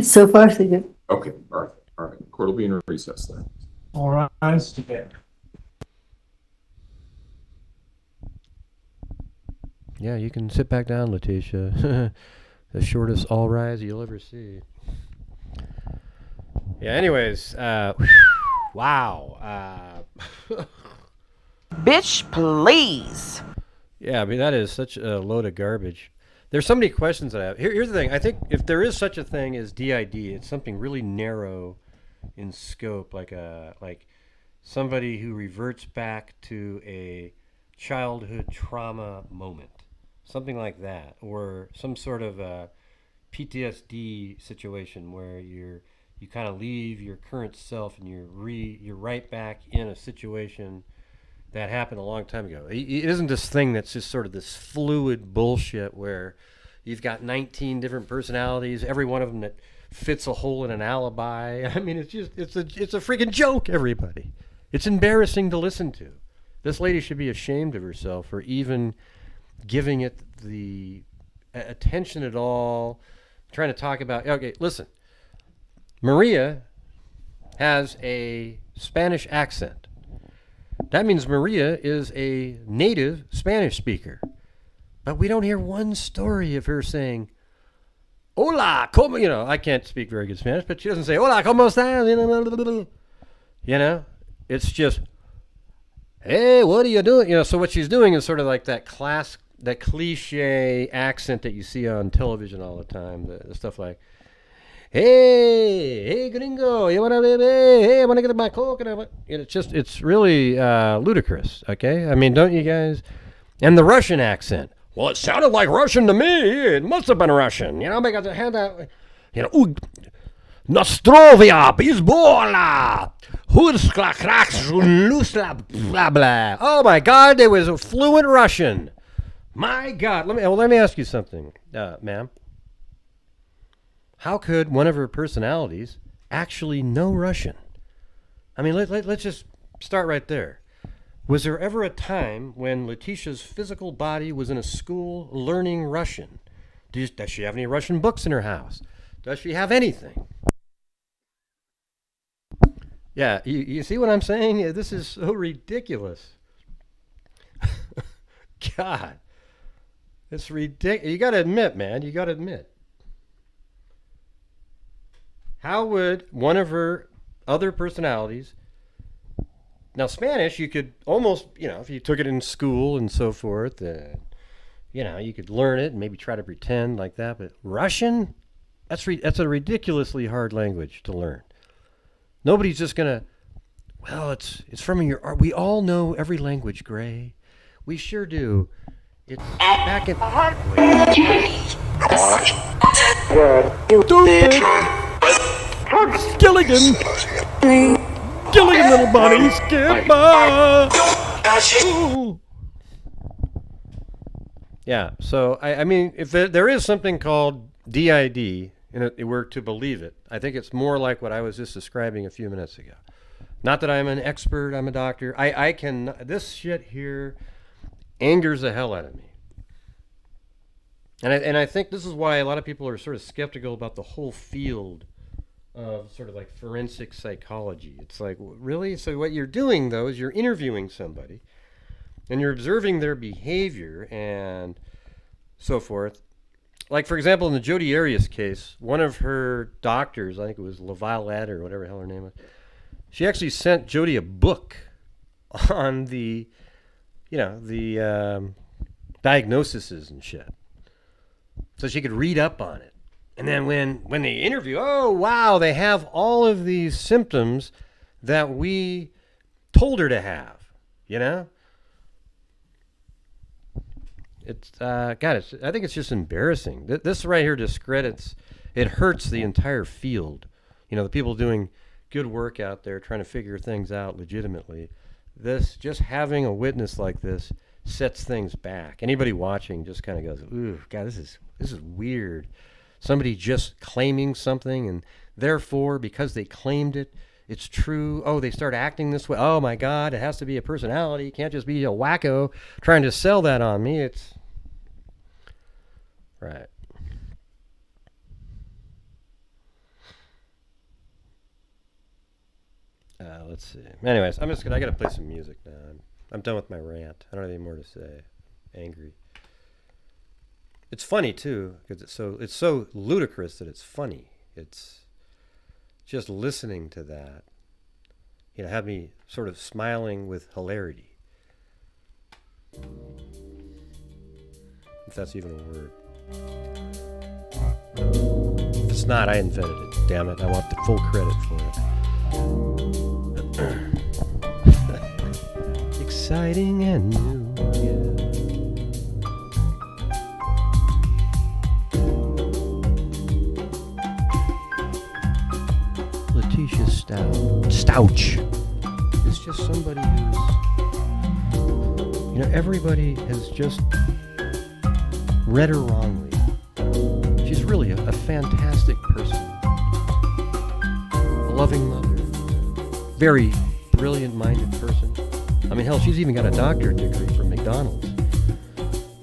So far, so good.
Okay, all right. Court will be in recess then.
All rise together.
Yeah, you can sit back down, Letecia. The shortest all rise you'll ever see. Yeah, anyways, wow.
Bitch, please.
Yeah, I mean, that is such a load of garbage. There's so many questions that I have. Here's the thing. I think if there is such a thing as DID, it's something really narrow in scope, like somebody who reverts back to a childhood trauma moment. Something like that, or some sort of a PTSD situation where you kind of leave your current self and you're right back in a situation that happened a long time ago. It isn't this thing that's just sort of this fluid bullshit where you've got 19 different personalities, every one of them that fits a hole in an alibi. I mean, it's a freaking joke, everybody. It's embarrassing to listen to. This lady should be ashamed of herself for even giving it the attention at all, trying to talk about, okay, listen, Maria has a Spanish accent. That means Maria is a native Spanish speaker. But we don't hear one story of her saying, hola, como, I can't speak very good Spanish, but she doesn't say, hola, como estás? It's just, hey, what are you doing? So what she's doing is sort of like that cliche accent that you see on television all the time. The stuff like, hey, gringo, you want to baby? Hey, I want to get my coke. It's really ludicrous, okay? I mean, don't you guys? And the Russian accent. Well, it sounded like Russian to me. It must have been Russian, because it had that, Nostrovia, Bizbola, Hurskla, Kraks, Lusla, blah, blah. Oh, my God, there was a fluent Russian. My God. Let me ask you something, ma'am. How could one of her personalities actually know Russian? I mean, let's just start right there. Was there ever a time when Letecia's physical body was in a school learning Russian? Does she have any Russian books in her house? Does she have anything? Yeah, you see what I'm saying? This is so ridiculous. God. It's ridiculous. You got to admit, man. You got to admit. How would one of her other personalities... Now, Spanish, you could almost, if you took it in school and so forth, you could learn it and maybe try to pretend like that. But Russian, that's a ridiculously hard language to learn. Nobody's just going to, it's from your... We all know every language, Gray. We sure do. It's back in... Stupid! Gilligan! Gilligan, little bunny, skip by. Yeah, so I mean, if there is something called DID, and if we're to believe it, I think it's more like what I was just describing a few minutes ago. Not that I'm an expert, I'm a doctor. This shit here angers the hell out of me. And I think this is why a lot of people are sort of skeptical about the whole field of sort of like forensic psychology. It's like, really? So what you're doing, though, is you're interviewing somebody and you're observing their behavior and so forth. Like, for example, in the Jodi Arias case, one of her doctors, I think it was Lavalette or whatever the hell her name was, she actually sent Jodi a book on the diagnoses and shit. So she could read up on it. And then when they interview, oh, wow, they have all of these symptoms that we told her to have, you know? It's, God, I think it's just embarrassing. This right here discredits, it hurts the entire field. You know, the people doing good work out there trying to figure things out legitimately. Just having a witness like this sets things back. Anybody watching just kind of goes, ooh, God, this is weird. Somebody just claiming something, and therefore, because they claimed it, it's true. Oh, they start acting this way. Oh my God, it has to be a personality. It can't just be a wacko trying to sell that on me. It's right. Let's see. Anyways, I gotta play some music now. I'm done with my rant. I don't have any more to say. Angry. It's funny too, because it's so ludicrous that it's funny. It's just listening to that, you know, had me sort of smiling with hilarity. If that's even a word. If it's not, I invented it. Damn it! I want the full credit for it. Exciting and new, yeah. Letecia Stauch is just somebody who's, you know, everybody has just read her wrongly. She's really a fantastic person, a loving mother, very brilliant-minded person. I mean, hell, she's even got a doctorate degree from McDonald's.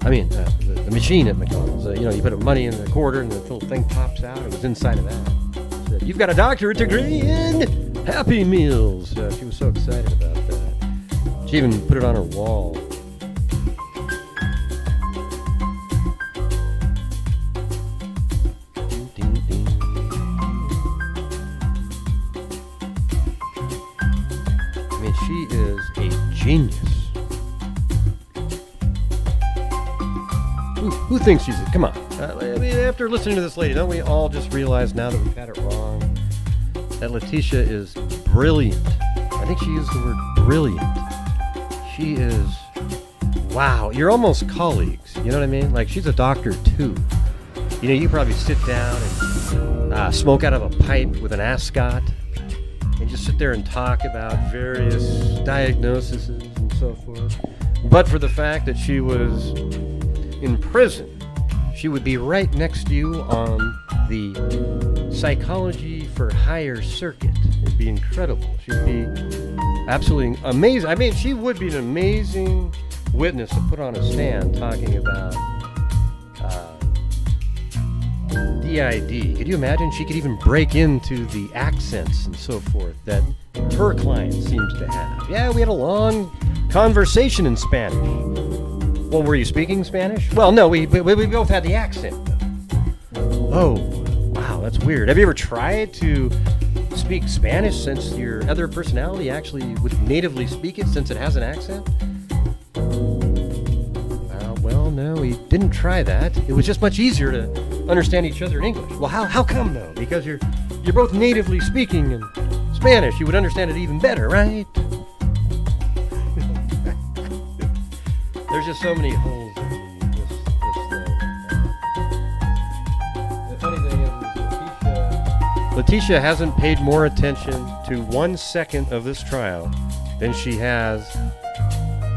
I mean, the machine at McDonald's. You know, you put money in the quarter and the little thing pops out. It was inside of that. She said, "You've got a doctorate degree in Happy Meals." She was so excited about that. She even put it on her wall. She is a genius. Who thinks she's come on. I mean, after listening to this lady, don't we all just realize now that we've had it wrong that Letecia is brilliant? I think she used the word brilliant. She is, wow, you're almost colleagues. You know what I mean? Like, she's a doctor too. You know, you probably sit down and smoke out of a pipe with an ascot and just sit there and talk about various diagnoses and so forth. But for the fact that she was in prison, she would be right next to you on the psychology for hire circuit. It'd be incredible. She'd be absolutely amazing. I mean, she would be an amazing witness to put on a stand talking about DID. Could you imagine? She could even break into the accents and so forth that her client seems to have. Yeah, we had a long conversation in Spanish. Well, were you speaking Spanish? Well, no, we both had the accent. Oh, wow, that's weird. Have you ever tried to speak Spanish since your other personality actually would natively speak it since it has an accent? Well, no, we didn't try that. It was just much easier to understand each other in English. Well, how come though? Because you're both natively speaking in Spanish. You would understand it even better, right? There's just so many holes in this thing. The funny thing is Letecia hasn't paid more attention to 1 second of this trial than she has.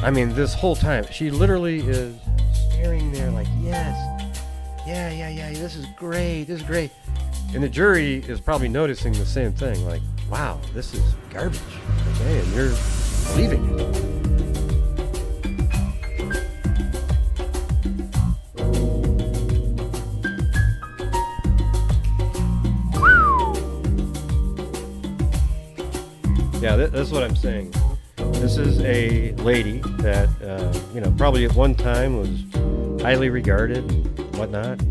I mean, this whole time, she literally is staring there like, yes, yeah, this is great. And the jury is probably noticing the same thing, like, wow, this is garbage, okay, and you're believing it. Yeah, that's what I'm saying. This is a lady that, probably at one time was highly regarded and whatnot.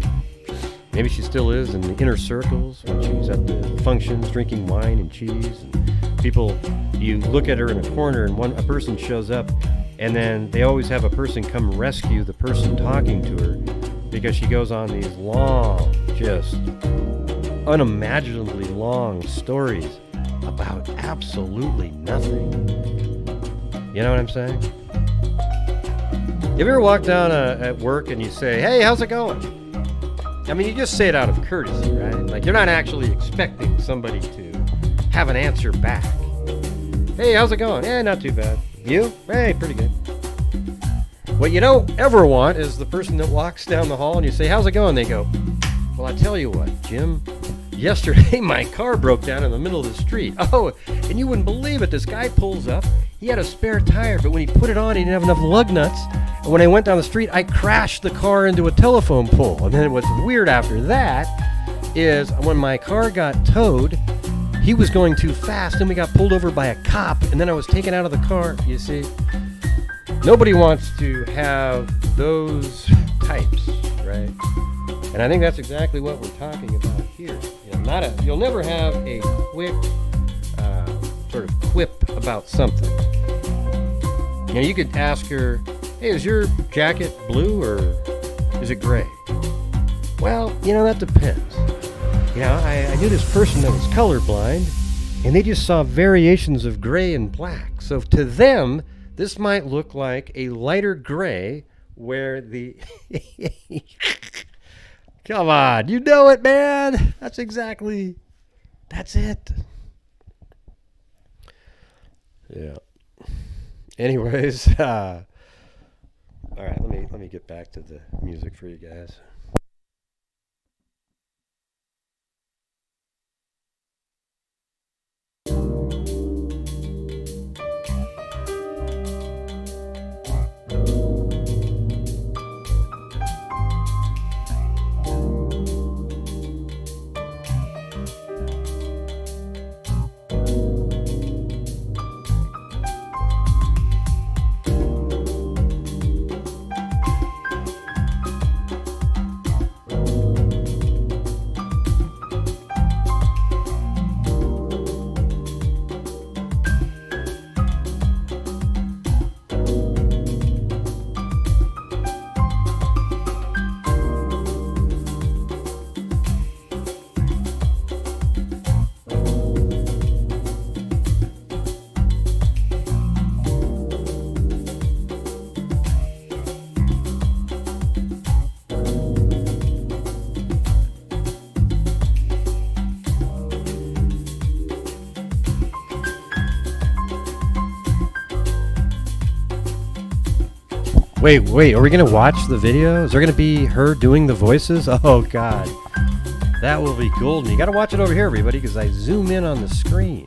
Maybe she still is in the inner circles when she's at the functions drinking wine and cheese. And people, you look at her in a corner and a person shows up, and then they always have a person come rescue the person talking to her because she goes on these long just unimaginably long stories about absolutely nothing. You know what I'm saying? You ever walk down at work and you say, hey, how's it going? I mean, you just say it out of courtesy, right? Like, you're not actually expecting somebody to have an answer back. Hey, how's it going? Yeah, not too bad. You? Hey, pretty good. What you don't ever want is the person that walks down the hall and you say, how's it going? They go, well, I tell you what, Jim, yesterday my car broke down in the middle of the street. Oh, and you wouldn't believe it. This guy pulls up. He had a spare tire, but when he put it on, he didn't have enough lug nuts. And when I went down the street, I crashed the car into a telephone pole. And then what's weird after that is when my car got towed, he was going too fast and we got pulled over by a cop. And then I was taken out of the car. You see, nobody wants to have those types, right? And I think that's exactly what we're talking about here. You know, you'll never have a quick sort of quip about something. You know, you could ask her, hey, is your jacket blue or is it gray? Well, you know, that depends. You know, I knew this person that was colorblind, and they just saw variations of gray and black. So to them, this might look like a lighter gray where the... Come on, you know it, man. That's it. Yeah. Anyways, all right, let me get back to the music for you guys. Wait, are we going to watch the video? Is there going to be her doing the voices? Oh, God. That will be golden. You got to watch it over here, everybody, because I zoom in on the screen.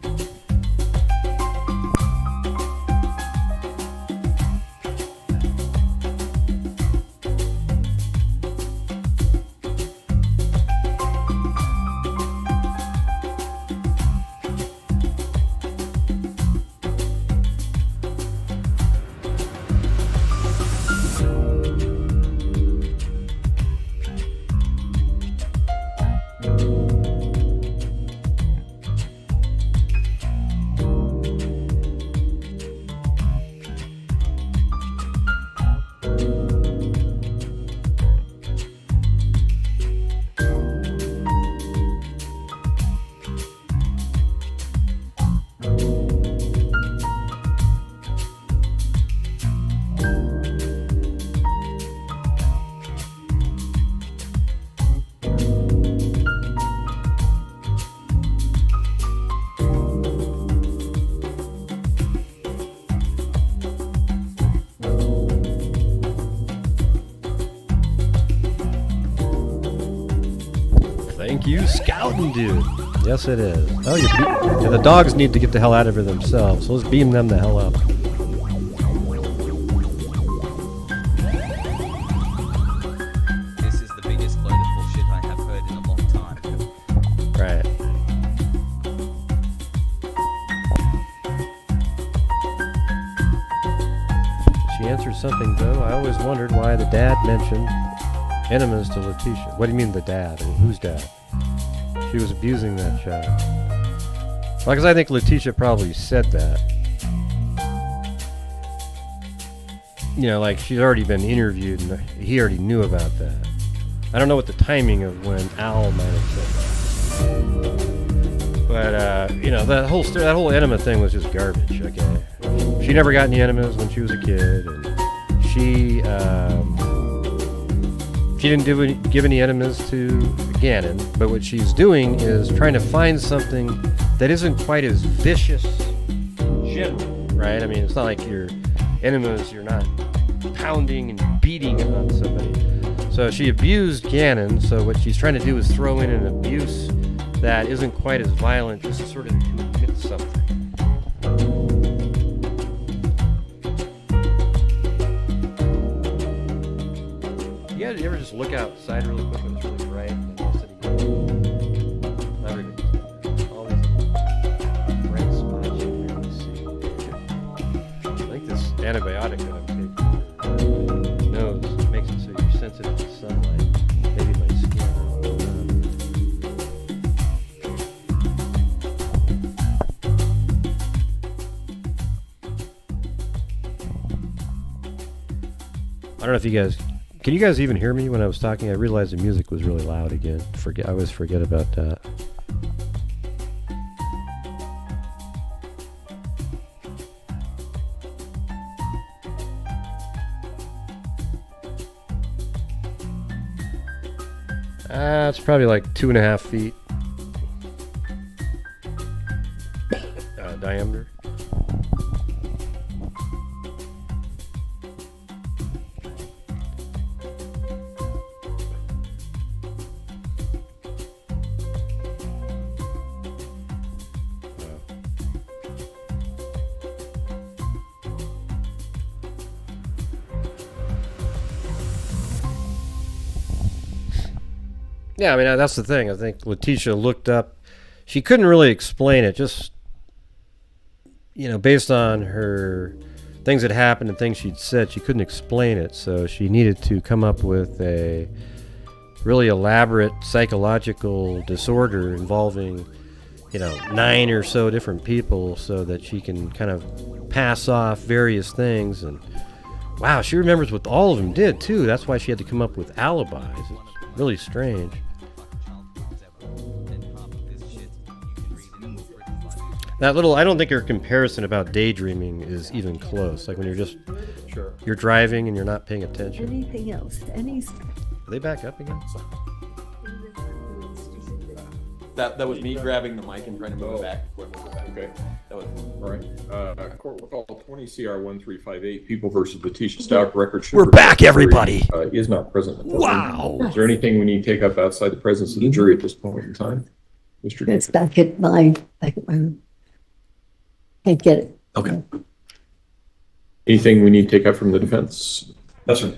Thank you, scouting dude. Yes, it is. Oh, yeah, the dogs need to get the hell out of here themselves, so let's beam them the hell up.
This is the biggest load of bullshit I have heard in a long time.
Right. She answered something, though. I always wondered why the dad mentioned enemas to Letecia. What do you mean the dad? I mean, whose dad? She was abusing that child. Well, because I think Letecia probably said that. You know, like she's already been interviewed and he already knew about that. I don't know what the timing of when Al might have said that. But, you know, that whole enema thing was just garbage, okay? She never got any enemas when she was a kid, and she didn't give any enemas to Gannon, but what she's doing is trying to find something that isn't quite as vicious in general, right? I mean, it's not like your enemas, you're not pounding and beating on somebody. So she abused Gannon, so what she's trying to do is throw in an abuse that isn't quite as violent, just to sort of commit something. You guys, you ever just look outside really quick when it's really bright and all city all these little bright spots you can barely see. I think this antibiotic that I'm taking for your nose makes it so you're sensitive to sunlight. Maybe my skin. I don't know if you guys. Can you guys even hear me when I was talking? I realized the music was really loud again. I always forget about that. It's probably like 2.5 feet diameter. Yeah, I mean, that's the thing. I think Letecia looked up. She couldn't really explain it, just, you know, based on her things that happened and things she'd said, she couldn't explain it. So she needed to come up with a really elaborate psychological disorder involving, you know, 9 or so different people so that she can kind of pass off various things. And wow, she remembers what all of them did, too. That's why she had to come up with alibis. It's really strange. That little, I don't think her comparison about daydreaming is even close. Like when you're just, you're driving and you're not paying attention.
Anything else?
Are they back up again?
That was me grabbing the mic and trying to move it back.
Okay.
That was
All right. Court will call 20 CR 1358, People versus Letecia Stauch, record.
We're back, everybody.
Is not present. In the courtroom.
Wow.
Is there anything we need to take up outside the presence of the jury at this point in time? Mr.
It's back at my room. Can't get it.
Okay. Anything we need to take up from the defense?
That's right.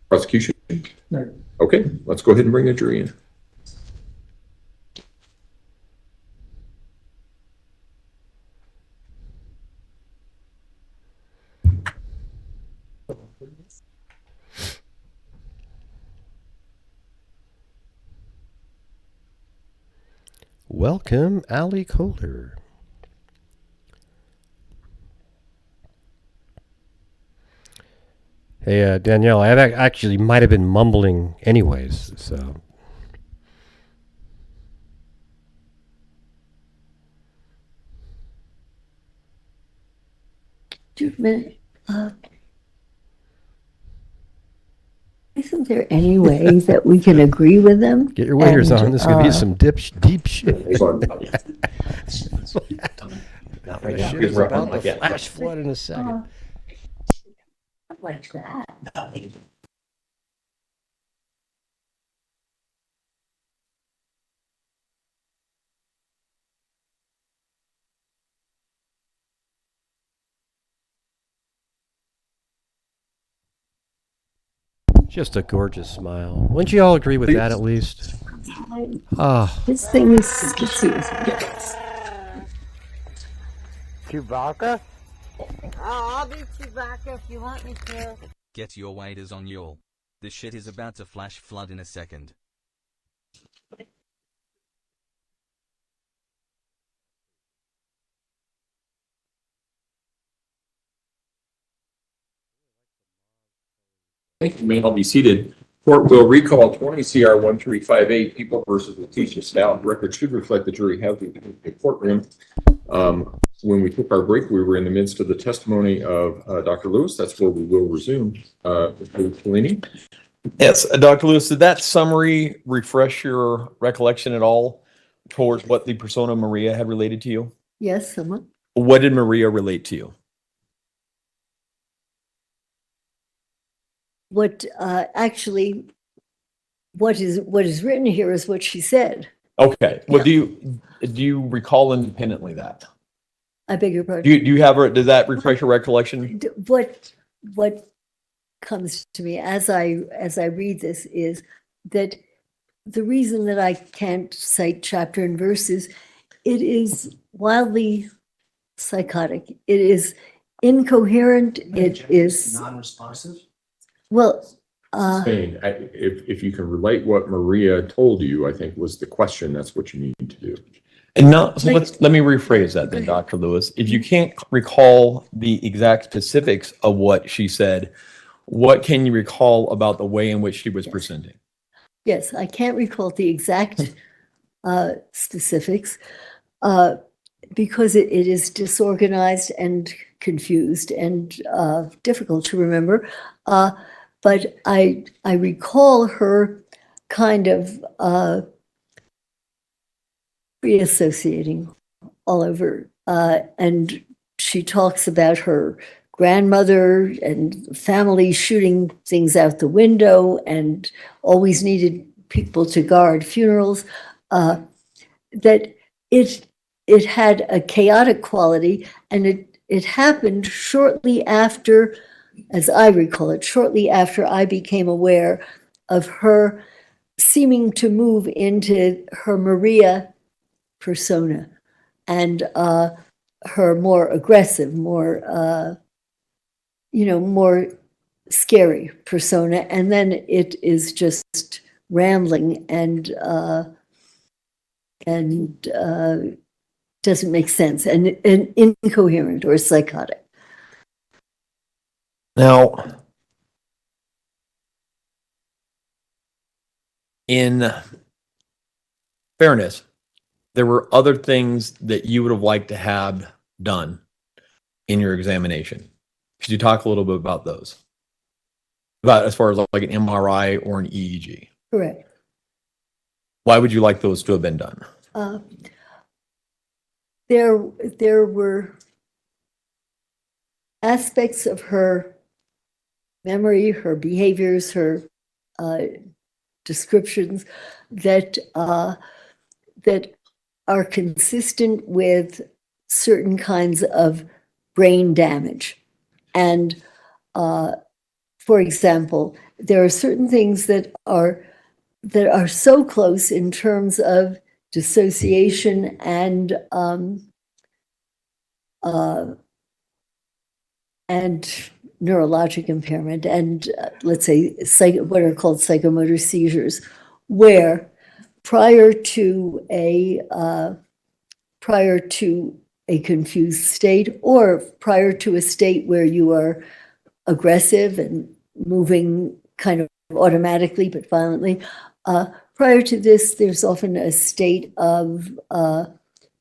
Prosecution?
No.
Okay, let's go ahead and bring the jury in.
Welcome, Ali Kohler. Hey, Danielle, I actually might have been mumbling anyways, so.
Isn't there any way that we can agree with them?
Get your waders on. This could be some deep shit.
Not
right now. Shit is about to flash flood in a second.
Like that.
Just a gorgeous smile. Wouldn't you all agree with that at least? Ah.
This thing is sticky.
Chewbacca? I'll be Chewbacca if you want me to.
Get your waders on, y'all. The shit is about to flash flood in a second.
Thank you. You may all be seated. Court will recall 20 CR 1358, People versus Letecia Stauch. Record should reflect the jury have the courtroom. When we took our break, we were in the midst of the testimony of Dr. Lewis. That's where we will resume. Mr. Cellini?
Yes, Dr. Lewis, did that summary refresh your recollection at all towards what the persona Maria had related to you?
Yes, someone.
What did Maria relate to you?
What actually, what is written here is what she said.
Okay. Well,
Yeah.
do you recall independently that?
I beg your pardon.
Do you have does that refresh your recollection?
What comes to me as I read this is that the reason that I can't cite chapter and verses, it is wildly psychotic. It is incoherent. It is
non-responsive.
well.
Saying, if you can relate what Maria told you, I think was the question. That's what you need to do.
And not, so let me rephrase that then, Dr. Lewis. If you can't recall the exact specifics of what she said, what can you recall about the way in which she was presenting?
Yes, I can't recall the exact specifics because it is disorganized and confused and difficult to remember. But I recall her kind of reassociating all over. And she talks about her grandmother and family shooting things out the window and always needed people to guard funerals. That it had a chaotic quality, and it happened shortly after, as I recall it, shortly after I became aware of her seeming to move into her Maria persona and her more aggressive, more more scary persona, and then it is just rambling and doesn't make sense and incoherent or psychotic.
Now, in fairness, there were other things that you would have liked to have done in your examination. Could you talk a little bit about those? About as far as like an MRI or an EEG?
Correct.
Why would you like those to have been done?
There were aspects of her memory, her behaviors, her descriptions that that are consistent with certain kinds of brain damage. And for example, there are certain things that are so close in terms of dissociation and neurologic impairment and let's say what are called psychomotor seizures, where prior to a confused state or prior to a state where you are aggressive and moving kind of automatically but violently, prior to this, there's often a state of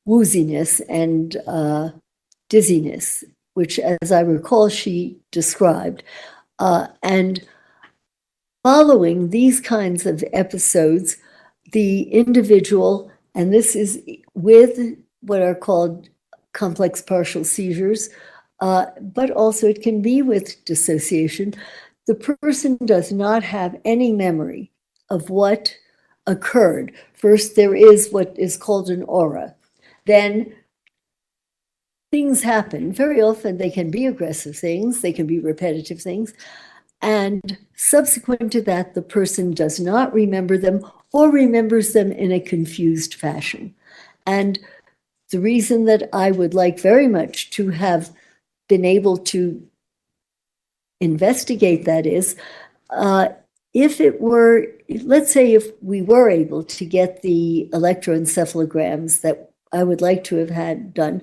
wooziness and dizziness, which, as I recall, she described. And following these kinds of episodes, the individual, and this is with what are called complex partial seizures, but also it can be with dissociation, the person does not have any memory of what occurred. First, there is what is called an aura. Then things happen. Very often they can be aggressive things, they can be repetitive things. And subsequent to that, the person does not remember them or remembers them in a confused fashion. And the reason that I would like very much to have been able to investigate that is, if it were, let's say if we were able to get the electroencephalograms that I would like to have had done,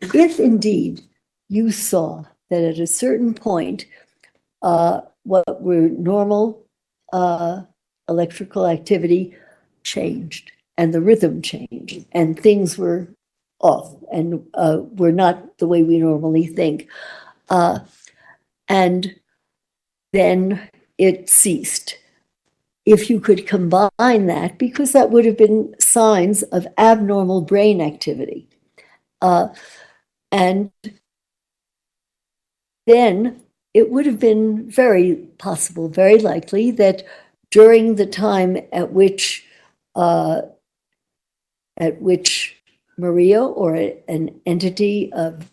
if indeed you saw that at a certain point, what were normal electrical activity changed and the rhythm changed and things were off and were not the way we normally think. And then it ceased. If you could combine that, because that would have been signs of abnormal brain activity. And then it would have been very possible, very likely, that during the time at which Maria or an entity of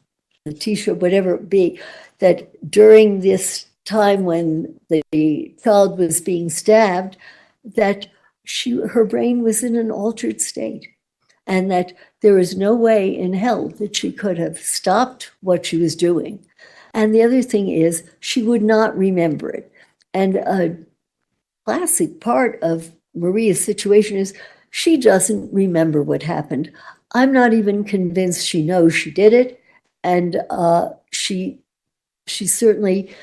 Letecia, whatever it be, that during this time when the child was being stabbed, that her brain was in an altered state, and that there is no way in hell that she could have stopped what she was doing. And the other thing is, she would not remember it. And a classic part of Maria's situation is she doesn't remember what happened. I'm not even convinced she knows she did it. And she certainly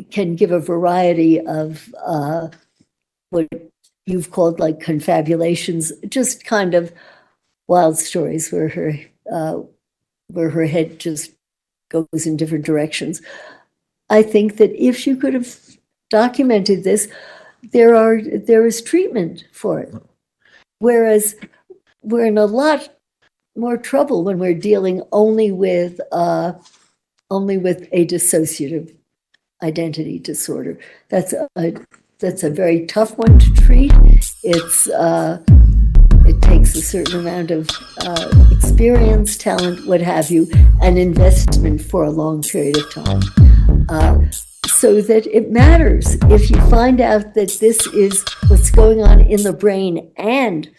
can give a variety of what you've called like confabulations, just kind of wild stories where her head just goes in different directions. I think that if you could have documented this, there is treatment for it. Whereas we're in a lot more trouble when we're dealing only with a dissociative identity disorder. That's a very tough one to treat. It takes a certain amount of experience, talent, what have you, and investment for a long period of time. So that it matters if you find out that this is what's going on in the brain and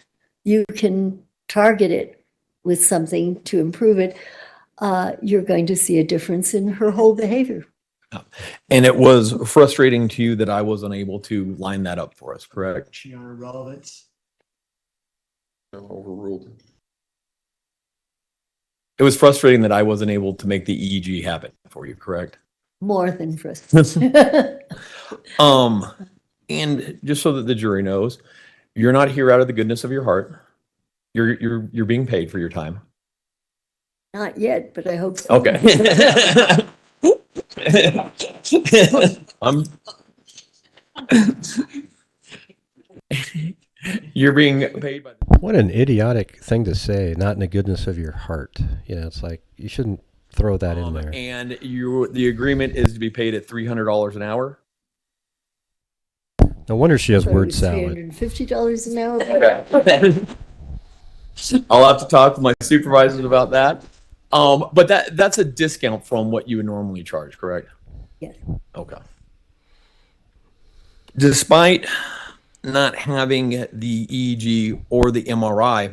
you can target it with something to improve it, you're going to see a difference in her whole behavior.
And it was frustrating to you that I was unable to line that up for us, correct?
She on her relevance.
Overruled.
It was frustrating that I wasn't able to make the EEG happen for you, correct?
More than frustrating.
And just so that the jury knows, you're not here out of the goodness of your heart. You're being paid for your time.
Not yet, but I hope so.
Okay. You're being paid by.
What an idiotic thing to say, not in the goodness of your heart. You know, it's like you shouldn't throw that in there.
And the agreement is to be paid at $300 an hour.
No wonder she has
So
word
it's
salad.
$350 an hour.
Okay. I'll have to talk to my supervisors about that. But that's a discount from what you would normally charge, correct?
Yes.
Okay. Despite not having the EEG or the MRI,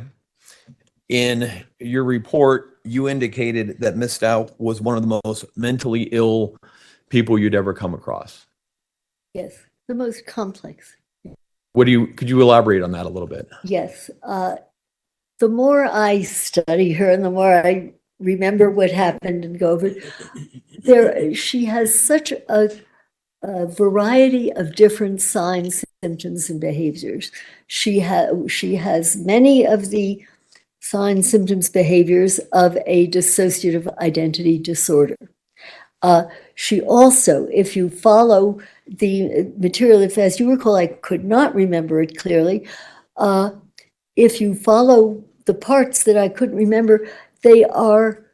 in your report, you indicated that Ms. Stauch was one of the most mentally ill people you'd ever come across.
Yes, the most complex.
Could you elaborate on that a little bit?
Yes. The more I study her and the more I remember what happened and go over it, she has such a variety of different signs, symptoms, and behaviors. She has many of the signs, symptoms, behaviors of a dissociative identity disorder. She also, if you follow the material, as you recall, I could not remember it clearly. If you follow the parts that I couldn't remember, they're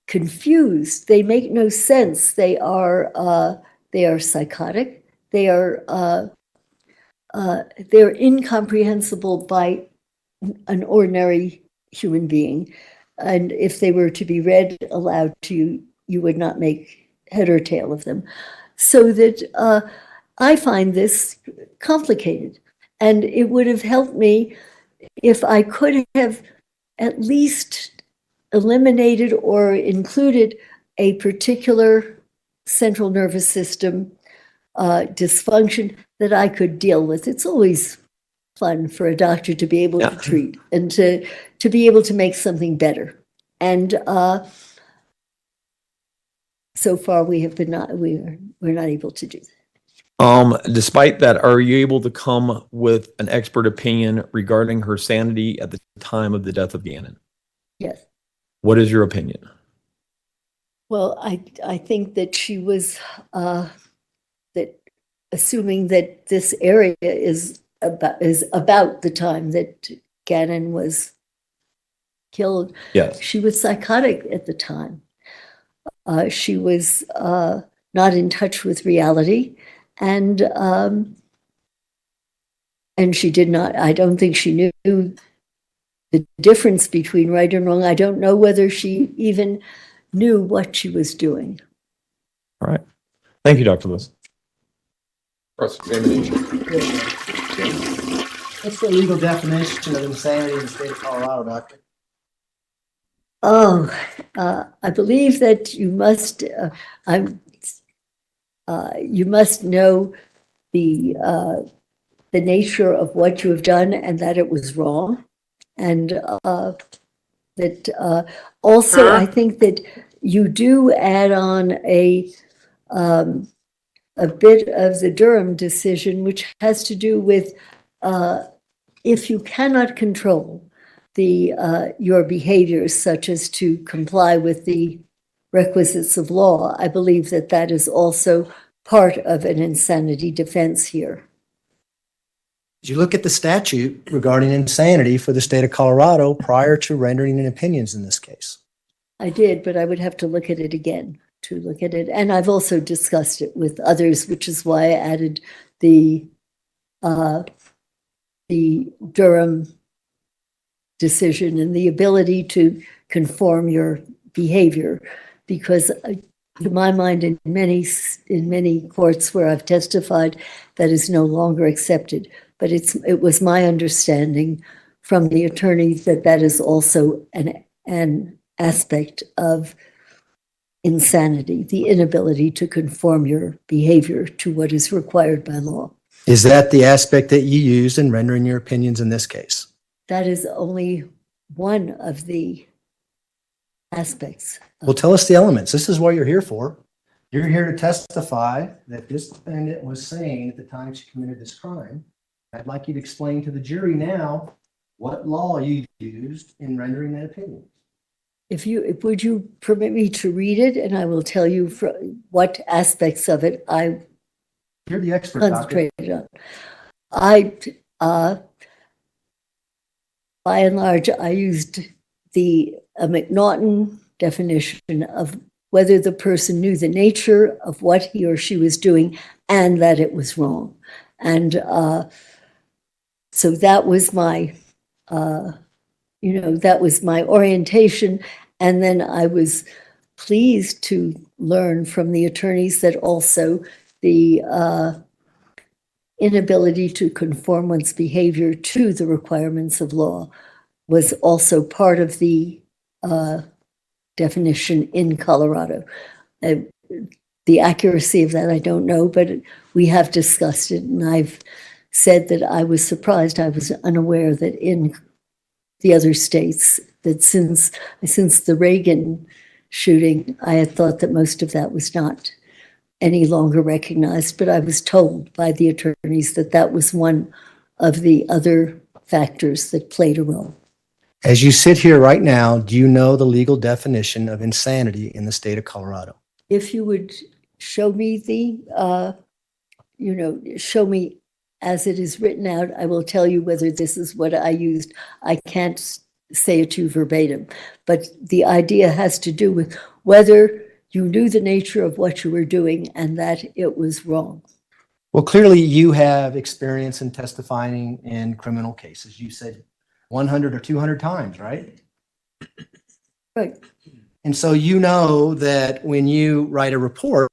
confused. They make no sense. They are psychotic. They're incomprehensible by an ordinary human being. And if they were to be read aloud to you, you would not make head or tail of them. So that I find this complicated. And it would have helped me if I could have at least eliminated or included a particular central nervous system dysfunction that I could deal with. It's always fun for a doctor to be able to treat and to be able to make something better. And so far we're not able to do that.
Despite that, are you able to come with an expert opinion regarding her sanity at the time of the death of Gannon?
Yes.
What is your opinion?
Well, I think that she was, that assuming that this area is about the time that Gannon was killed.
Yes.
She was psychotic at the time. She was not in touch with reality, and she did not. I don't think she knew the difference between right and wrong. I don't know whether she even knew what she was doing.
All right. Thank you, Dr. Lewis.
Cross-examination.
What's the legal definition of insanity in the state of Colorado, Doctor?
Oh, I believe that you must know the nature of what you have done and that it was wrong, and that also I think that you do add on a bit of the Durham decision, which has to do with if you cannot control your behaviors, such as to comply with the requisites of law, I believe that that is also part of an insanity defense here.
Did you look at the statute regarding insanity for the state of Colorado prior to rendering an opinions in this case?
I did, but I would have to look at it again to look at it. And I've also discussed it with others, which is why I added the Durham decision and the ability to conform your behavior, because to my mind, in many courts where I've testified, that is no longer accepted. But it was my understanding from the attorneys that that is also an aspect of insanity, the inability to conform your behavior to what is required by law.
Is that the aspect that you used in rendering your opinions in this case?
That is only one of the aspects.
Well, tell us the elements. This is what you're here for. You're here to testify that this defendant was sane at the time she committed this crime. I'd like you to explain to the jury now what law you used in rendering that opinion.
Would you permit me to read it, and I will tell you what aspects of it
You're the expert, Doctor.
concentrated on. By and large, I used a McNaughton definition of whether the person knew the nature of what he or she was doing and that it was wrong. And so that was my, that was my orientation. And then I was pleased to learn from the attorneys that also the inability to conform one's behavior to the requirements of law was also part of the definition in Colorado. The accuracy of that, I don't know, but we have discussed it, and I've said that I was surprised. I was unaware that in the other states, that since the Reagan shooting, I had thought that most of that was not any longer recognized, but I was told by the attorneys that that was one of the other factors that played a role.
As you sit here right now, do you know the legal definition of insanity in the state of Colorado?
If you would show me show me as it is written out, I will tell you whether this is what I used. I can't say it to you verbatim, but the idea has to do with whether you knew the nature of what you were doing and that it was wrong.
Well, clearly you have experience in testifying in criminal cases. You said 100 or 200 times, right?
Right.
And so you know that when you write a report,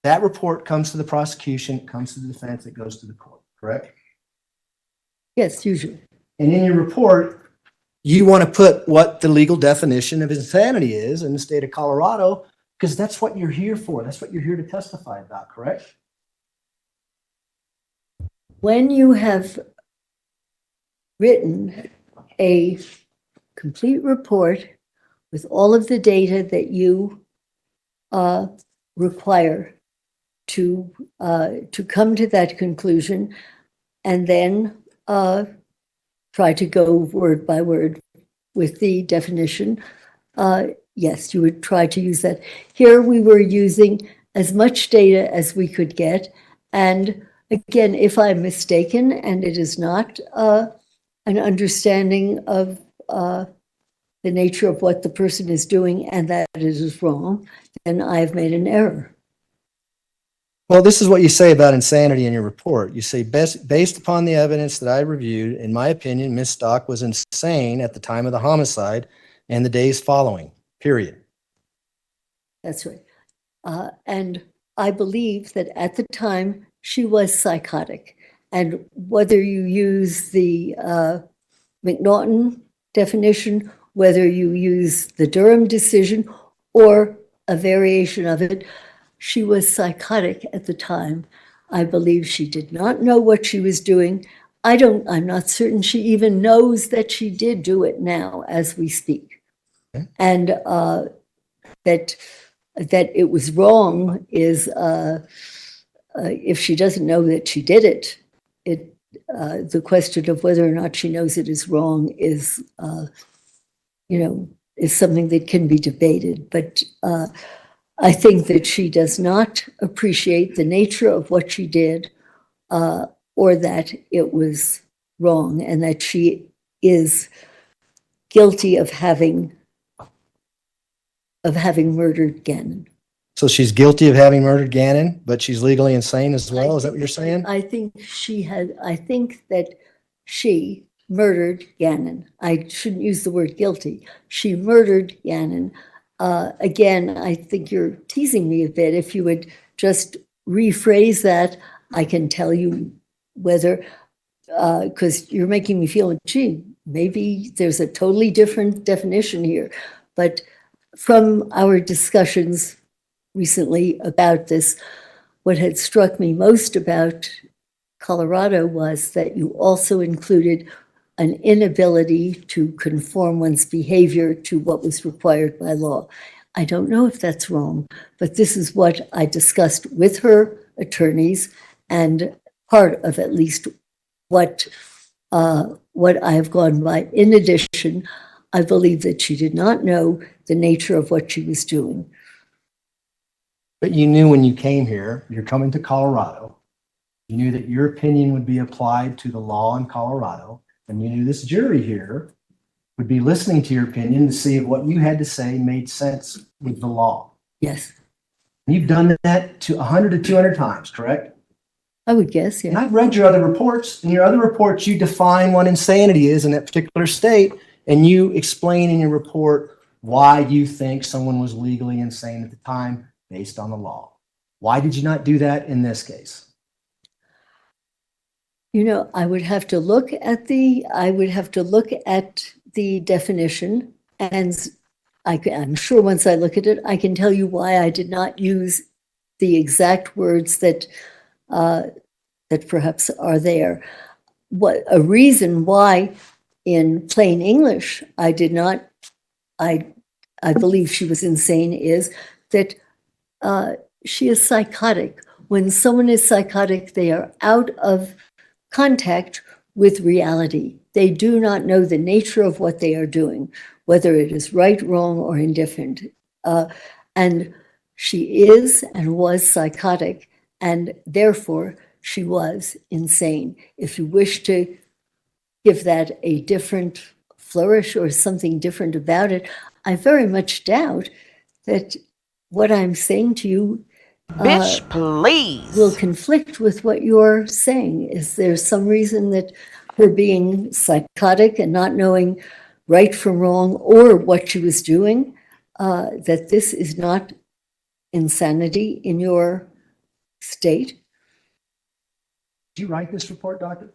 that report comes to the prosecution, comes to the defense, it goes to the court, correct?
Yes, usually.
And in your report, you want to put what the legal definition of insanity is in the state of Colorado, because that's what you're here for. That's what you're here to testify about, correct?
When you have written a complete report with all of the data that you require to come to that conclusion, and then try to go word by word with the definition. Yes, you would try to use that. Here we were using as much data as we could get. And again, if I'm mistaken and it is not an understanding of the nature of what the person is doing and that it is wrong, then I've made an error.
Well, this is what you say about insanity in your report. You say, based upon the evidence that I reviewed, in my opinion, Ms. Stauch was insane at the time of the homicide and the days following, period.
That's right. And I believe that at the time she was psychotic. And whether you use the McNaughton definition, whether you use the Durham decision or a variation of it, she was psychotic at the time. I believe she did not know what she was doing. I'm not certain she even knows that she did do it now as we speak. Okay. And that it was wrong is, if she doesn't know that she did it, the question of whether or not she knows it is wrong is, is something that can be debated. But I think that she does not appreciate the nature of what she did, or that it was wrong, and that she is guilty of having murdered Gannon.
So she's guilty of having murdered Gannon, but she's legally insane as well. Is that what you're saying?
I think that she murdered Gannon. I shouldn't use the word guilty. She murdered Gannon. Again, I think you're teasing me a bit. If you would just rephrase that, I can tell you whether, because you're making me feel, gee, maybe there's a totally different definition here. But from our discussions recently about this, what had struck me most about Colorado was that you also included an inability to conform one's behavior to what was required by law. I don't know if that's wrong, but this is what I discussed with her attorneys, and part of at least what I have gone by. In addition, I believe that she did not know the nature of what she was doing.
But you knew when you came here, you're coming to Colorado, you knew that your opinion would be applied to the law in Colorado, and you knew this jury here would be listening to your opinion to see if what you had to say made sense with the law.
Yes.
You've done that to 100 to 200 times, correct?
I would guess, yeah.
And I've read your other reports. In your other reports, you define what insanity is in that particular state, and you explain in your report why you think someone was legally insane at the time based on the law. Why did you not do that in this case?
I would have to look at the definition, and I'm sure once I look at it, I can tell you why I did not use the exact words that perhaps are there. What a reason why in plain English I did not, I believe she was insane is that she is psychotic. When someone is psychotic, they are out of contact with reality. They do not know the nature of what they are doing, whether it is right, wrong, or indifferent. And she is and was psychotic, and therefore she was insane. If you wish to give that a different flourish or something different about it, I very much doubt that what I'm saying to you
Bitch, please.
will conflict with what you're saying. Is there some reason that her being psychotic and not knowing right from wrong or what she was doing, that this is not insanity in your state?
Did you write this report, doctor?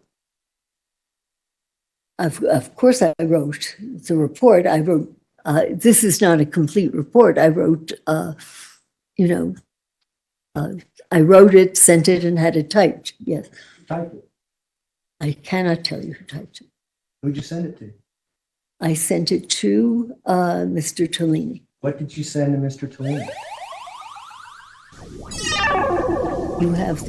Of course I wrote the report. I wrote, this is not a complete report. I wrote, I wrote it, sent it, and had it typed. Yes.
Typed it.
I cannot tell you who typed it.
Who'd you send it to?
I sent it to Mr. Tellini.
What did you send to Mr. Tellini?
You have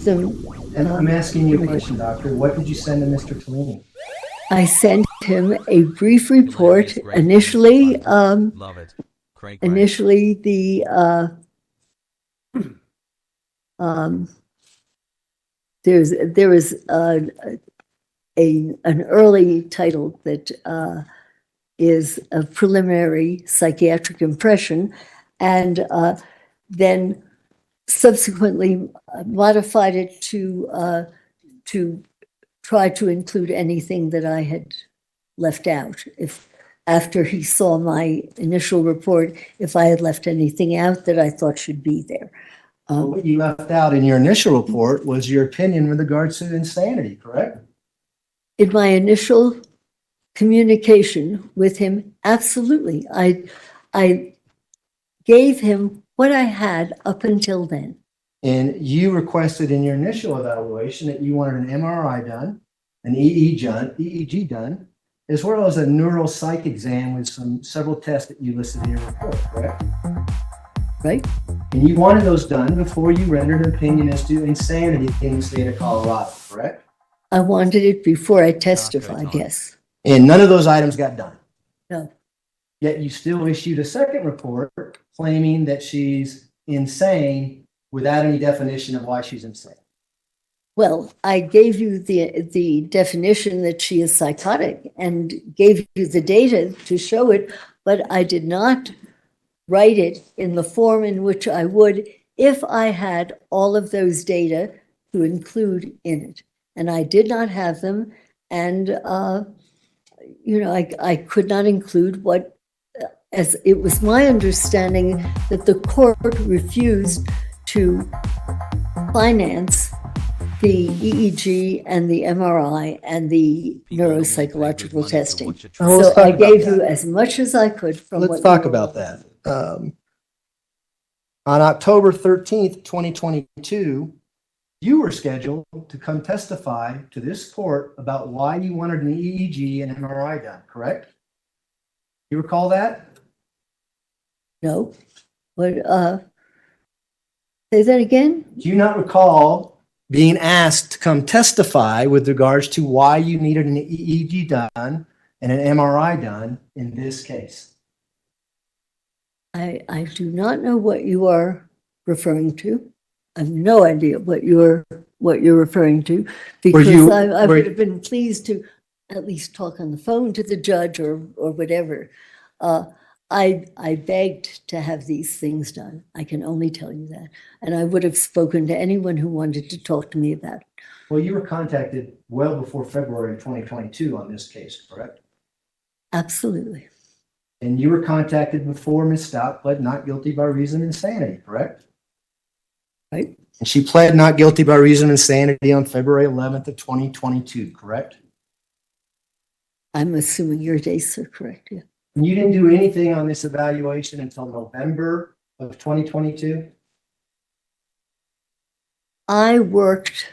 them.
And I'm asking you a question, Doctor. What did you send to Mr. Tellini?
I sent him a brief report. Initially,
Love it. Craig,
initially the there was an early title that is a preliminary psychiatric impression, and then subsequently modified it to try to include anything that I had left out. If after he saw my initial report, if I had left anything out that I thought should be there.
What you left out in your initial report was your opinion with regards to insanity, correct?
In my initial communication with him, absolutely. I gave him what I had up until then.
And you requested in your initial evaluation that you wanted an MRI done, an EEG done, as well as a neuropsych exam with several tests that you listed in your report, correct?
Right.
And you wanted those done before you rendered an opinion as to insanity in the state of Colorado, correct?
I wanted it before I testified, yes.
And none of those items got done.
No.
Yet you still issued a second report claiming that she's insane without any definition of why she's insane.
Well, I gave you the definition that she is psychotic and gave you the data to show it, but I did not write it in the form in which I would if I had all of those data to include in it. And I did not have them. And, I could not include what, as it was my understanding that the court refused to finance the EEG and the MRI and the neuropsychological testing. So I gave you as much as I could from what.
Let's talk about that. On October 13th, 2022, you were scheduled to come testify to this court about why you wanted an EEG and MRI done, correct? You recall that?
No. But say that again?
Do you not recall being asked to come testify with regards to why you needed an EEG done and an MRI done in this case?
I do not know what you are referring to. I have no idea what you're referring to, because I would have been pleased to at least talk on the phone to the judge or whatever. I begged to have these things done. I can only tell you that. And I would have spoken to anyone who wanted to talk to me about it.
Well, you were contacted well before February 2022 on this case, correct?
Absolutely.
And you were contacted before Ms. Stauch pled not guilty by reason of insanity, correct?
Right.
And she pled not guilty by reason of insanity on February 11th of 2022, correct?
I'm assuming your dates are correct, yeah.
And you didn't do anything on this evaluation until November of 2022?
I worked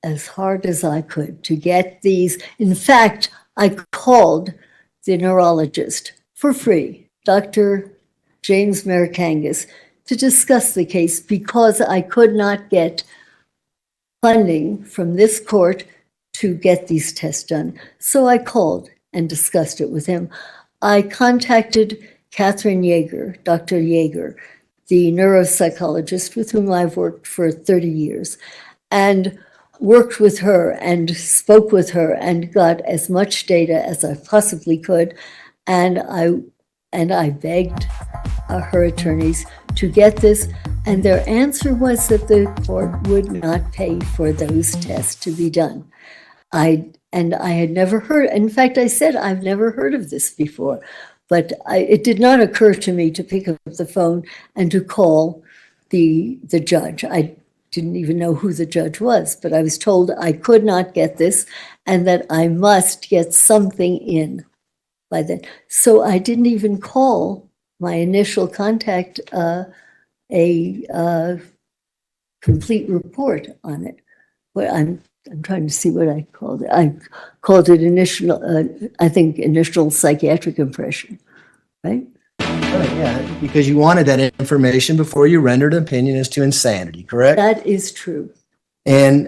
as hard as I could to get these. In fact, I called the neurologist for free, Dr. James Marikangas, to discuss the case because I could not get funding from this court to get these tests done. So I called and discussed it with him. I contacted Catherine Yeager, Dr. Yeager, the neuropsychologist with whom I've worked for 30 years, and worked with her and spoke with her and got as much data as I possibly could. And I begged her attorneys to get this, and their answer was that the court would not pay for those tests to be done. I had never heard, in fact, I said, I've never heard of this before, but it did not occur to me to pick up the phone and to call the judge. I didn't even know who the judge was, but I was told I could not get this and that I must get something in by then. So I didn't even call my initial contact a complete report on it. But I'm trying to see what I called it. I called it initial psychiatric impression, right?
Right, yeah, because you wanted that information before you rendered an opinion as to insanity, correct?
That is true.
And,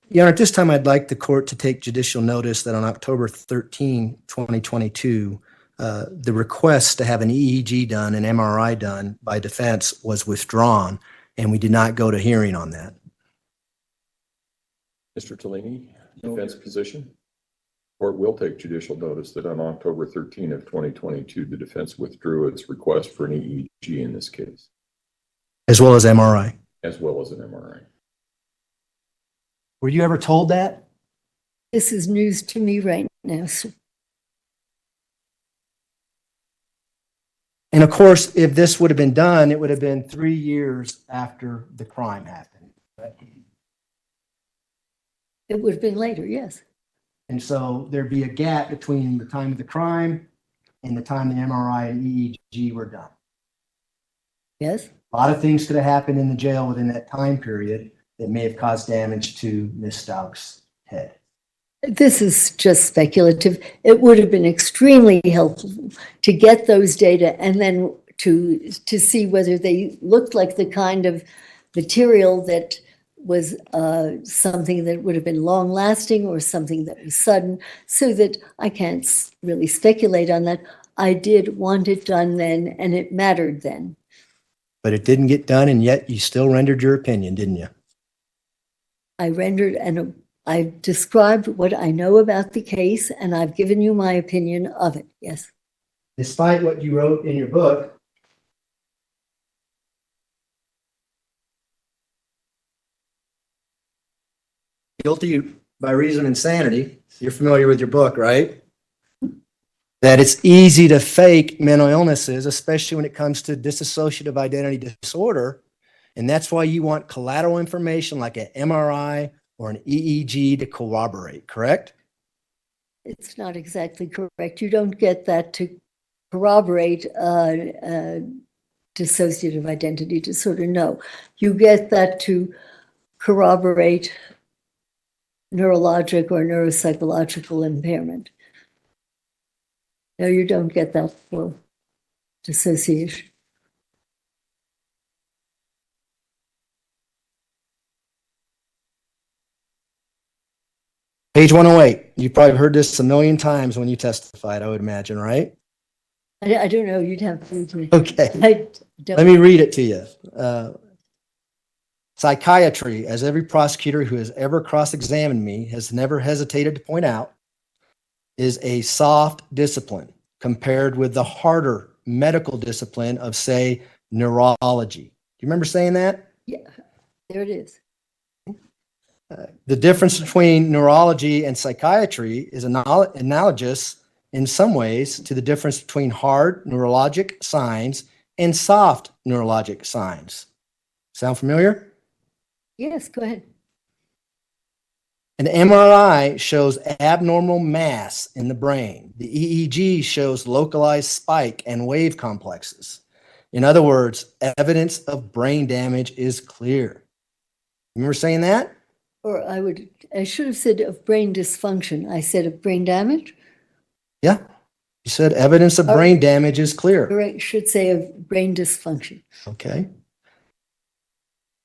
Your Honor, at this time, I'd like the court to take judicial notice that on October 13, 2022, the request to have an EEG done, an MRI done by defense was withdrawn, and we did not go to hearing on that.
Mr. Tellini, defense position? Court will take judicial notice that on October 13 of 2022, the defense withdrew its request for an EEG in this case,
As well as MRI.
as well as an MRI.
Were you ever told that?
This is news to me right now, sir.
And of course, if this would have been done, it would have been 3 years after the crime happened.
It would have been later, yes.
And so there'd be a gap between the time of the crime and the time the MRI and EEG were done.
Yes?
A lot of things could have happened in the jail within that time period that may have caused damage to Ms. Stauch's head.
This is just speculative. It would have been extremely helpful to get those data and then to see whether they looked like the kind of material that was something that would have been long lasting or something that was sudden, so that I can't really speculate on that. I did want it done then, and it mattered then.
But it didn't get done, and yet you still rendered your opinion, didn't you?
I rendered and I described what I know about the case, and I've given you my opinion of it, yes.
Despite what you wrote in your book, guilty by reason of insanity. You're familiar with your book, right? That it's easy to fake mental illnesses, especially when it comes to dissociative identity disorder. And that's why you want collateral information like an MRI or an EEG to corroborate, correct?
It's not exactly correct. You don't get that to corroborate dissociative identity disorder. No, you get that to corroborate neurologic or neuropsychological impairment. No, you don't get that for dissociation.
Page 108. You've probably heard this a million times when you testified, I would imagine, right?
I don't know. You'd have to read me.
Okay. Let me read it to you. Psychiatry, as every prosecutor who has ever cross-examined me has never hesitated to point out, is a soft discipline compared with the harder medical discipline of, say, neurology. Do you remember saying that?
Yeah, there it is.
The difference between neurology and psychiatry is analogous in some ways to the difference between hard neurologic signs and soft neurologic signs. Sound familiar?
Yes, go ahead.
An MRI shows abnormal mass in the brain. The EEG shows localized spike and wave complexes. In other words, evidence of brain damage is clear. Remember saying that?
Or I should have said of brain dysfunction. I said of brain damage.
Yeah. You said evidence of brain damage is clear.
Correct. Should say of brain dysfunction.
Okay.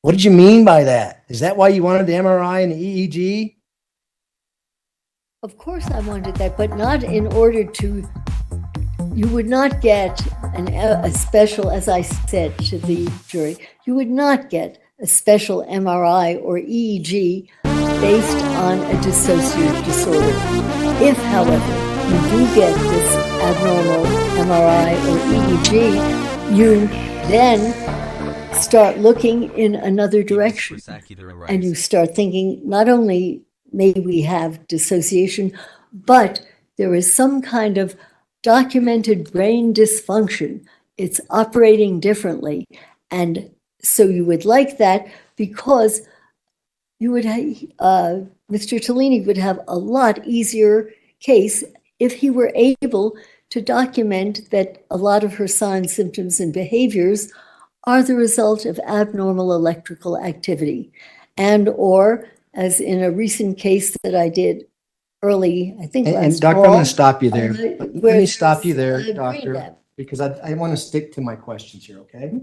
What did you mean by that? Is that why you wanted the MRI and the EEG?
Of course I wanted that, but not in order to, you would not get a special, as I said to the jury, you would not get a special MRI or EEG based on a dissociative disorder. If, however, you do get this abnormal MRI or EEG, you then start looking in another direction. And you start thinking, not only may we have dissociation, but there is some kind of documented brain dysfunction. It's operating differently. And so you would like that because you would have, Mr. Tellini would have a lot easier case if he were able to document that a lot of her signs, symptoms, and behaviors are the result of abnormal electrical activity. And or, as in a recent case that I did early, I think last
And Doctor,
fall,
I'm going to stop you there. Let me stop you there,
brain
Doctor.
damage.
because I want to stick to my questions here, okay?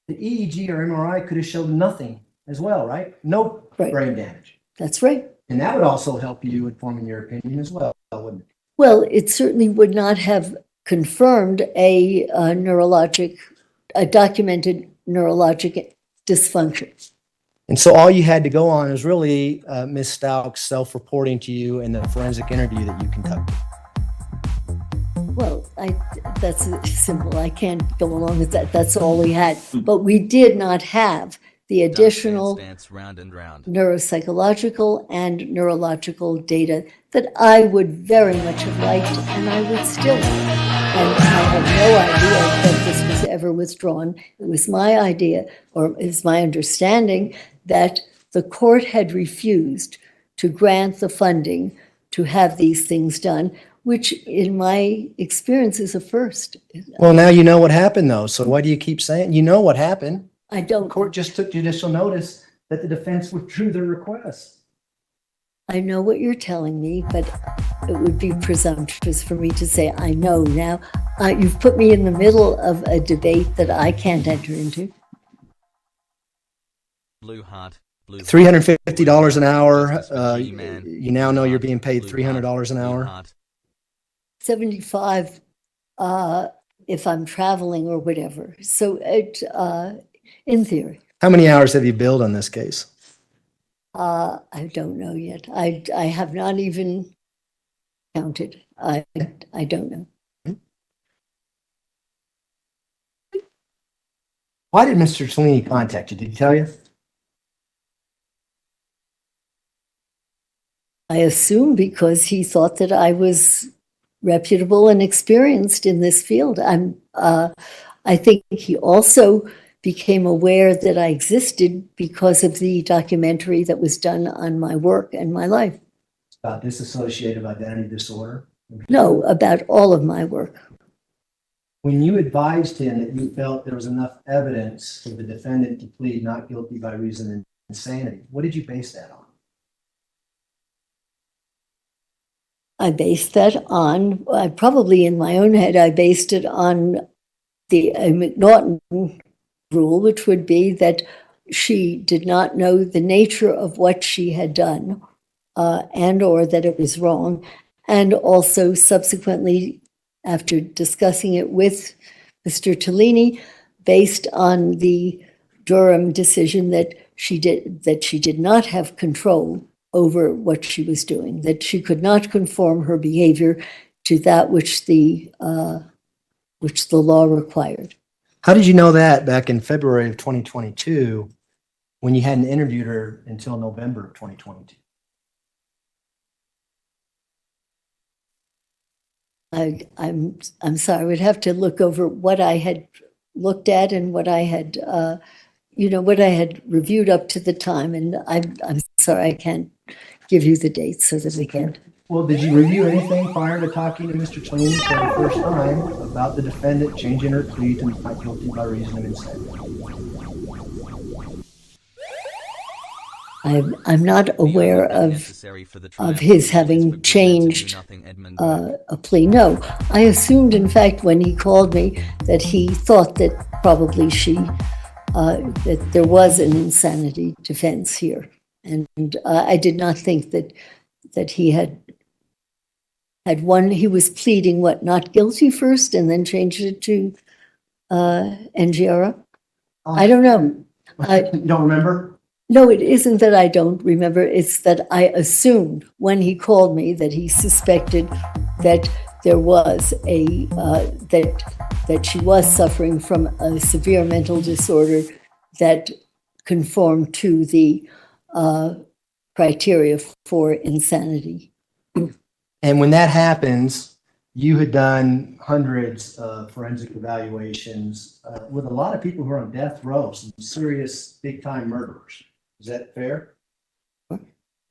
The EEG or MRI could have showed nothing as well, right? No
Right.
brain damage.
That's right.
And that would also help you in forming your opinion as well, wouldn't it?
Well, it certainly would not have confirmed a documented neurologic dysfunction.
And so all you had to go on is really Ms. Stauch's self-reporting to you in the forensic interview that you conducted.
Well, that's simple. I can't go along with that. That's all we had. But we did not have the additional
Dance round and round.
neuropsychological and neurological data that I would very much have liked, and I would still like. And I have no idea that this was ever withdrawn. It was my idea, or it was my understanding, that the court had refused to grant the funding to have these things done, which in my experience is a first.
Well, now you know what happened though, so why do you keep saying, you know what happened?
I
The
don't,
court just took judicial notice that the defense withdrew their request.
I know what you're telling me, but it would be presumptuous for me to say, I know now. You've put me in the middle of a debate that I can't enter into.
Blue heart. Blue
$350 an hour,
Justice for G-Man.
you now know you're being paid
Blue
$300 an
Blue
hour.
heart.
75 if I'm traveling or whatever. So in theory,
How many hours have you billed on this case?
I don't know yet. I have not even counted. I don't know.
Why did Mr. Cellini contact you? Did he tell you?
I assume because he thought that I was reputable and experienced in this field. I think he also became aware that I existed because of the documentary that was done on my work and my life.
About dissociative identity disorder?
No, about all of my work.
When you advised him that you felt there was enough evidence for the defendant to plead not guilty by reason of insanity, what did you base that on?
I based that on, probably in my own head, I based it on the McNaughton rule, which would be that she did not know the nature of what she had done and or that it was wrong. And also subsequently, after discussing it with Mr. Tellini, based on the Durham decision that she did not have control over what she was doing, that she could not conform her behavior to that which the law required.
How did you know that back in February of 2022 when you hadn't interviewed her until November of 2022?
I'm sorry, I would have to look over what I had looked at and what I had, what I had reviewed up to the time. And I'm sorry, I can't give you the dates so that we can.
Well, did you review anything prior to talking to Mr. Tellini for the first time about the defendant changing her plea to not guilty by reason of insanity?
I'm not aware of his having changed a plea. No, I assumed, in fact, when he called me, that he thought that probably that there was an insanity defense here, and I did not think that he had one. He was pleading what, not guilty first, and then changed it to NGRA. I don't know.
You don't remember?
No, it isn't that I don't remember. It's that I assumed when he called me that he suspected that there was that she was suffering from a severe mental disorder that conformed to the criteria for insanity.
And when that happens, you had done hundreds of forensic evaluations with a lot of people who are on death row, some serious big-time murderers. Is that fair?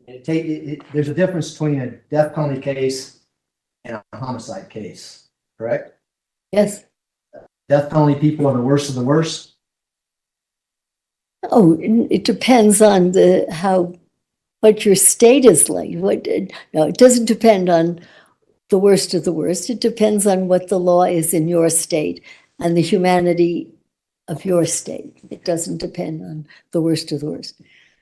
There's a difference between a death penalty case and a homicide case, correct?
Yes.
Death penalty people are the worst of the worst?
Oh, it depends on what your state is like. No, it doesn't depend on the worst of the worst. It depends on what the law is in your state and the humanity of your state. It doesn't depend on the worst of the worst.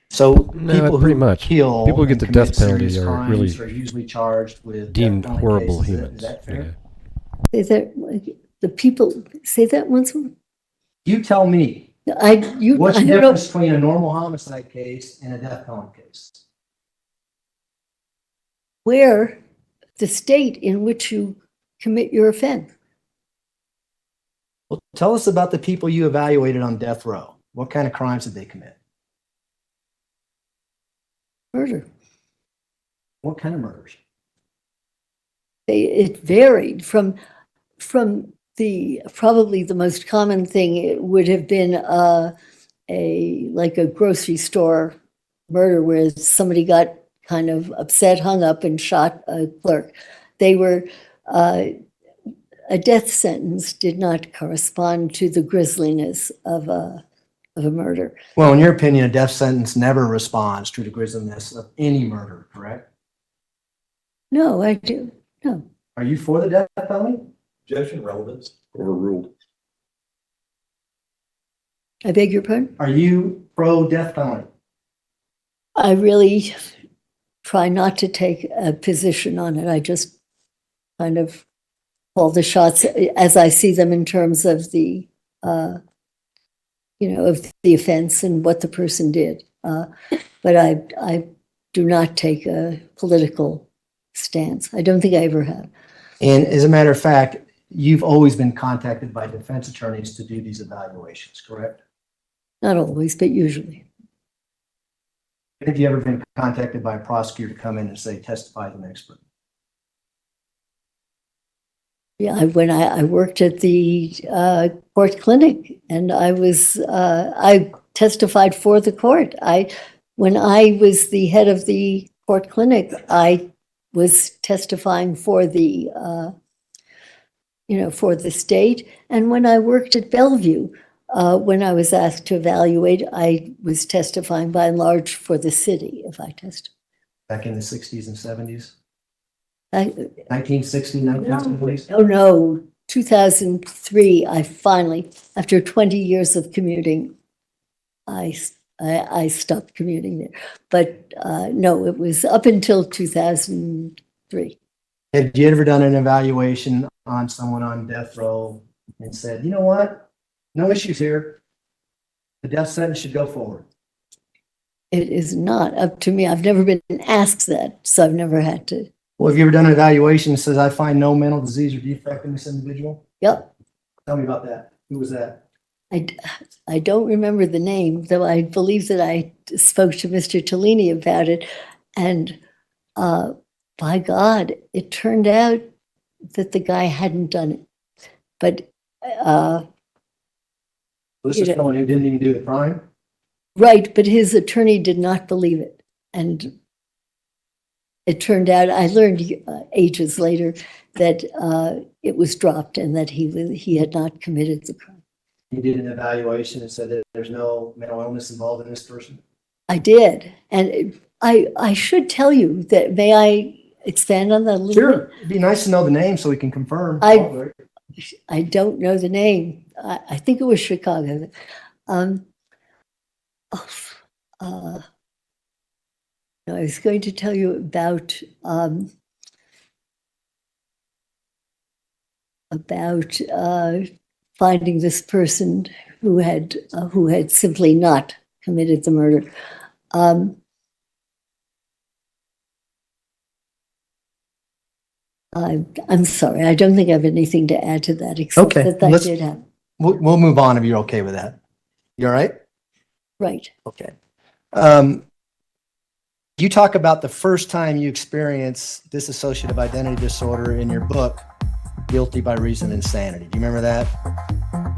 So
No,
people
pretty
who
much.
kill
People who get
and
the
commit
death penalty
serious
are
crimes
really
are usually charged with
deemed
death penalty
horrible
cases.
humans.
Is that fair?
Say that, the people, say that once more.
You tell me, what's
I
the
don't know.
difference between a normal homicide case and a death penalty case?
Where the state in which you commit your offense.
Well, tell us about the people you evaluated on death row. What kind of crimes did they commit?
Murder.
What kind of murders?
It varied from the, probably the most common thing, it would have been like a grocery store murder where somebody got kind of upset, hung up, and shot a clerk. They were, a death sentence did not correspond to the grisliness of a murder.
Well, in your opinion, a death sentence never responds to the grisliness of any murder, correct?
No, I do. No.
Are you for the death penalty?
Objection, relevance, overruled.
I beg your pardon?
Are you pro death penalty?
I really try not to take a position on it. I just kind of call the shots as I see them in terms of the, of the offense and what the person did. But I do not take a political stance. I don't think I ever have.
And as a matter of fact, you've always been contacted by defense attorneys to do these evaluations, correct?
Not always, but usually.
Have you ever been contacted by a prosecutor to come in and say, testify as an expert?
Yeah, when I worked at the court clinic, and I testified for the court. When I was the head of the court clinic, I was testifying for the for the state. And when I worked at Bellevue, when I was asked to evaluate, I was testifying by and large for the city if I testified.
Back in the 60s and 70s?
I,
1960, 1970s?
Oh, no, 2003, I finally, after 20 years of commuting, I stopped commuting there. But no, it was up until 2003.
Have you ever done an evaluation on someone on death row and said, you know what? No issues here. The death sentence should go forward.
It is not up to me. I've never been asked that, so I've never had to.
Well, have you ever done an evaluation that says, I find no mental disease or defect in this individual?
Yep.
Tell me about that. Who was that?
I don't remember the name, though I believe that I spoke to Mr. Tellini about it. And by God, it turned out that the guy hadn't done it. But
this is someone who didn't even do the crime?
Right, but his attorney did not believe it. And it turned out, I learned ages later that it was dropped and that he had not committed the crime.
You did an evaluation and said that there's no mental illness involved in this person?
I did. And I should tell you that, may I expand on that a little bit?
Sure. It'd be nice to know the name so we can confirm.
I don't know the name. I think it was Chicago. No, I was going to tell you about finding this person who had simply not committed the murder. I'm sorry, I don't think I have anything to add to that, except that did happen.
We'll move on if you're okay with that. You all right?
Right.
Okay. You talk about the first time you experienced dissociative identity disorder in your book, Guilty by Reason of Insanity. Do you remember that?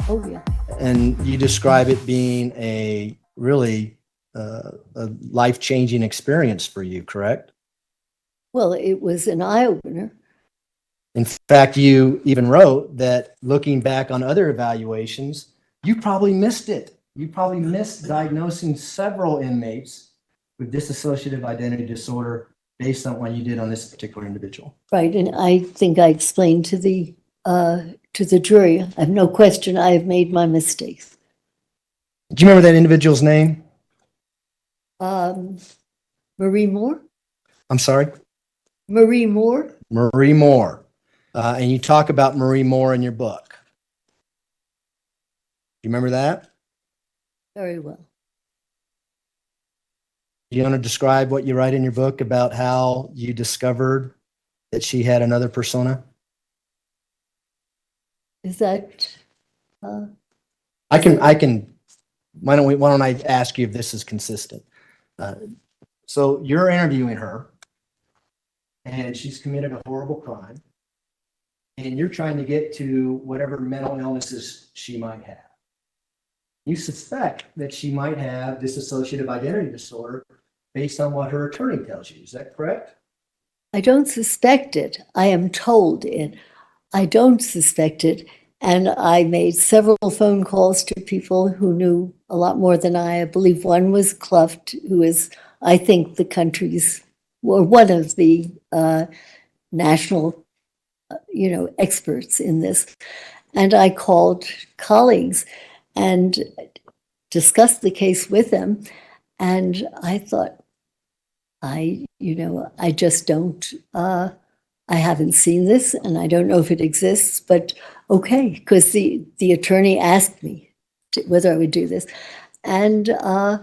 Oh, yeah.
And you describe it being a really a life-changing experience for you, correct?
Well, it was an eye-opener.
In fact, you even wrote that looking back on other evaluations, you probably missed it. You probably missed diagnosing several inmates with dissociative identity disorder based on what you did on this particular individual.
Right, and I think I explained to the jury, I have no question I have made my mistakes.
Do you remember that individual's name?
Marie Moore?
I'm sorry?
Marie Moore?
Marie Moore. And you talk about Marie Moore in your book. You remember that?
Very well.
You want to describe what you write in your book about how you discovered that she had another persona?
Is that,
I can, why don't I ask you if this is consistent? So you're interviewing her and she's committed a horrible crime and you're trying to get to whatever mental illnesses she might have. You suspect that she might have dissociative identity disorder based on what her attorney tells you. Is that correct?
I don't suspect it. I am told it. I don't suspect it. And I made several phone calls to people who knew a lot more than I believe one was Cluft, who is, I think, the country's, or one of the national, experts in this. And I called colleagues and discussed the case with them. And I thought, I just don't, I haven't seen this and I don't know if it exists, but okay, because the attorney asked me whether I would do this. And I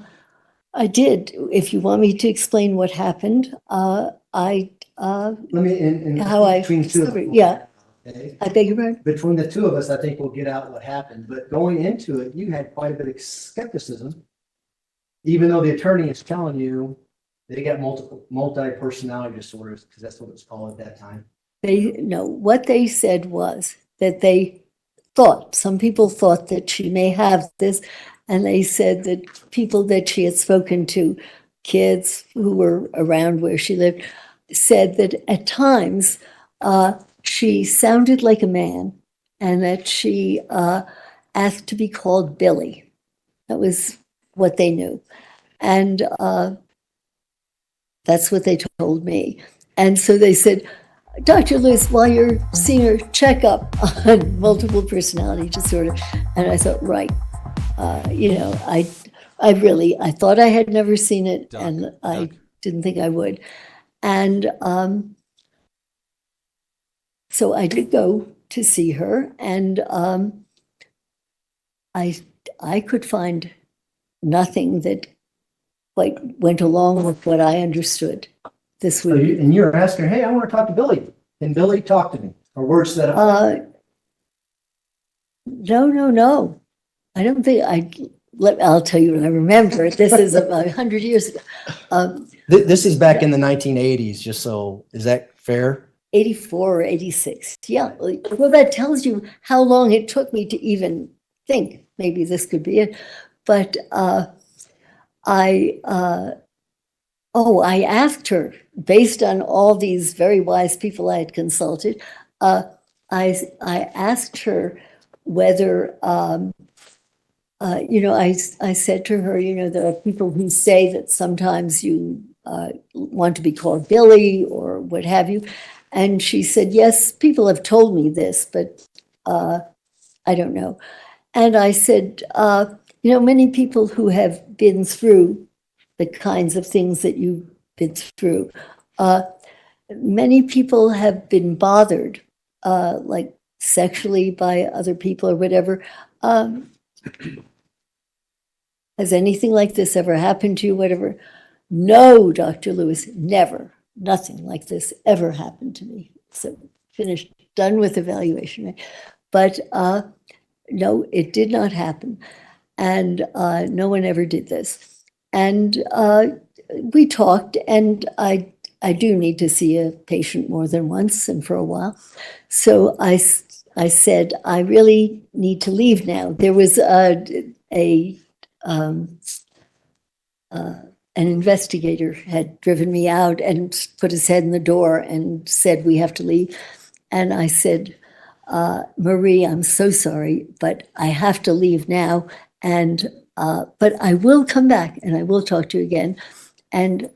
did. If you want me to explain what happened, how I discovered, yeah.
Okay.
I beg your pardon?
Between the two of us, I think we'll get out what happened. But going into it, you had quite a bit of skepticism, even though the attorney is telling you they got multi-personality disorders, because that's what it was called at that time.
What they said was that they thought, some people thought that she may have this, and they said that people that she had spoken to, kids who were around where she lived, said that at times she sounded like a man and that she asked to be called Billy. That was what they knew. And that's what they told me. And so they said, Dr. Lewis, while you're seeing her, check up on multiple personality disorder. And I thought, right, I thought I had never seen it, and I didn't think I would. And so I did go to see her, and I could find nothing that quite went along with what I understood. This would.
And you're asking her, hey, I want to talk to Billy. Can Billy talk to me? Or words that
No. I don't think I'll tell you what I remember. This is about 100 years ago.
This is back in the 1980s, just so, is that fair?
84 or 86. Yeah. Well, that tells you how long it took me to even think maybe this could be it. But I asked her, based on all these very wise people I had consulted, I asked her whether, I said to her, there are people who say that sometimes you want to be called Billy or what have you. And she said, yes, people have told me this, but I don't know. And I said, many people who have been through the kinds of things that you've been through, many people have been bothered, like sexually by other people or whatever. Has anything like this ever happened to you, whatever? No, Dr. Lewis, never. Nothing like this ever happened to me. So finished, done with evaluation. Right? But no, it did not happen. And no one ever did this. And we talked, and I do need to see a patient more than once and for a while. So I said, I really need to leave now. There was an investigator had driven me out and put his head in the door and said, we have to leave. And I said, Marie, I'm so sorry, but I have to leave now. And but I will come back and I will talk to you again. And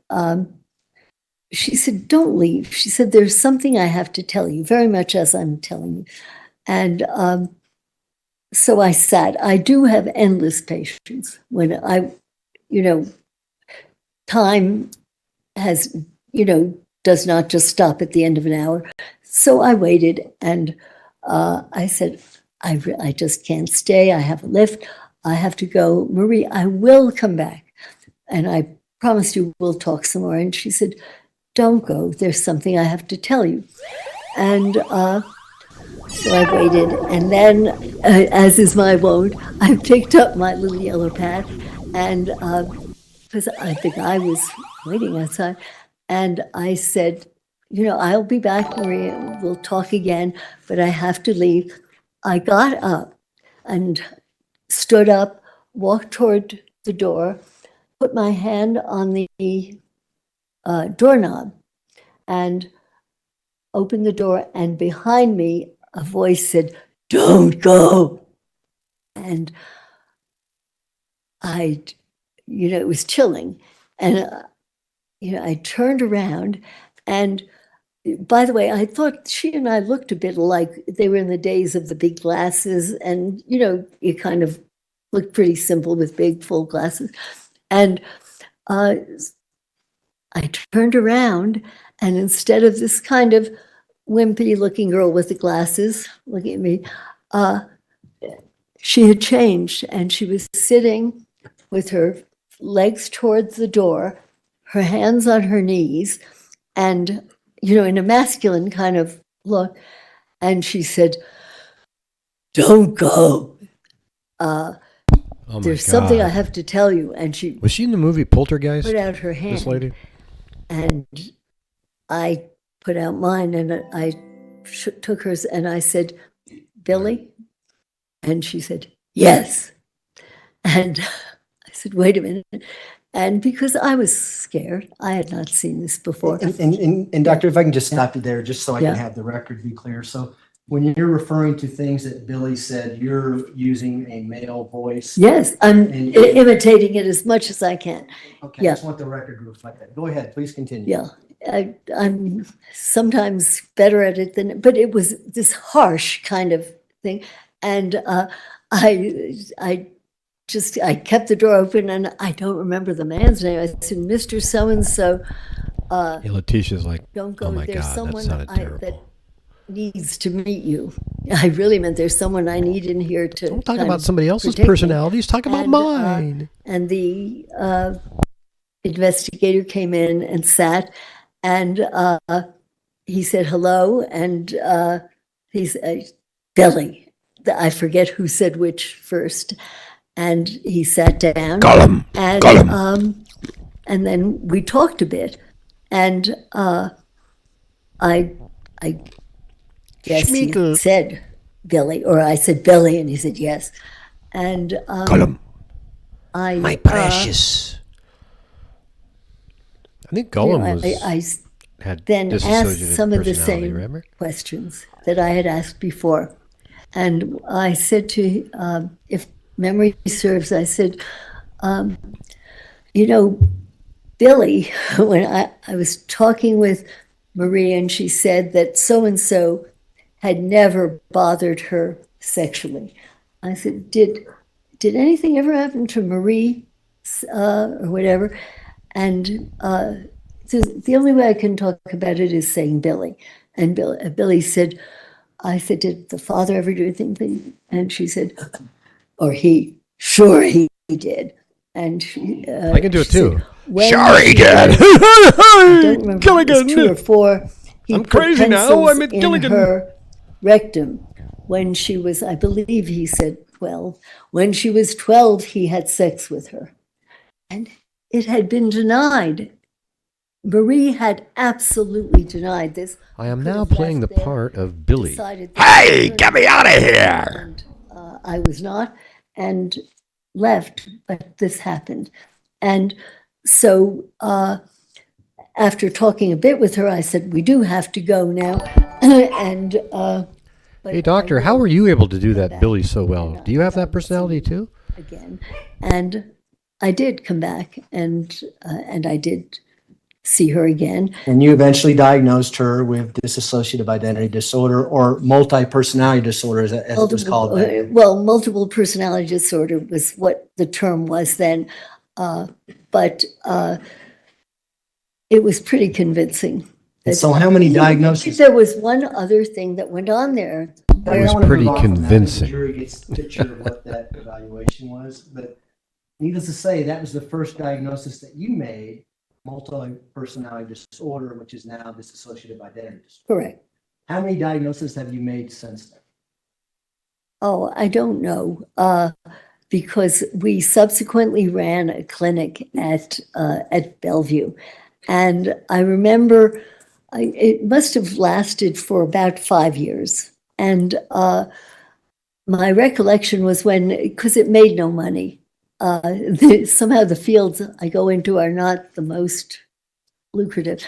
she said, don't leave. She said, there's something I have to tell you, very much as I'm telling you. And so I sat. I do have endless patience when time has, does not just stop at the end of an hour. So I waited, and I said, I just can't stay. I have a lift. I have to go. Marie, I will come back. And I promised you we'll talk some more. And she said, don't go. There's something I have to tell you. And so I waited. And then, as is my wont, I picked up my little yellow pad. And because I think I was waiting outside. And I said, I'll be back, Maria. We'll talk again, but I have to leave. I got up and stood up, walked toward the door, put my hand on the doorknob and opened the door. And behind me, a voice said, don't go. And it was chilling. And, I turned around, and by the way, I thought she and I looked a bit like they were in the days of the big glasses, and, you kind of looked pretty simple with big full glasses. And I turned around, and instead of this kind of wimpy looking girl with the glasses looking at me, she had changed, and she was sitting with her legs towards the door, her hands on her knees, and, in a masculine kind of look. And she said, don't go. There's something I have to tell you. And she
was she in the movie Poltergeist?
Put out her hand.
This lady?
And I put out mine, and I took hers, and I said, Billy? And she said, yes. And I said, wait a minute. And because I was scared, I had not seen this before.
And Doctor, if I can just stop you there, just so I
Yeah.
can have the record be clear. So when you're referring to things that Billy said, you're using a male voice.
Yes, I'm
And-
imitating it as much as I can.
Okay,
Yeah.
I just want the record to reflect that. Go ahead, please continue.
Yeah, I'm sometimes better at it than, but it was this harsh kind of thing. And I kept the door open, and I don't remember the man's name. I said, Mr. So-and-so,
Yeah, Leticia's like,
don't go.
oh my
There's
God, that
someone
sounded
that
terrible.
needs to meet you. I really meant there's someone I need in here to
Don't talk
kind
about
of
somebody else's
protect me.
personalities. Talk about
And,
mine.
And the investigator came in and sat, and he said hello, and he's Billy. I forget who said which first. And he sat down.
Gollum.
And,
Gollum.
And then we talked a bit, and I guess
Schmeagol.
he said Billy, or I said Billy, and he said yes. And
Gollum.
I
My precious. I think Gollum was had
then asked
dissociative
some of the
personality,
same
remember?
questions that I had asked before. And I said to, if memory serves, I said, Billy, when I was talking with Marie, and she said that so-and-so had never bothered her sexually. I said, did anything ever happen to Marie or whatever? And the only way I can talk about it is saying Billy. And Billy said, I said, did the father ever do anything? And she said, or he, sure he did. And she,
I can do it too.
Said,
sure he did.
I don't remember if it was
Gilligan.
2 or 4. He
I'm
put
crazy now.
pencils
I'm at
in
Gilligan.
her rectum when she was, I believe he said 12. When she was 12, he had sex with her. And it had been denied. Marie had absolutely denied this.
I am
Could
now
have
playing the
left there,
part of Billy.
decided that
Hey, get me out of here!
and, I was not, and left, but this happened. And so after talking a bit with her, I said, we do have to go now. And but
Hey, doctor,
I
how
will
were you able to do
come
that
back
Billy so well?
and
Do you have
I
that
will
personality
see you
too?
again. And I did come back, and I did see her again.
And you eventually diagnosed her with dissociative identity disorder or multi-personality disorder, as it was called back then.
Well, multiple personality disorder was what the term was then, but it was pretty convincing.
And so how many diagnoses?
There was one other thing that went on there.
That was pretty convincing.
The jury gets a picture of what that evaluation was, but needless to say, that was the first diagnosis that you made, multi-personality disorder, which is now dissociative identity disorder.
Correct.
How many diagnoses have you made since then?
Oh, I don't know, because we subsequently ran a clinic at Bellevue, and I remember it must have lasted for about 5 years, and my recollection was because it made no money. Somehow the fields I go into are not the most lucrative.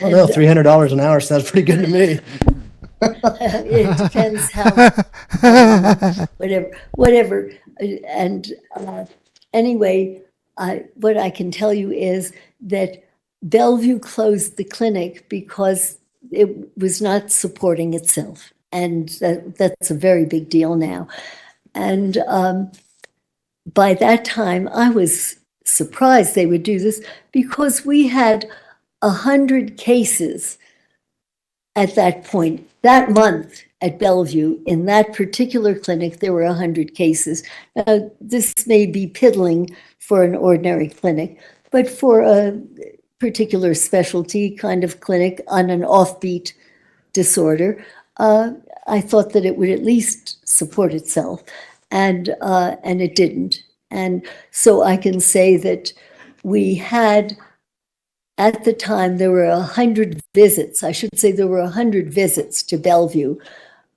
Oh no, $300 an hour sounds pretty good to me.
It depends how, whatever. And anyway, what I can tell you is that Bellevue closed the clinic because it was not supporting itself. And that's a very big deal now. And by that time, I was surprised they would do this because we had 100 cases at that point. That month at Bellevue, in that particular clinic, there were 100 cases. This may be piddling for an ordinary clinic, but for a particular specialty kind of clinic on an offbeat disorder, I thought that it would at least support itself, and it didn't. And so I can say that we had, at the time, there were 100 visits. I should say there were 100 visits to Bellevue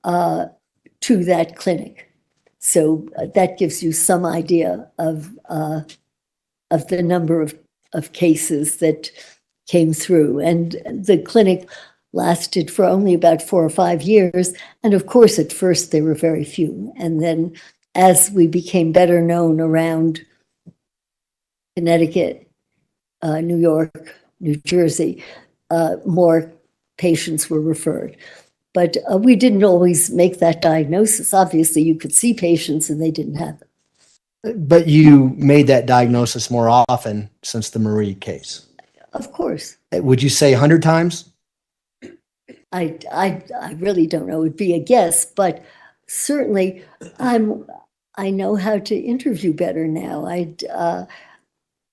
to that clinic. So that gives you some idea of the number of cases that came through. And the clinic lasted for only about 4 or 5 years. And of course, at first there were very few. And then as we became better known around Connecticut, New York, New Jersey, more patients were referred. But we didn't always make that diagnosis. Obviously, you could see patients and they didn't have it.
But you made that diagnosis more often since the Marie case.
Of course.
Would you say 100 times?
I really don't know. It would be a guess, but certainly I know how to interview better now. I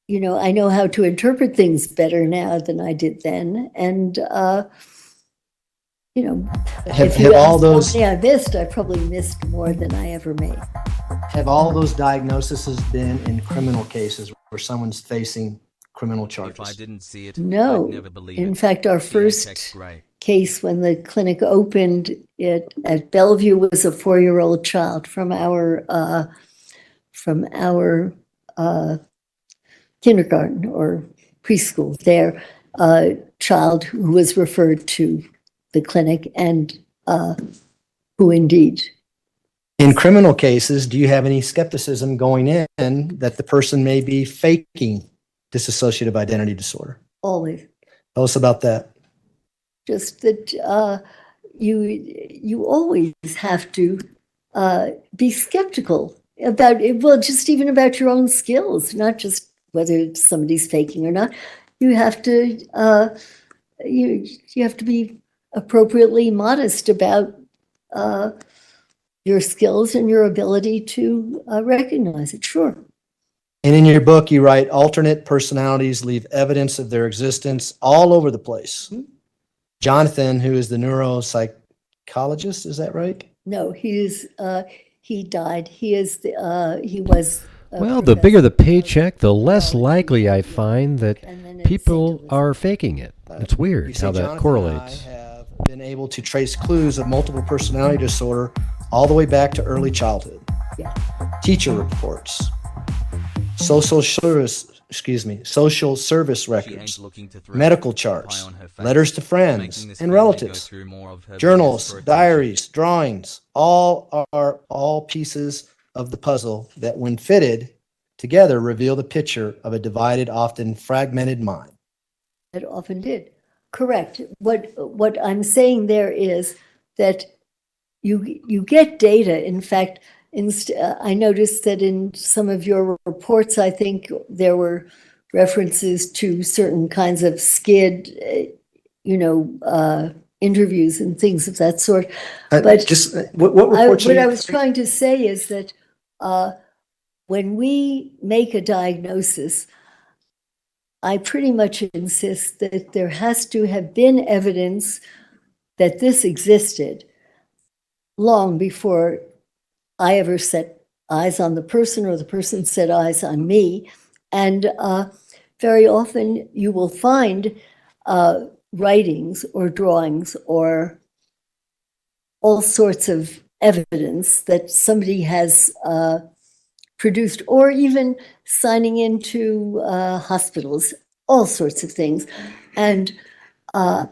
know how to interpret things better now than I did then. And,
have all those,
I missed, I probably missed more than I ever made.
Have all those diagnoses been in criminal cases where someone's facing criminal charges?
If I didn't see it,
No.
I'd never believe
In
it.
fact, our first case when the clinic opened at Bellevue was a 4-year-old child from our kindergarten or preschool there, a child who was referred to the clinic and who indeed.
In criminal cases, do you have any skepticism going in that the person may be faking dissociative identity disorder?
Always.
Tell us about that.
Just that you always have to be skeptical about it. Well, just even about your own skills, not just whether somebody's faking or not. You have to you have to be appropriately modest about your skills and your ability to recognize it. Sure.
And in your book, you write, alternate personalities leave evidence of their existence all over the place. Jonathan, who is the neuropsychologist, is that right?
No, he died. He was.
Well, the bigger the paycheck, the less likely I find that people are faking it. It's weird how that
Jonathan
correlates.
And I have been able to trace clues of multiple personality disorder all the way back to early childhood.
Yeah.
Teacher reports, social service records, medical charts, letters to friends and relatives, journals, diaries, drawings, all pieces of the puzzle that, when fitted together, reveal the picture of a divided, often fragmented mind.
It often did. Correct. What I'm saying there is that you get data. In fact, I noticed that in some of your reports, I think there were references to certain kinds of skid, interviews and things of that sort. But
just what reports?
what I was trying to say is that when we make a diagnosis, I pretty much insist that there has to have been evidence that this existed long before I ever set eyes on the person or the person set eyes on me. And very often you will find writings or drawings or all sorts of evidence that somebody has produced, or even signing into hospitals, all sorts of things. And I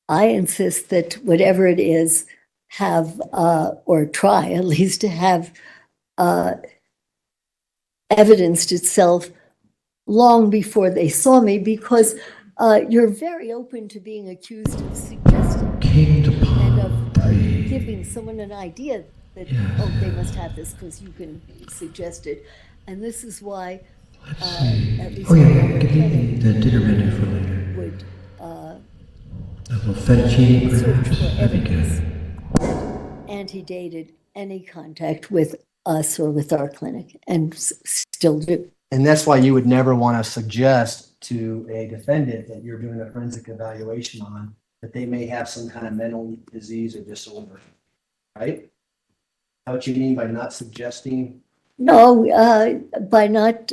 insist that whatever it is, have, or try at least to have evidenced itself long before they saw me, because you're very open to being accused of suggesting and of giving someone an idea that, oh, they must have this because you can suggest it. And this is why, at least
give me the dinner menu for later.
Would
A little fettuccine,
search
perhaps.
for
That'd be
evidence
good.
antedated any contact with us or with our clinic, and still do.
And that's why you would never want to suggest to a defendant that you're doing a forensic evaluation on that they may have some kind of mental disease or disorder, right? How what you mean by not suggesting?
No, by not,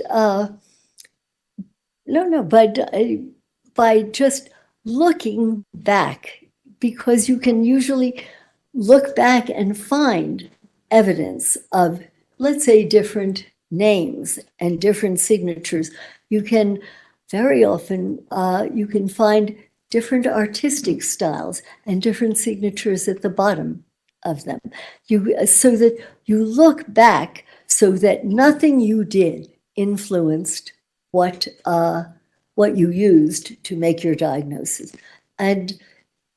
by just looking back, because you can usually look back and find evidence of, let's say, different names and different signatures. You can very often, you can find different artistic styles and different signatures at the bottom of them. So that you look back so that nothing you did influenced what you used to make your diagnosis. And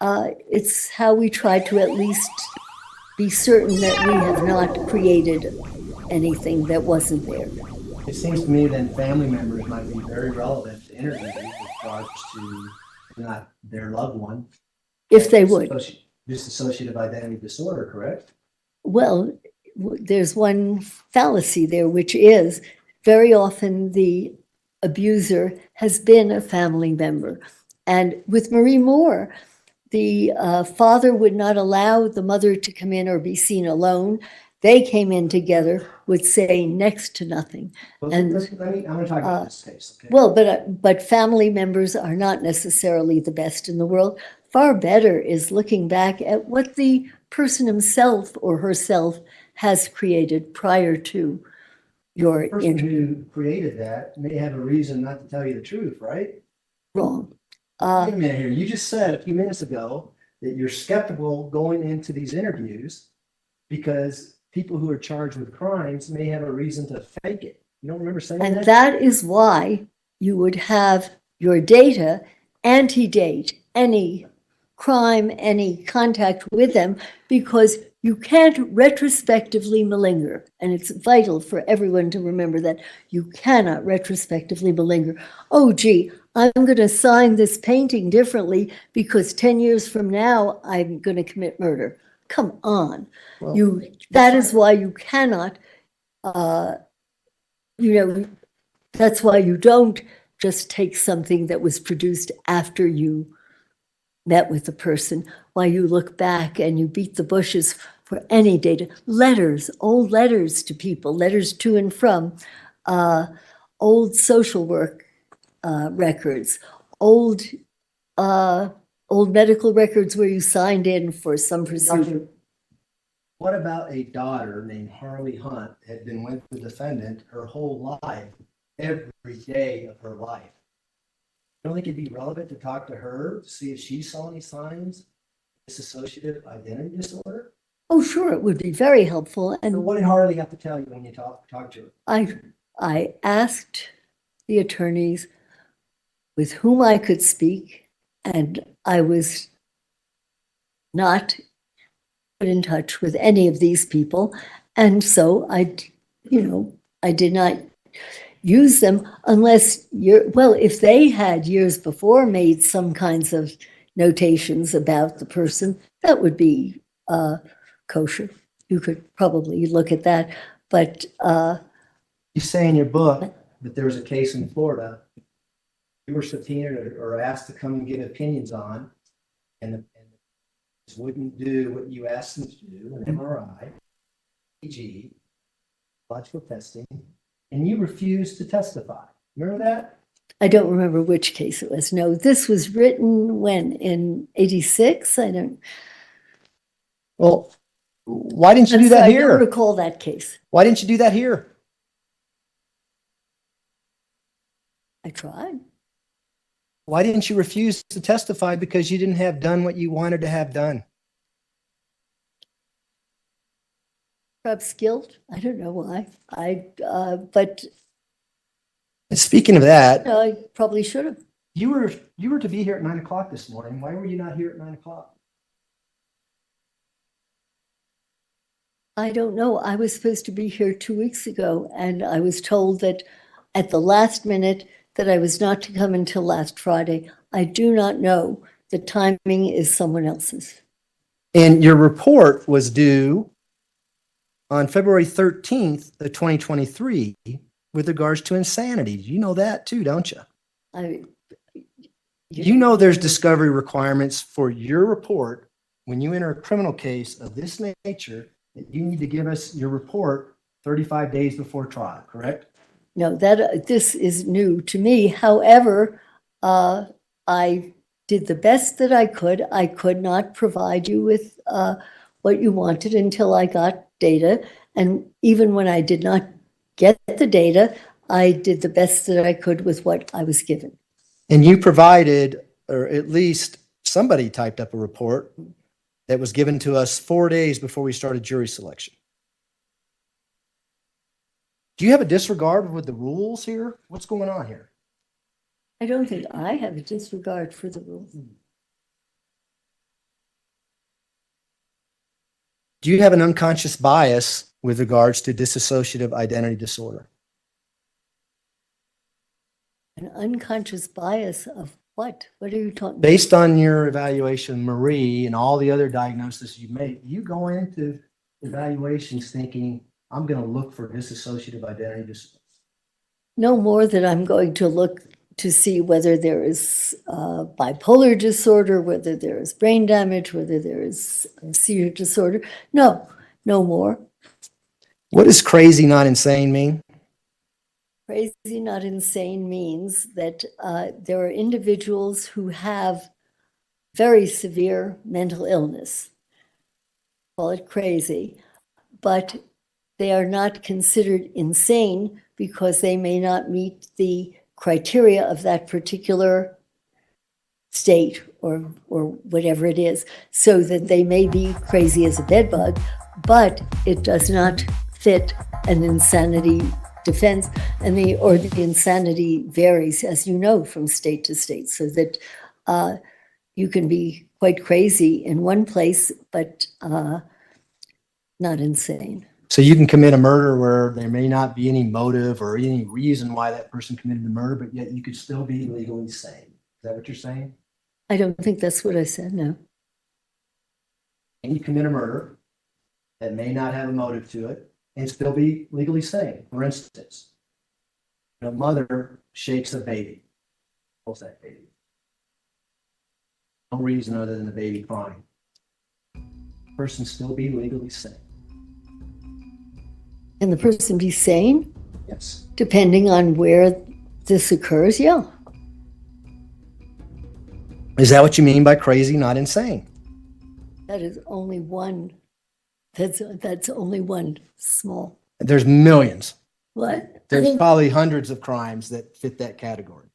it's how we try to at least be certain that we have not created anything that wasn't there.
It seems to me then family members might be very relevant to interview with regards to not their loved one.
If they would.
Dissociative identity disorder, correct?
Well, there's one fallacy there, which is very often the abuser has been a family member. And with Marie Moore, the father would not allow the mother to come in or be seen alone. They came in together, would say next to nothing.
Well,
And
I'm going to talk about this case. Okay?
well, but family members are not necessarily the best in the world. Far better is looking back at what the person himself or herself has created prior to your
The person who created that may have a reason not to tell you the truth, right?
wrong.
Wait a minute here. You just said a few minutes ago that you're skeptical going into these interviews because people who are charged with crimes may have a reason to fake it. You don't remember saying
And
that?
that is why you would have your data antedate any crime, any contact with them, because you can't retrospectively malinger. And it's vital for everyone to remember that you cannot retrospectively malinger. Oh, gee, I'm going to sign this painting differently because 10 years from now, I'm going to commit murder. Come on.
Well,
That is why you cannot, that's why you don't just take something that was produced after you met with the person, why you look back and you beat the bushes for any data. Letters, old letters to people, letters to and from, old social work records, old medical records where you signed in for some procedure.
What about a daughter named Harley Hunt had been with the defendant her whole life, every day of her life? You don't think it'd be relevant to talk to her to see if she saw any signs of dissociative identity disorder?
Oh, sure, it would be very helpful.
So
And
what did Harley have to tell you when you talk to her?
I asked the attorneys with whom I could speak, and I was not put in touch with any of these people. And so I did not use them unless if they had years before made some kinds of notations about the person, that would be kosher. You could probably look at that. But
you say in your book that there was a case in Florida you were subpoenaed or asked to come and give opinions on, and the wouldn't do what you asked them to do, an MRI, EG, logical testing, and you refused to testify. Remember that?
I don't remember which case it was. No, this was written when? In 86? I don't.
Well, why didn't you do that here?
I don't recall that case.
Why didn't you do that here?
I tried.
Why didn't you refuse to testify? Because you didn't have done what you wanted to have done.
Perhaps guilt. I don't know why. But
speaking of that,
I probably should have.
You were to be here at 9 o'clock this morning. Why were you not here at 9 o'clock?
I don't know. I was supposed to be here 2 weeks ago, and I was told that at the last minute that I was not to come until last Friday. I do not know. The timing is someone else's.
And your report was due on February 13th of 2023 with regards to insanity. You know that too, don't you? You know there's discovery requirements for your report when you enter a criminal case of this nature, that you need to give us your report 35 days before trial, correct?
No, this is new to me. However, I did the best that I could. I could not provide you with what you wanted until I got data. And even when I did not get the data, I did the best that I could with what I was given.
And you provided, or at least somebody typed up a report that was given to us 4 days before we started jury selection. Do you have a disregard with the rules here? What's going on here?
I don't think I have a disregard for the rules.
Do you have an unconscious bias with regards to dissociative identity disorder?
An unconscious bias of what? What are you talking about?
Based on your evaluation, Marie, and all the other diagnoses you made, you go into evaluations thinking, I'm going to look for dissociative identity disorder.
No more than I'm going to look to see whether there is bipolar disorder, whether there is brain damage, whether there is seizure disorder. No, no more.
What does crazy, not insane mean?
Crazy, not insane means that there are individuals who have very severe mental illness. Call it crazy, but they are not considered insane because they may not meet the criteria of that particular state or whatever it is, so that they may be crazy as a bedbug, but it does not fit an insanity defense, and the insanity varies, as you know, from state to state, so that you can be quite crazy in one place, but not insane.
So you can commit a murder where there may not be any motive or any reason why that person committed the murder, but yet you could still be legally sane. Is that what you're saying?
I don't think that's what I said, no.
And you commit a murder that may not have a motive to it and still be legally sane. For instance, a mother shakes a baby. What's that baby? No reason other than the baby crying. The person still be legally sane.
Can the person be sane?
Yes.
Depending on where this occurs, yeah.
Is that what you mean by crazy, not insane?
That is only one. That's only one small.
There's millions.
What?
There's probably hundreds of crimes that fit that category.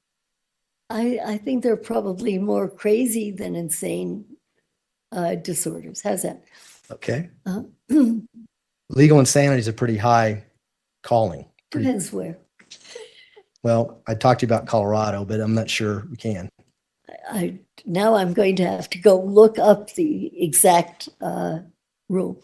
I think they're probably more crazy than insane disorders. How's that?
Okay. Legal insanity is a pretty high calling.
Depends where.
Well, I talked to you about Colorado, but I'm not sure we can.
Now I'm going to have to go look up the exact rule.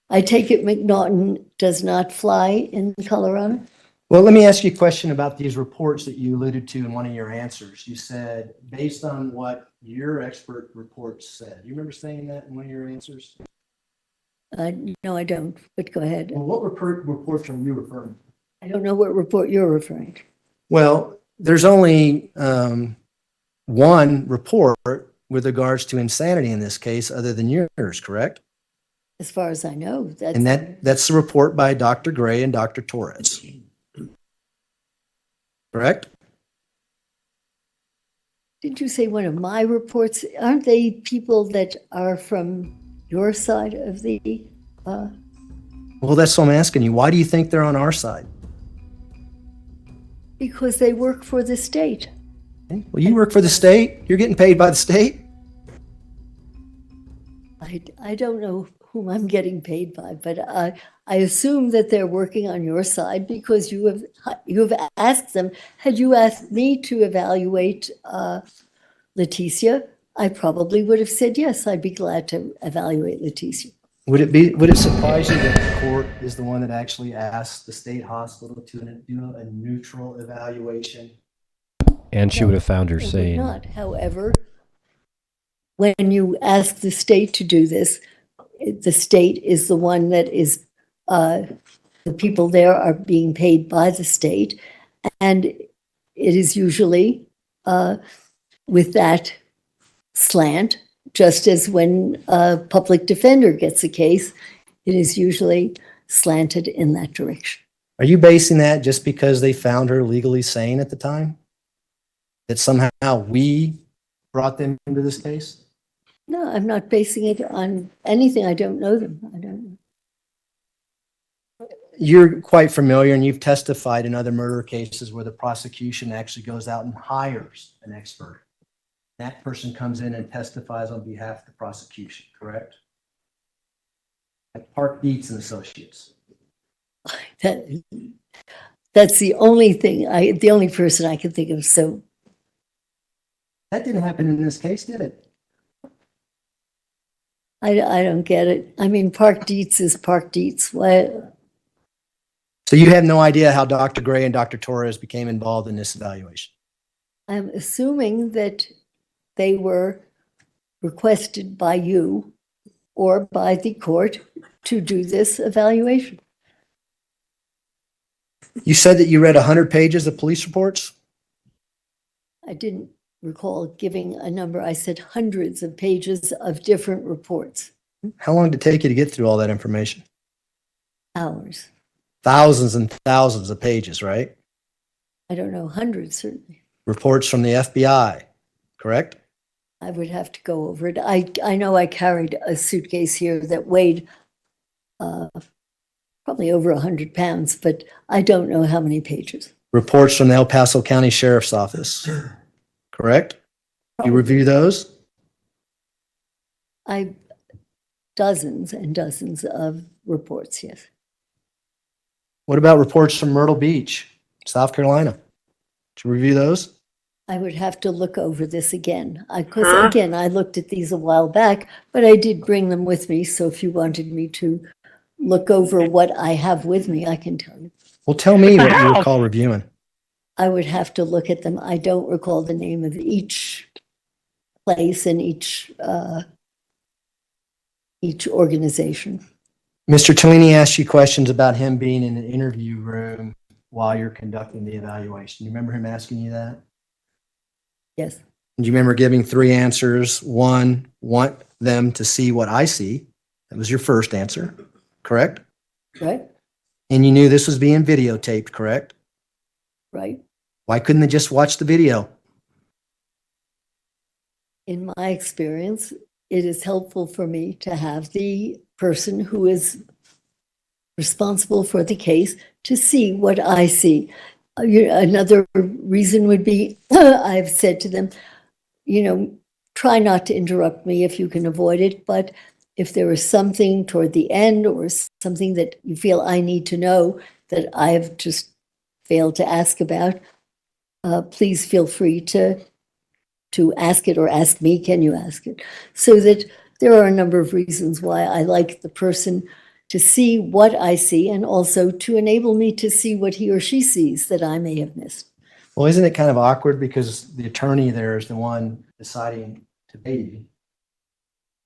I take it McNaughton does not fly in Colorado?
Well, let me ask you a question about these reports that you alluded to in one of your answers. You said, based on what your expert reports said. Do you remember saying that in one of your answers?
No, I don't, but go ahead.
Well, what reports are you referring to?
I don't know what report you're referring to.
Well, there's only one report with regards to insanity in this case other than yours, correct?
As far as I know.
And that's the report by Dr. Gray and Dr. Torres. Correct?
Did you say one of my reports? Aren't they people that are from your side of the...
Well, that's what I'm asking you. Why do you think they're on our side?
Because they work for the state.
Okay. Well, you work for the state. You're getting paid by the state.
I don't know whom I'm getting paid by, but I assume that they're working on your side because you have asked them. Had you asked me to evaluate Letecia, I probably would have said yes. I'd be glad to evaluate Letecia.
Would it surprise you that the court is the one that actually asked the state hospital to do a neutral evaluation?
And she would have found her
It would
sane.
not. However, when you ask the state to do this, the state is the one that is, the people there are being paid by the state. And it is usually with that slant, just as when a public defender gets a case, it is usually slanted in that direction.
Are you basing that just because they found her legally sane at the time? That somehow we brought them into this case?
No, I'm not basing it on anything. I don't know them. I don't know.
You're quite familiar and you've testified in other murder cases where the prosecution actually goes out and hires an expert. That person comes in and testifies on behalf of the prosecution, correct? Like Park Dietz and Associates.
That's the only thing, the only person I can think of. So
that didn't happen in this case, did it?
I don't get it. I mean, Park Dietz is Park Dietz. What?
So you have no idea how Dr. Gray and Dr. Torres became involved in this evaluation?
I'm assuming that they were requested by you or by the court to do this evaluation.
You said that you read 100 pages of police reports?
I didn't recall giving a number. I said hundreds of pages of different reports.
How long did it take you to get through all that information?
Hours.
Thousands and thousands of pages, right?
I don't know, hundreds certainly.
Reports from the FBI, correct?
I would have to go over it. I know I carried a suitcase here that weighed probably over 100 pounds, but I don't know how many pages.
Reports from the El Paso County Sheriff's Office, correct? You review those?
Dozens and dozens of reports, yes.
What about reports from Myrtle Beach, South Carolina? Did you review those?
I would have to look over this again. Because again, I looked at these a while back, but I did bring them with me. So if you wanted me to look over what I have with me, I can tell you.
Well, tell me what you recall reviewing.
I would have to look at them. I don't recall the name of each place and each organization.
Mr. Tellini asked you questions about him being in an interview room while you're conducting the evaluation. You remember him asking you that?
Yes.
Do you remember giving 3 answers? 1, want them to see what I see. That was your first answer, correct?
Right.
And you knew this was being videotaped, correct?
Right.
Why couldn't they just watch the video?
In my experience, it is helpful for me to have the person who is responsible for the case to see what I see. Another reason would be, I've said to them, try not to interrupt me if you can avoid it, but if there is something toward the end or something that you feel I need to know that I've just failed to ask about, please feel free to ask it or ask me, can you ask it? So that there are a number of reasons why I like the person to see what I see and also to enable me to see what he or she sees that I may have missed.
Well, isn't it kind of awkward because the attorney there is the one deciding to pay you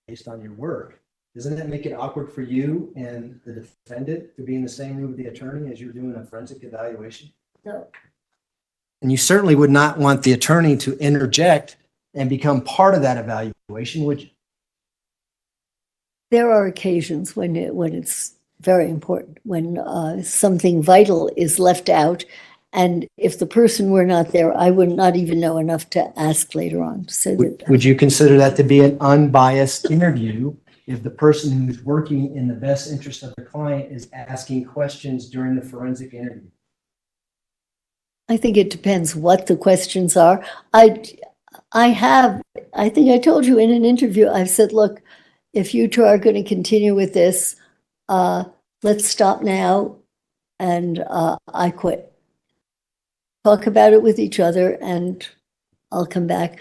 based on your work? Doesn't that make it awkward for you and the defendant to be in the same room with the attorney as you're doing a forensic evaluation?
No.
And you certainly would not want the attorney to interject and become part of that evaluation, which
There are occasions when it's very important, when something vital is left out. And if the person were not there, I would not even know enough to ask later on. So
would you consider that to be an unbiased interview if the person who's working in the best interest of the client is asking questions during the forensic interview?
I think it depends what the questions are. I think I told you in an interview, I've said, look, if you two are going to continue with this, let's stop now, and I quit. Talk about it with each other, and I'll come back.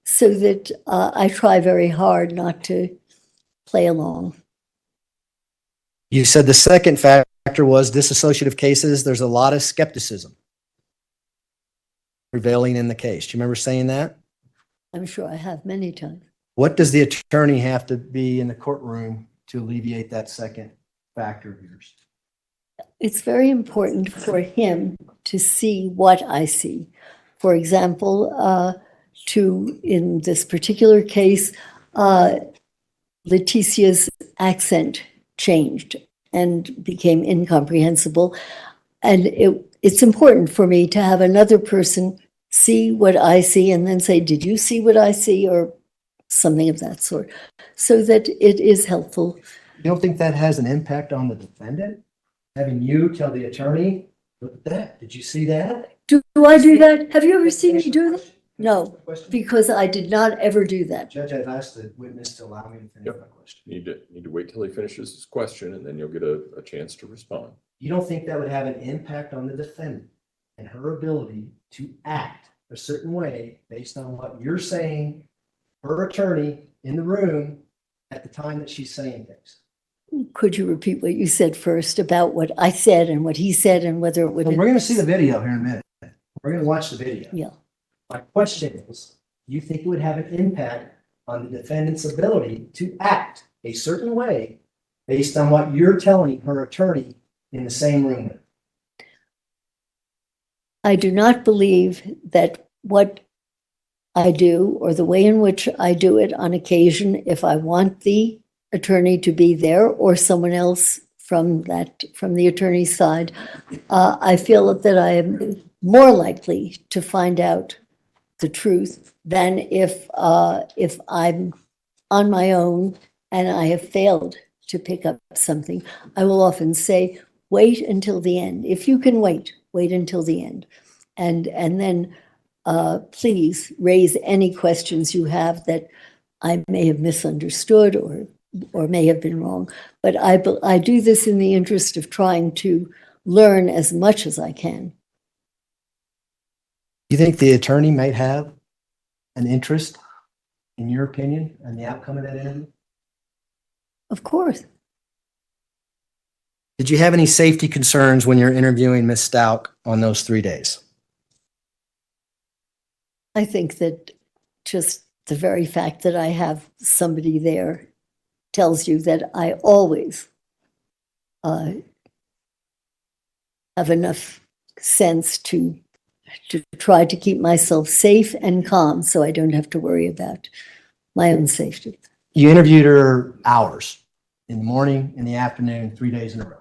So that I try very hard not to play along.
You said the second factor was dissociative cases. There's a lot of skepticism prevailing in the case. Do you remember saying that?
I'm sure I have many times.
What does the attorney have to be in the courtroom to alleviate that second factor of yours?
It's very important for him to see what I see. For example, in this particular case, Letecia's accent changed and became incomprehensible. And it's important for me to have another person see what I see and then say, did you see what I see? Or something of that sort, so that it is helpful.
You don't think that has an impact on the defendant? Having you tell the attorney, look at that, did you see that?
Do I do that? Have you ever seen me do that? No, because I did not ever do that.
Judge, I've asked the witness to allow me to finish my question.
Need to wait till he finishes his question, and then you'll get a chance to respond.
You don't think that would have an impact on the defendant and her ability to act a certain way based on what you're saying, her attorney in the room at the time that she's saying things?
Could you repeat what you said first about what I said and what he said and whether it would...
Well, we're going to see the video here in a minute. We're going to watch the video.
Yeah.
My question is, do you think it would have an impact on the defendant's ability to act a certain way based on what you're telling her attorney in the same room?
I do not believe that what I do or the way in which I do it on occasion, if I want the attorney to be there or someone else from the attorney's side, I feel that I am more likely to find out the truth than if I'm on my own and I have failed to pick up something. I will often say, wait until the end. If you can wait until the end. And then please raise any questions you have that I may have misunderstood or may have been wrong. But I do this in the interest of trying to learn as much as I can.
You think the attorney might have an interest, in your opinion, in the outcome of that interview?
Of course.
Did you have any safety concerns when you're interviewing Ms. Stauch on those 3 days?
I think that just the very fact that I have somebody there tells you that I always have enough sense to try to keep myself safe and calm so I don't have to worry about my own safety.
You interviewed her hours, in the morning, in the afternoon, 3 days in a row.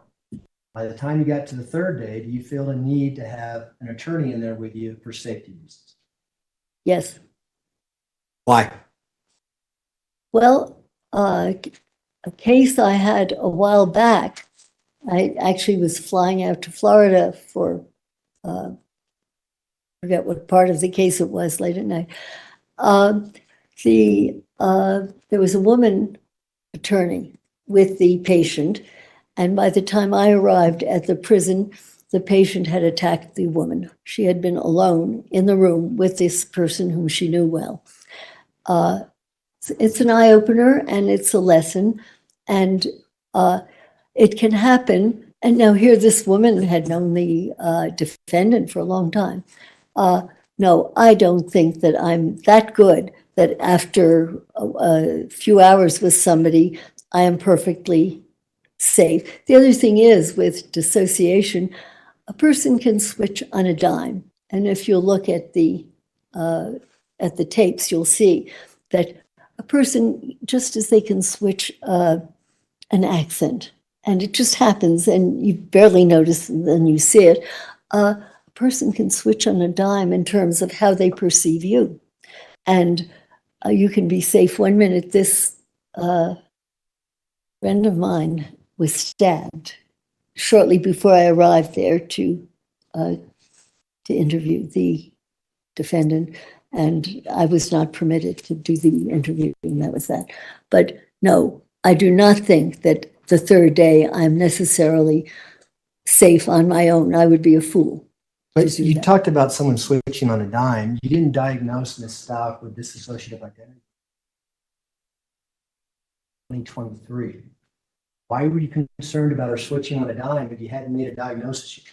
By the time you got to the third day, do you feel a need to have an attorney in there with you for safety reasons?
Yes.
Why?
Well, a case I had a while back, I actually was flying out to Florida for, I forget what part of the case it was, late at night. There was a woman attorney with the patient, and by the time I arrived at the prison, the patient had attacked the woman. She had been alone in the room with this person whom she knew well. It's an eye-opener and it's a lesson, and it can happen. And now here this woman had known the defendant for a long time. No, I don't think that I'm that good that after a few hours with somebody, I am perfectly safe. The other thing is with dissociation, a person can switch on a dime. And if you look at the tapes, you'll see that a person, just as they can switch an accent, and it just happens, and you barely notice, and then you see it, a person can switch on a dime in terms of how they perceive you. And you can be safe one minute. This friend of mine was stabbed shortly before I arrived there to interview the defendant, and I was not permitted to do the interview, and that was that. But no, I do not think that the third day I'm necessarily safe on my own. I would be a fool.
But you talked about someone switching on a dime. You didn't diagnose Ms. Stauch with dissociative identity. 2023. Why were you concerned about her switching on a dime if you hadn't made a diagnosis yet?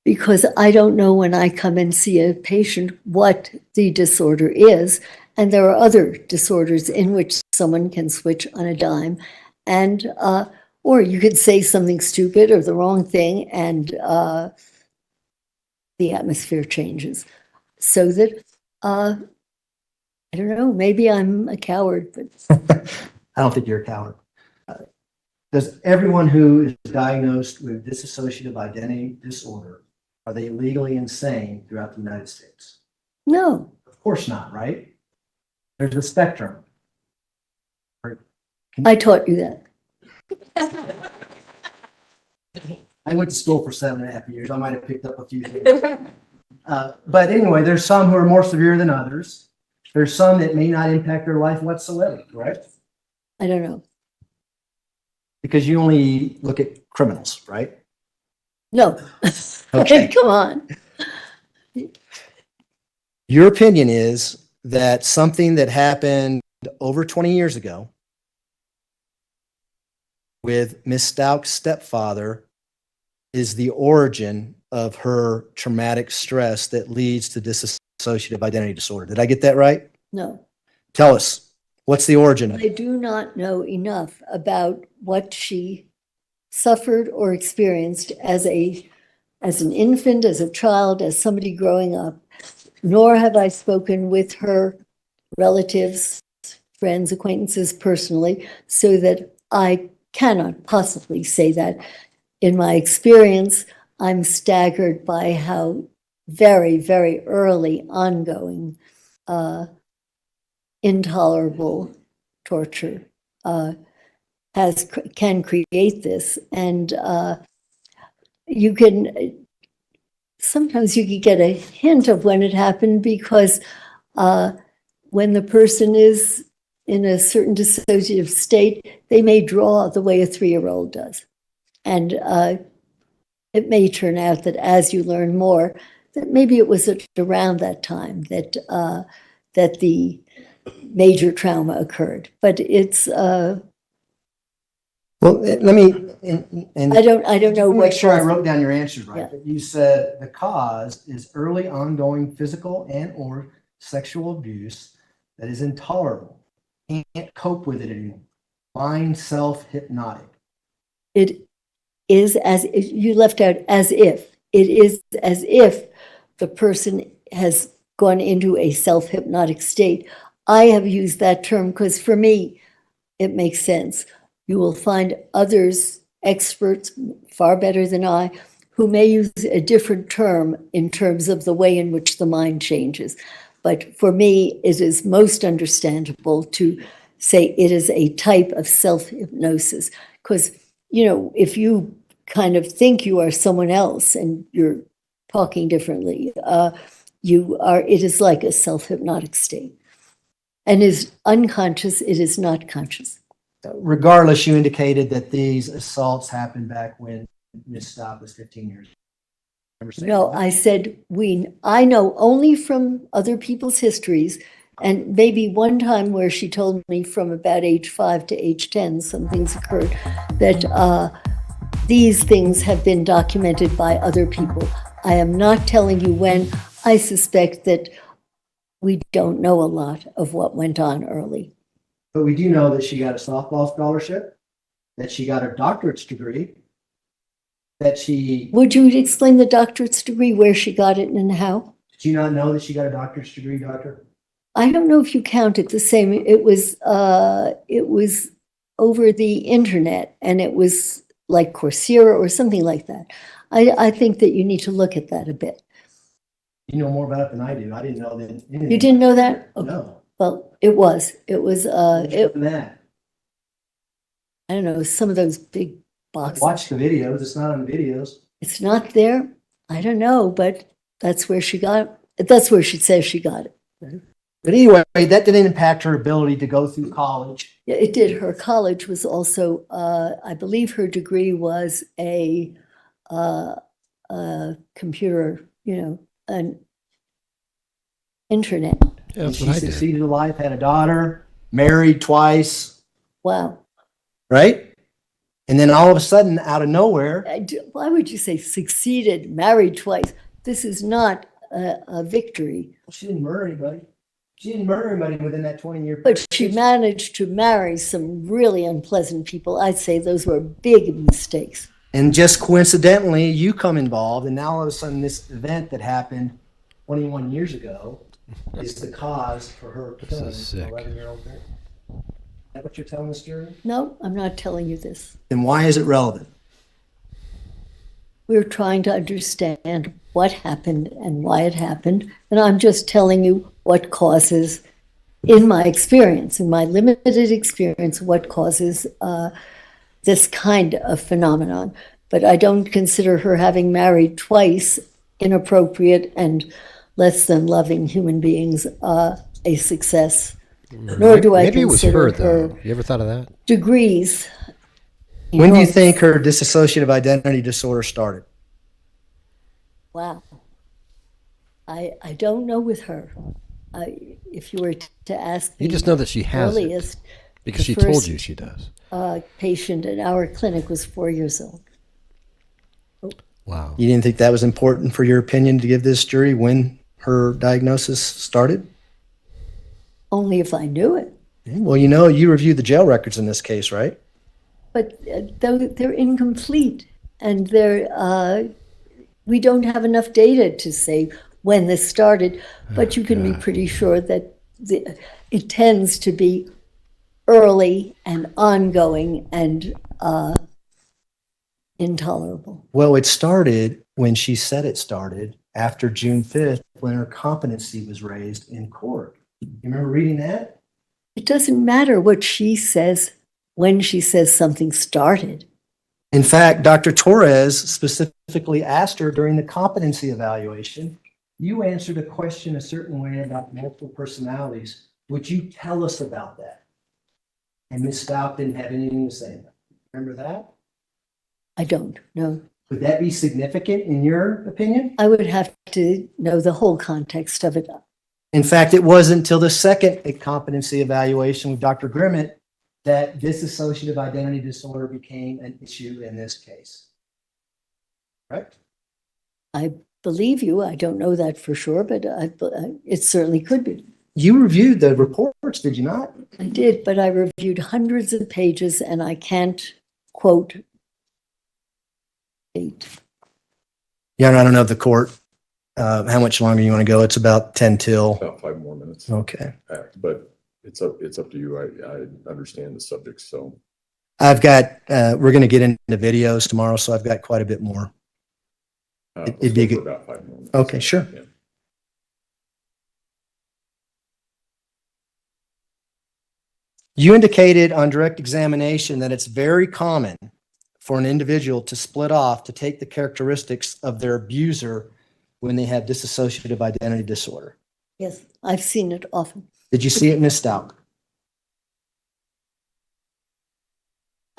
Because I don't know when I come and see a patient what the disorder is. And there are other disorders in which someone can switch on a dime. And, or you could say something stupid or the wrong thing, and the atmosphere changes. So that, I don't know, maybe I'm a coward, but.
I don't think you're a coward. Does everyone who is diagnosed with dissociative identity disorder, are they legally insane throughout the United States?
No.
Of course not, right? There's a spectrum.
I taught you that.
I went to school for 7.5 years. I might have picked up a few things. But anyway, there's some who are more severe than others. There's some that may not impact their life whatsoever, correct?
I don't know.
Because you only look at criminals, right?
No.
Okay.
Come on.
Your opinion is that something that happened over 20 years ago with Ms. Stauch's stepfather is the origin of her traumatic stress that leads to dissociative identity disorder. Did I get that right?
No.
Tell us, what's the origin of
I
it?
do not know enough about what she suffered or experienced as an infant, as a child, as somebody growing up, nor have I spoken with her relatives, friends, acquaintances personally, so that I cannot possibly say that. In my experience, I'm staggered by how very, very early ongoing intolerable torture can create this. And sometimes you can get a hint of when it happened, because when the person is in a certain dissociative state, they may draw the way a 3-year-old does. And it may turn out that as you learn more, that maybe it was around that time that the major trauma occurred. But it's
Well, let me, and
I don't know
make
what
sure I
caused it.
wrote down your answers right.
Yeah.
But you said the cause is early ongoing physical and or sexual abuse that is intolerable. Can't cope with it anymore. Mind self-hypnotic.
It is as if you left out as if. It is as if the person has gone into a self-hypnotic state. I have used that term because for me, it makes sense. You will find others, experts far better than I, who may use a different term in terms of the way in which the mind changes. But for me, it is most understandable to say it is a type of self-hypnosis. Because, you know, if you kind of think you are someone else and you're talking differently, it is like a self-hypnotic state. And is unconscious, it is not conscious.
Regardless, you indicated that these assaults happened back when Ms. Stauch was 15 years old. Remember saying
No,
that?
I said I know only from other people's histories, and maybe one time where she told me from about age 5 to age 10, some things occurred, that these things have been documented by other people. I am not telling you when. I suspect that we don't know a lot of what went on early.
But we do know that she got a softball scholarship, that she got her doctorate's degree, that she,
Would you explain the doctorate's degree, where she got it and how?
did you not know that she got a doctorate degree, doctor?
I don't know if you count it the same. It was over the internet, and it was like Coursera or something like that. I think that you need to look at that a bit.
You know more about it than I do. I didn't know that.
You didn't know that? Okay.
No.
Well, it was
That.
I don't know, some of those big boxes.
Watch the videos. It's not on the videos.
It's not there. I don't know, but that's where she says she got it.
But anyway, that didn't impact her ability to go through college.
Yeah, it did. Her college was also, I believe her degree was a computer, an internet.
Yeah, that's
She
what I did.
succeeded in life, had a daughter, married twice,
Wow.
right? And then all of a sudden, out of nowhere,
Why would you say succeeded, married twice? This is not a victory.
she didn't murder anybody. She didn't murder anybody within that 20-year period.
But she managed to marry some really unpleasant people. I'd say those were big mistakes.
And just coincidentally, you come involved, and now all of a sudden, this event that happened 21 years ago is the cause for her killing
is sick.
11-year-old girl. Is that what you're telling us, Jerry?
No, I'm not telling you this.
Then why is it relevant?
We're trying to understand what happened and why it happened. And I'm just telling you what causes, in my experience, in my limited experience, what causes this kind of phenomenon. But I don't consider her having married twice inappropriate and less than loving human beings a success. Nor do I
Maybe it was
consider
her, though. You ever thought of that?
degrees.
When do you think her dissociative identity disorder started?
Wow. I don't know with her. If you were to ask me,
You just know that she has it
earliest,
because
the
she told
first,
you she does.
Patient at our clinic was 4 years old.
Wow.
You didn't think that was important for your opinion to give this jury when her diagnosis started?
Only if I knew it.
Well, you reviewed the jail records in this case, right?
But they're incomplete, and we don't have enough data to say when this started. But you can be pretty sure that it tends to be early and ongoing and intolerable.
Well, it started when she said it started after June 5th, when her competency was raised in court. You remember reading that?
It doesn't matter what she says when she says something started.
In fact, Dr. Torres specifically asked her during the competency evaluation, you answered a question a certain way about multiple personalities. Would you tell us about that? And Ms. Stauch didn't have anything to say. Remember that?
I don't know.
Would that be significant in your opinion?
I would have to know the whole context of it.
In fact, it wasn't until the second competency evaluation with Dr. Grimmett that dissociative identity disorder became an issue in this case. Right?
I believe you. I don't know that for sure, but it certainly could be.
You reviewed the reports, did you not?
I did, but I reviewed hundreds of pages and I can't quote date.
Yeah, I don't know the court. How much longer you want to go? It's about 10 till.
About 5 more minutes.
Okay.
But it's up to you. I understand the subject, so.
I've got, we're going to get into videos tomorrow, so I've got quite a bit more. It'd be
let's go
good.
for about 5 more minutes.
Okay, sure.
Yeah.
You indicated on direct examination that it's very common for an individual to split off to take the characteristics of their abuser when they have dissociative identity disorder.
Yes, I've seen it often.
Did you see it, Ms. Stauch?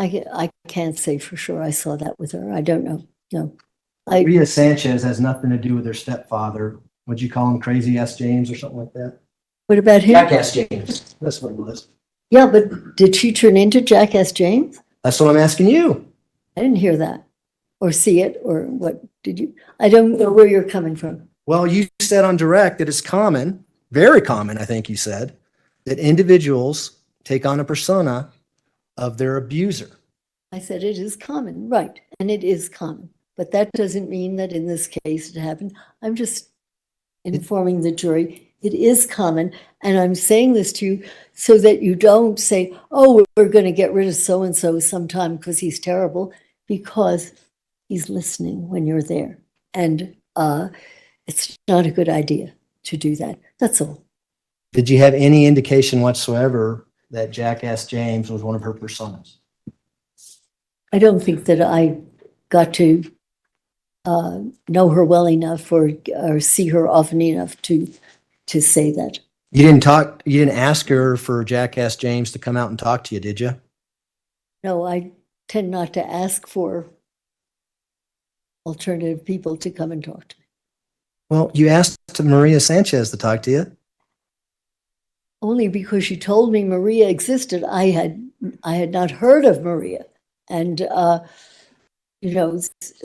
I can't say for sure I saw that with her. I don't know. No.
Maria Sanchez has nothing to do with her stepfather. Would you call him Crazy Ass James or something like that?
What about him?
Jackass James. That's what it was.
Yeah, but did she turn into Jackass James?
That's what I'm asking you.
I didn't hear that or see it or what did you? I don't know where you're coming from.
Well, you said on direct that it's common, very common, I think you said, that individuals take on a persona of their abuser.
I said it is common, right, and it is common. But that doesn't mean that in this case it happened. I'm just informing the jury. It is common, and I'm saying this to you so that you don't say, oh, we're going to get rid of so-and-so sometime because he's terrible, because he's listening when you're there. And it's not a good idea to do that. That's all.
Did you have any indication whatsoever that Jackass James was one of her personas?
I don't think that I got to know her well enough or see her often enough to say that.
You didn't ask her for Jackass James to come out and talk to you, did you?
No, I tend not to ask for alternative people to come and talk to me.
Well, you asked Maria Sanchez to talk to you.
Only because she told me Maria existed. I had not heard of Maria. And,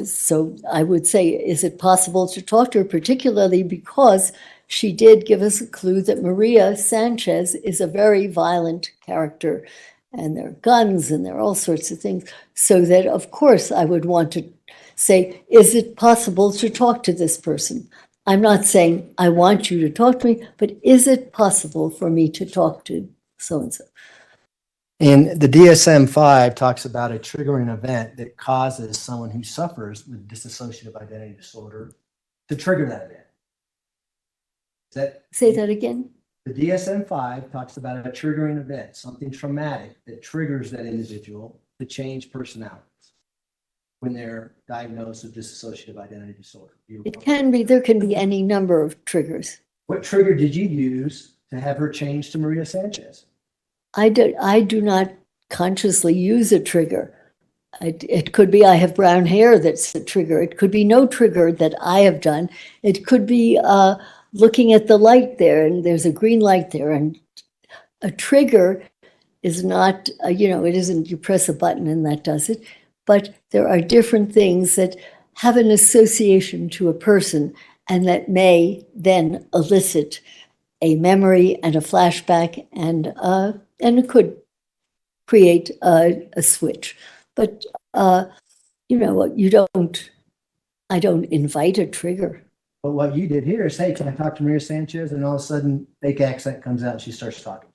so I would say, is it possible to talk to her, particularly because she did give us a clue that Maria Sanchez is a very violent character, and there are guns and there are all sorts of things. So that, of course, I would want to say, is it possible to talk to this person? I'm not saying I want you to talk to me, but is it possible for me to talk to so-and-so?
And the DSM-5 talks about a triggering event that causes someone who suffers with dissociative identity disorder to trigger that event.
Say that again?
The DSM-5 talks about a triggering event, something traumatic that triggers that individual to change personalities when they're diagnosed with dissociative identity disorder.
There can be any number of triggers.
What trigger did you use to have her change to Maria Sanchez?
I do not consciously use a trigger. It could be I have brown hair that's a trigger. It could be no trigger that I have done. It could be looking at the light there and there's a green light there. And a trigger is not, it isn't you press a button and that does it. But there are different things that have an association to a person and that may then elicit a memory and a flashback, and it could create a switch. But I don't invite a trigger.
But what you did here is, hey, can I talk to Maria Sanchez? And all of a sudden, fake accent comes out and she starts talking.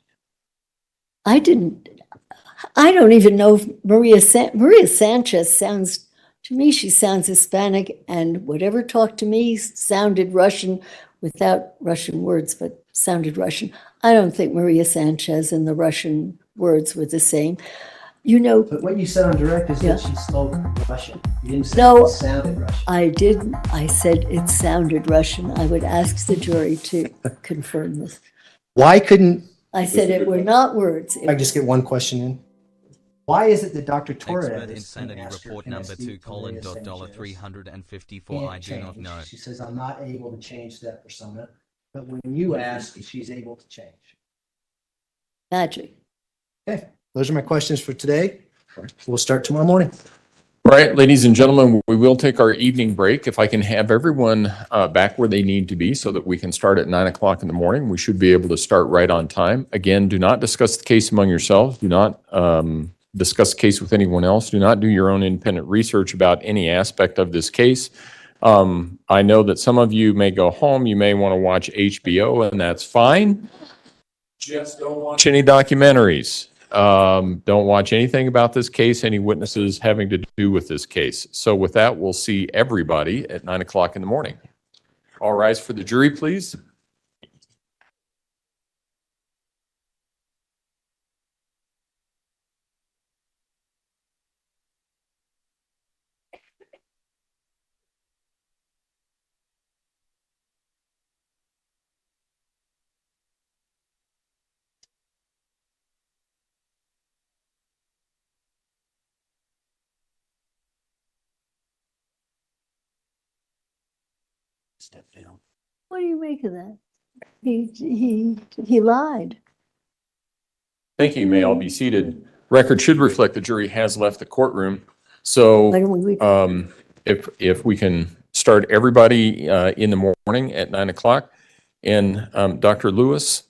I don't even know if Maria Sanchez sounds, to me, she sounds Hispanic, and whatever talked to me sounded Russian without Russian words, but sounded Russian. I don't think Maria Sanchez and the Russian words were the same.
But what you said on direct is that she spoke Russian. You didn't say it sounded Russian.
I didn't. I said it sounded Russian. I would ask the jury to confirm this.
Why couldn't...
I said it were not words.
I just get one question in. Why is it that Dr. Torres...
Expert Insanity Report number 2:$354. I do not know.
She says, I'm not able to change that persona. But when you ask, she's able to change.
Magic.
Okay. Those are my questions for today. We'll start tomorrow morning.
All right, ladies and gentlemen, we will take our evening break. If I can have everyone back where they need to be so that we can start at 9 o'clock in the morning, we should be able to start right on time. Again, do not discuss the case among yourselves. Do not discuss the case with anyone else. Do not do your own independent research about any aspect of this case. I know that some of you may go home. You may want to watch HBO, and that's fine. Just don't watch any documentaries. Don't watch anything about this case, any witnesses having to do with this case. So with that, we'll see everybody at 9 o'clock in the morning. All rise for the jury, please.
step down.
What do you make of that? He lied.
Thank you. You may all be seated. Record should reflect the jury has left the courtroom. So
Why don't we?
if we can start everybody in the morning at 9 o'clock. And Dr. Lewis,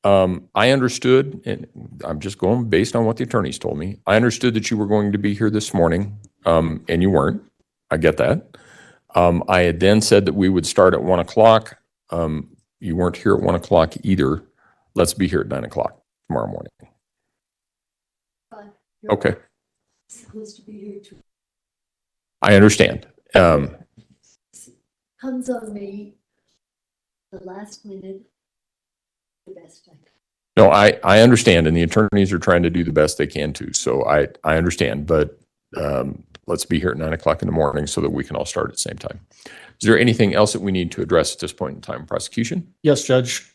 I understood, and I'm just going based on what the attorneys told me. I understood that you were going to be here this morning, and you weren't. I get that. I had then said that we would start at 1 o'clock. You weren't here at 1 o'clock either. Let's be here at 9 o'clock tomorrow morning. Okay.
Supposed to be here too.
I understand.
Comes on me the last minute, the best I can.
No, I understand, and the attorneys are trying to do the best they can too. So I understand, but let's be here at 9 o'clock in the morning so that we can all start at the same time. Is there anything else that we need to address at this point in time, prosecution?
Yes, Judge.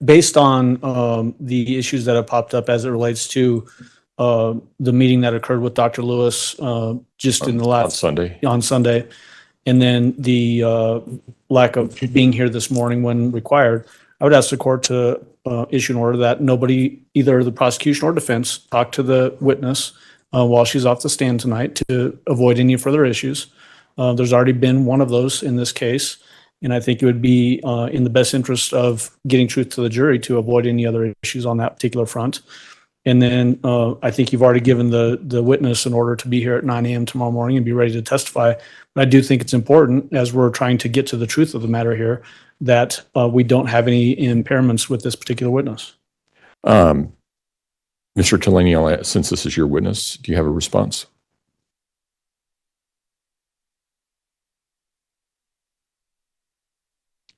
Based on the issues that have popped up as it relates to the meeting that occurred with Dr. Lewis just in the last
on Sunday,
and then the lack of being here this morning when required, I would ask the court to issue an order that nobody, either the prosecution or defense, talk to the witness while she's off the stand tonight to avoid any further issues. There's already been one of those in this case, and I think it would be in the best interest of getting truth to the jury to avoid any other issues on that particular front. And then I think you've already given the witness an order to be here at 9 a.m. tomorrow morning and be ready to testify. But I do think it's important, as we're trying to get to the truth of the matter here, that we don't have any impairments with this particular witness.
Mr. Tellini, since this is your witness, do you have a response?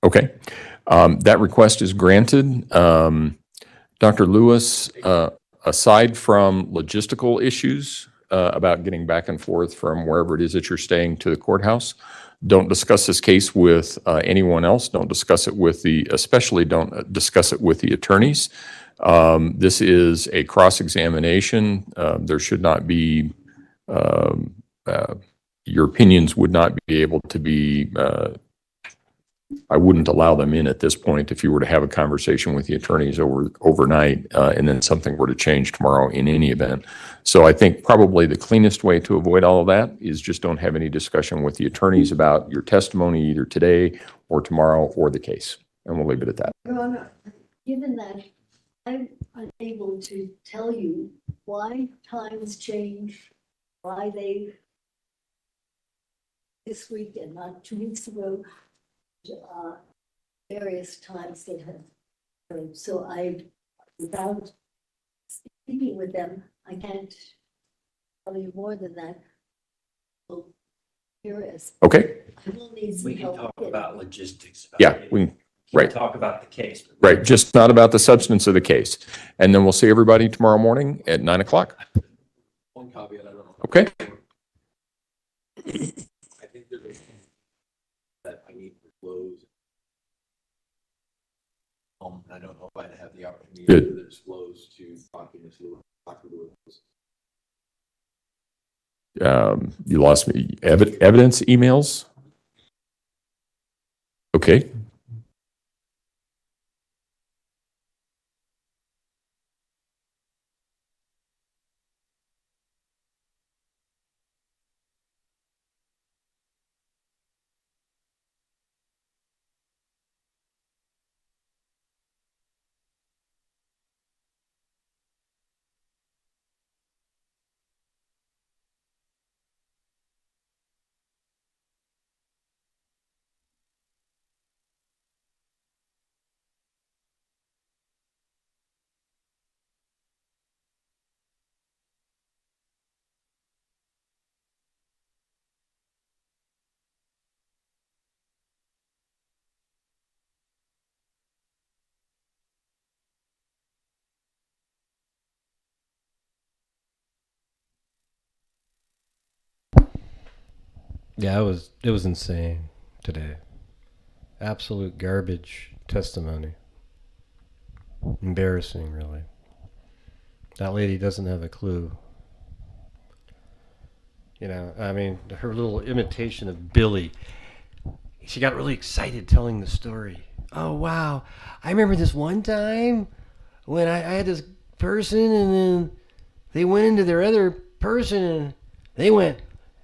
Okay. That request is granted. Dr. Lewis, aside from logistical issues about getting back and forth from wherever it is that you're staying to the courthouse, don't discuss this case with anyone else. Don't discuss it with especially don't discuss it with the attorneys. This is a cross-examination. There should not be, your opinions would not be able to be, I wouldn't allow them in at this point if you were to have a conversation with the attorneys overnight and then something were to change tomorrow in any event. So I think probably the cleanest way to avoid all of that is just don't have any discussion with the attorneys about your testimony either today or tomorrow or the case. And we'll leave it at that.
Your Honor, given that I'm unable to tell you why times change, why they this week and not 2 weeks ago, various times that have occurred. So without speaking with them, I can't tell you more than that. So here is.
Okay.
I will need some
We can
help
talk
getting
about
it.
logistics.
Yeah, we can. Right.
Talk about the case.
Right, just not about the substance of the case. And then we'll see everybody tomorrow morning at 9 o'clock.
One caveat, I don't know.
Okay.
I think there's that I need to close. I don't know if I'd have the opportunity
Good.
to disclose to Dr. Lewis.
You lost me. Evidence emails? Okay.
Yeah, it was insane today. Absolute garbage testimony. Embarrassing, really. That lady doesn't have a clue. You know, I mean, her little imitation of Billy. she got really excited telling the story. Oh, wow. I remember this one time when I had this person, and then they went into their other person, and they went,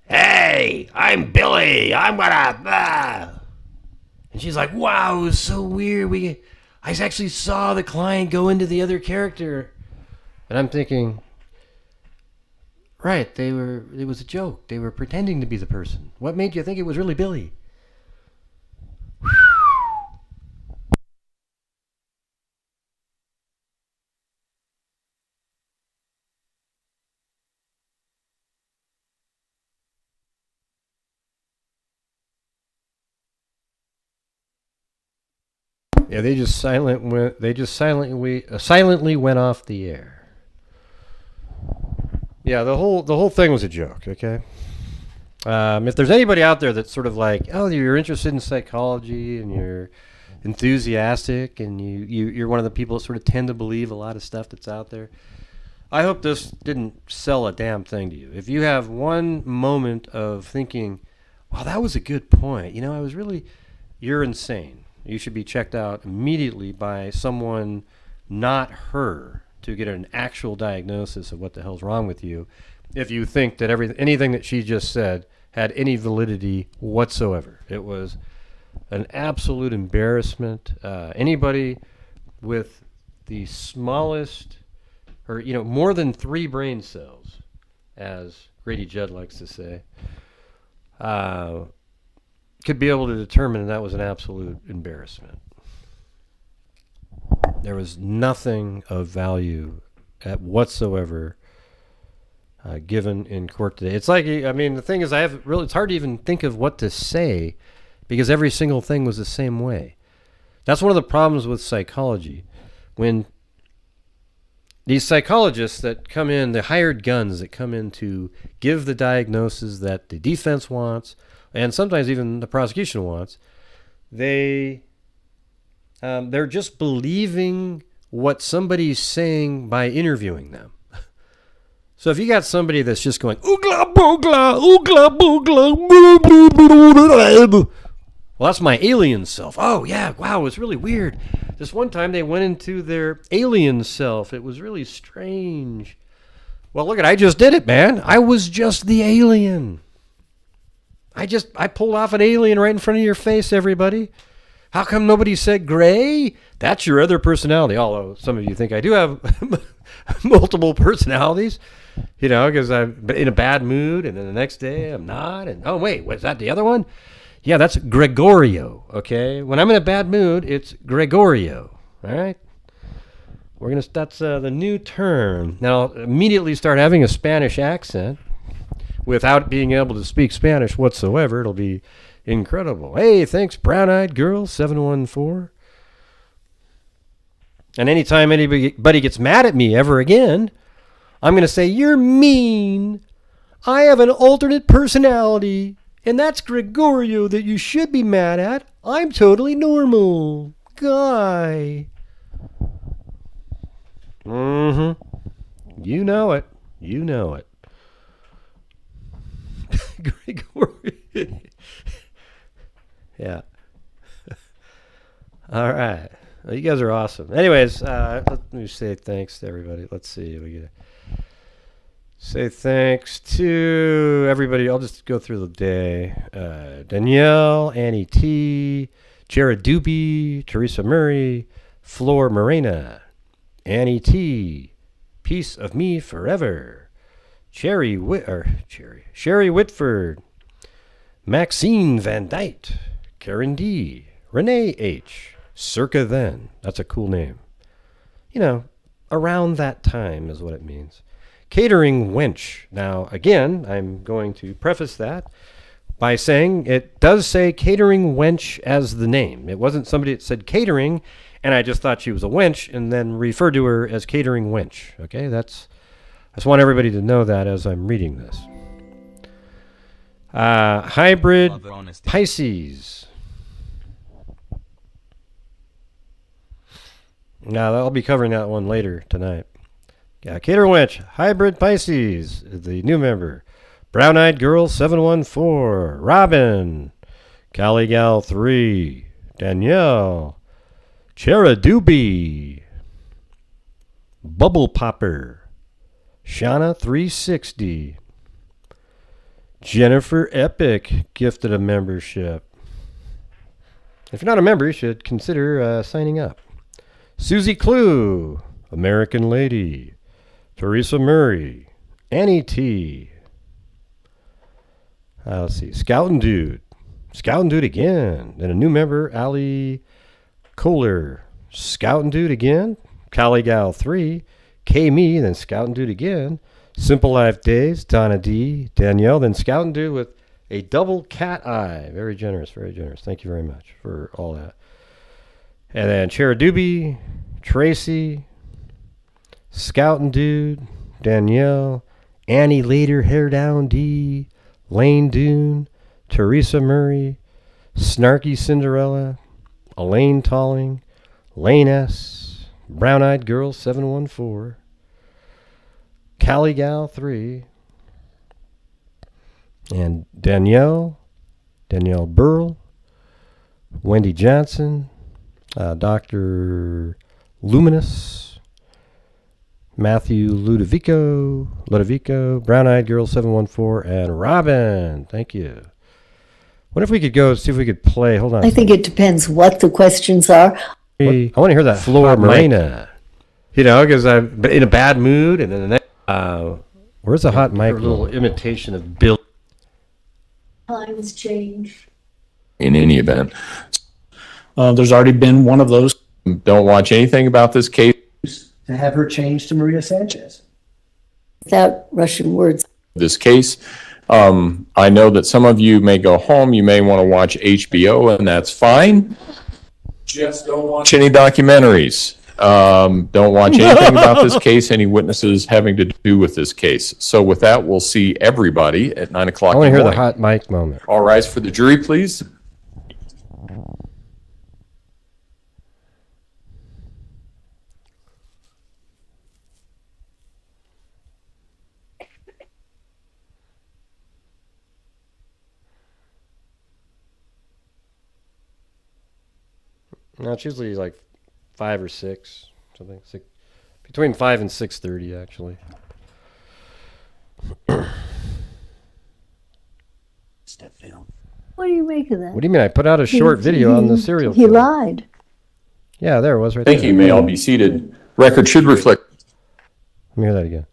"Hey, I'm Billy. I'm gonna..." And she's like, "Wow, it was so weird. I actually saw the client go into the other character." And I'm thinking, right, it was a joke. They were pretending to be the person. What made you think it was really Billy? Yeah, they just silently went off the air. Yeah, the whole thing was a joke. Okay. If there's anybody out there that's sort of like, oh, you're interested in psychology and you're enthusiastic and you're one of the people that sort of tend to believe a lot of stuff that's out there, I hope this didn't sell a damn thing to you. If you have one moment of thinking, wow, that was a good point. You're insane. You should be checked out immediately by someone, not her, to get an actual diagnosis of what the hell's wrong with you if you think that anything that she just said had any validity whatsoever. It was an absolute embarrassment. Anybody with the smallest, or more than 3 brain cells, as Grady Judd likes to say, could be able to determine that was an absolute embarrassment. There was nothing of value whatsoever given in court today. It's like, the thing is, it's hard to even think of what to say because every single thing was the same way. That's one of the problems with psychology. When these psychologists that come in, the hired guns that come in to give the diagnosis that the defense wants, and sometimes even the prosecution wants, they're just believing what somebody's saying by interviewing them. So if you got somebody that's just going, oogla boogla, oogla boogla, well, that's my alien self. Oh, yeah, wow, it was really weird. This one time they went into their alien self. It was really strange. Well, look, I just did it, man. I was just the alien. I pulled off an alien right in front of your face, everybody. How come nobody said gray? That's your other personality. Although some of you think I do have multiple personalities, because I'm in a bad mood, and then the next day I'm not. And oh wait, was that the other one? Yeah, that's Gregorio. Okay, when I'm in a bad mood, it's Gregorio. All right. That's the new term. Now I'll immediately start having a Spanish accent without being able to speak Spanish whatsoever. It'll be incredible. Hey, thanks, Brown-Eyed Girl 714. And anytime anybody gets mad at me ever again, I'm going to say, you're mean. I have an alternate personality, and that's Gregorio that you should be mad at. I'm totally normal. Guy. Mm-hmm. You know it. You know it. Gregorio. Yeah. All right. Well, you guys are awesome. Anyways, let me say thanks to everybody. Let's see. We get say thanks to everybody. I'll just go through the day. Danielle, Annie T, Jared Doobie, Teresa Murray, Flor Morena, Annie T, Piece of Me Forever, Sherry Whitford, Maxine Van Dyke, Karen D, Renee H, Circa Then. That's a cool name. Around that time is what it means. Catering Wench. Now, again, I'm going to preface that by saying it does say Catering Wench as the name. It wasn't somebody that said catering, and I just thought she was a wench and then referred to her as Catering Wench. Okay, I just want everybody to know that as I'm reading this. Hybrid Pisces. Now, I'll be covering that one later tonight. Cater Wench, Hybrid Pisces, the new member. Brown-Eyed Girl 714, Robin, Caligal 3, Danielle, Cheradubi, Bubble Popper, Shauna 360, Jennifer Epic gifted a membership. If you're not a member, you should consider signing up. Susie Clue, American Lady, Teresa Murray, Annie T. Let's see, Scoutin' Dude again. Then a new member, Ali Kohler, Scoutin' Dude again. Caligal 3, K-Me, then Scoutin' Dude again. Simple Life Days, Donna D, Danielle, then Scoutin' Dude with a double cat eye. Very generous, very generous. Thank you very much for all that. And then Cheradubi, Tracy, Scoutin' Dude, Danielle, Annie Later, Hair Down D, Lane Dune, Teresa Murray, Snarky Cinderella, Elaine Talling, Lane S., Brown Eyed Girl 714, Caligal 3, and Danielle Burl, Wendy Johnson, Dr. Luminous, Matthew Ludovico, Brown Eyed Girl 714, and Robin. Thank you. What if we could go see if we could play? Hold on.
I think it depends what the questions are.
I want to hear that Flora Morena. You know, because I'm in a bad mood, and then the next. Where's the hot mic? A little imitation of Bill.
Times change.
In any event,
There's already been one of those.
don't watch anything about this case.
To have her changed to Maria Sanchez.
Without Russian words.
This case. I know that some of you may go home. You may want to watch HBO, and that's fine. Just don't watch any documentaries. Don't watch anything about this case, any witnesses having to do with this case. So with that, we'll see everybody at 9 o'clock.
I want to hear the hot mic moment.
All rise for the jury, please.
No, it's usually like 5 or 6, something. Between 5 and 6:30, actually.
Step down.
What do you make of that?
What do you mean? I put out a short video on the serial
He
killer.
lied.
Yeah, there it was right
Thank
there.
you. May all be seated. Record should reflect.
Let me hear that again.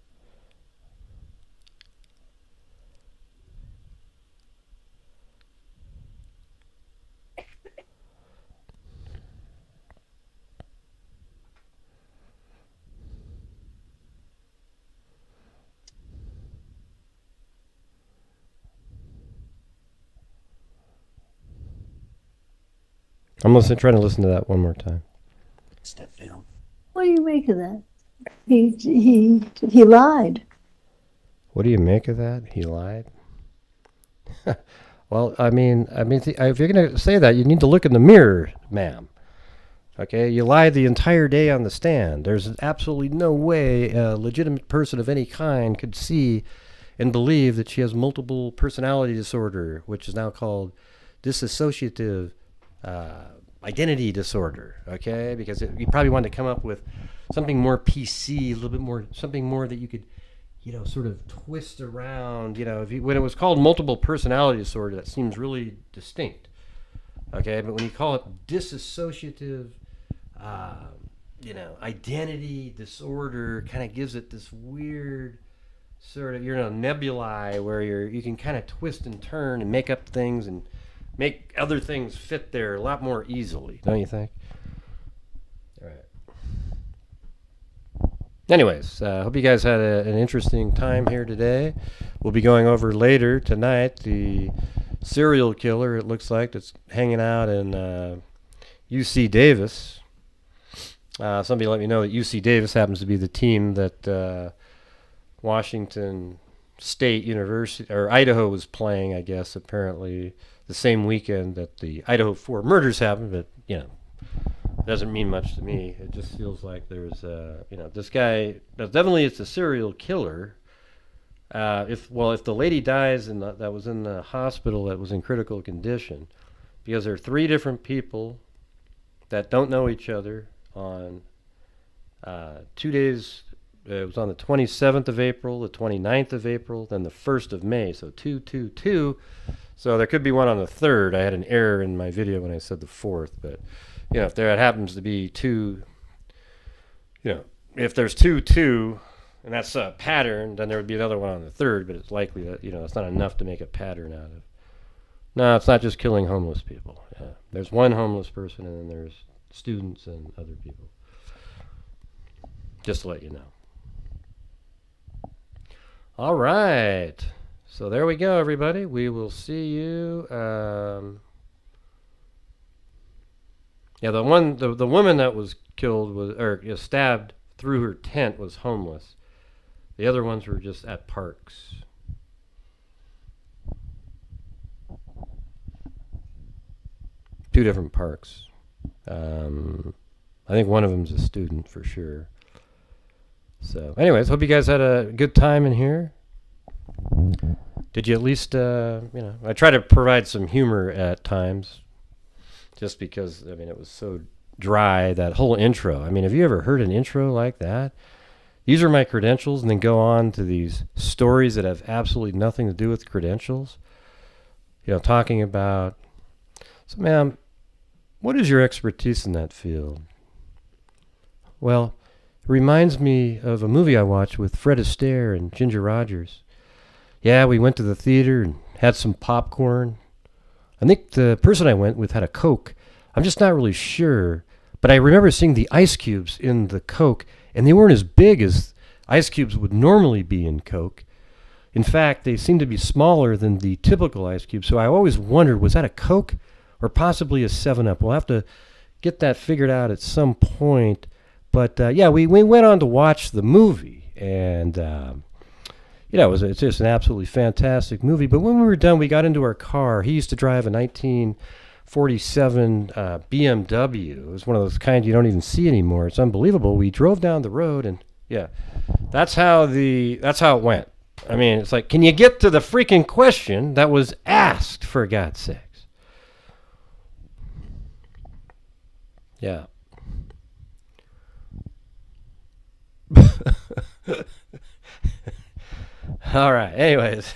I'm trying to listen to that one more time.
Step down.
What do you make of that? He lied.
What do you make of that? He lied? Well, I mean, if you're going to say that, you need to look in the mirror, ma'am. Okay? You lied the entire day on the stand. There's absolutely no way a legitimate person of any kind could see and believe that she has multiple personality disorder, which is now called dissociative identity disorder, okay? Because you probably wanted to come up with something more PC, a little bit more, something more that you could, sort of twist around. When it was called multiple personality disorder, that seems really distinct, okay? But when you call it dissociative, identity disorder, kind of gives it this weird sort of, nebulae where you can kind of twist and turn and make up things and make other things fit there a lot more easily, don't you think? All right. Anyways, hope you guys had an interesting time here today. We'll be going over later tonight the serial killer, it looks like, that's hanging out in UC Davis. Somebody let me know that UC Davis happens to be the team that Washington State University, or Idaho, was playing, I guess, apparently the same weekend that the Idaho 4 murders happened, but, it doesn't mean much to me. It just feels like there's, this guy, definitely it's a serial killer. If the lady dies that was in the hospital that was in critical condition, because there are 3 different people that don't know each other on 2 days. It was on the 27th of April, the 29th of April, then the 1st of May. So 222. So there could be one on the 3rd. I had an error in my video when I said the 4th. But, you know, if there happens to be 2, you know, if there's 2, and that's a pattern, then there would be another one on the 3rd. But it's likely that, you know, it's not enough to make a pattern out of. No, it's not just killing homeless people. Yeah. There's one homeless person, and then there's students and other people. Just to let you know. All right. So there we go, everybody. We will see you. Yeah, the woman that was killed was stabbed through her tent was homeless. The other ones were just at parks. Two different parks. I think one of them's a student for sure. So, anyways, hope you guys had a good time in here. Did you at least, you know, I try to provide some humor at times, just because, I mean, it was so dry, that whole intro. I mean, have you ever heard an intro like that? These are my credentials, and then go on to these stories that have absolutely nothing to do with credentials. You know, talking about, so ma'am, what is your expertise in that field? Well, it reminds me of a movie I watched with Fred Astaire and Ginger Rogers. Yeah, we went to the theater and had some popcorn. I think the person I went with had a Coke. I'm just not really sure. But I remember seeing the ice cubes in the Coke, and they weren't as big as ice cubes would normally be in Coke. In fact, they seemed to be smaller than the typical ice cube. So I always wondered, was that a Coke or possibly a 7-Up? We'll have to get that figured out at some point. But, yeah, we went on to watch the movie, and, you know, it's just an absolutely fantastic movie. But when we were done, we got into our car. He used to drive a 1947 BMW. It was one of those kind you don't even see anymore. It's unbelievable. We drove down the road, and, yeah, that's how it went. I mean, it's like, can you get to the freaking question that was asked, for God's sakes? Yeah. All right. Anyways,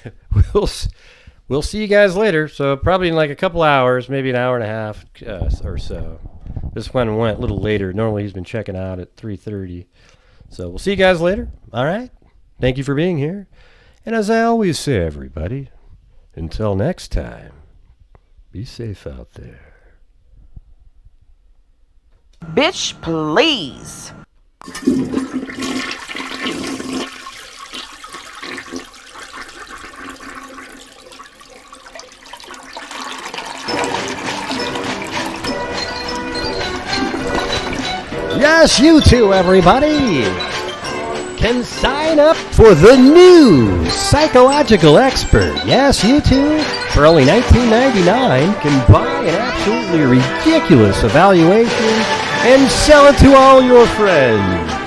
we'll see you guys later. So probably in like a couple hours, maybe an hour and a half or so. This one went a little later. Normally he's been checking out at 3:30. So we'll see you guys later. All right. Thank you for being here. And as I always say, everybody, until next time, be safe out there.
Bitch, please.
Yes, you too, everybody, can sign up for the new psychological expert. Yes, you too, for only $19.99, can buy an absolutely ridiculous evaluation and sell it to all your friends.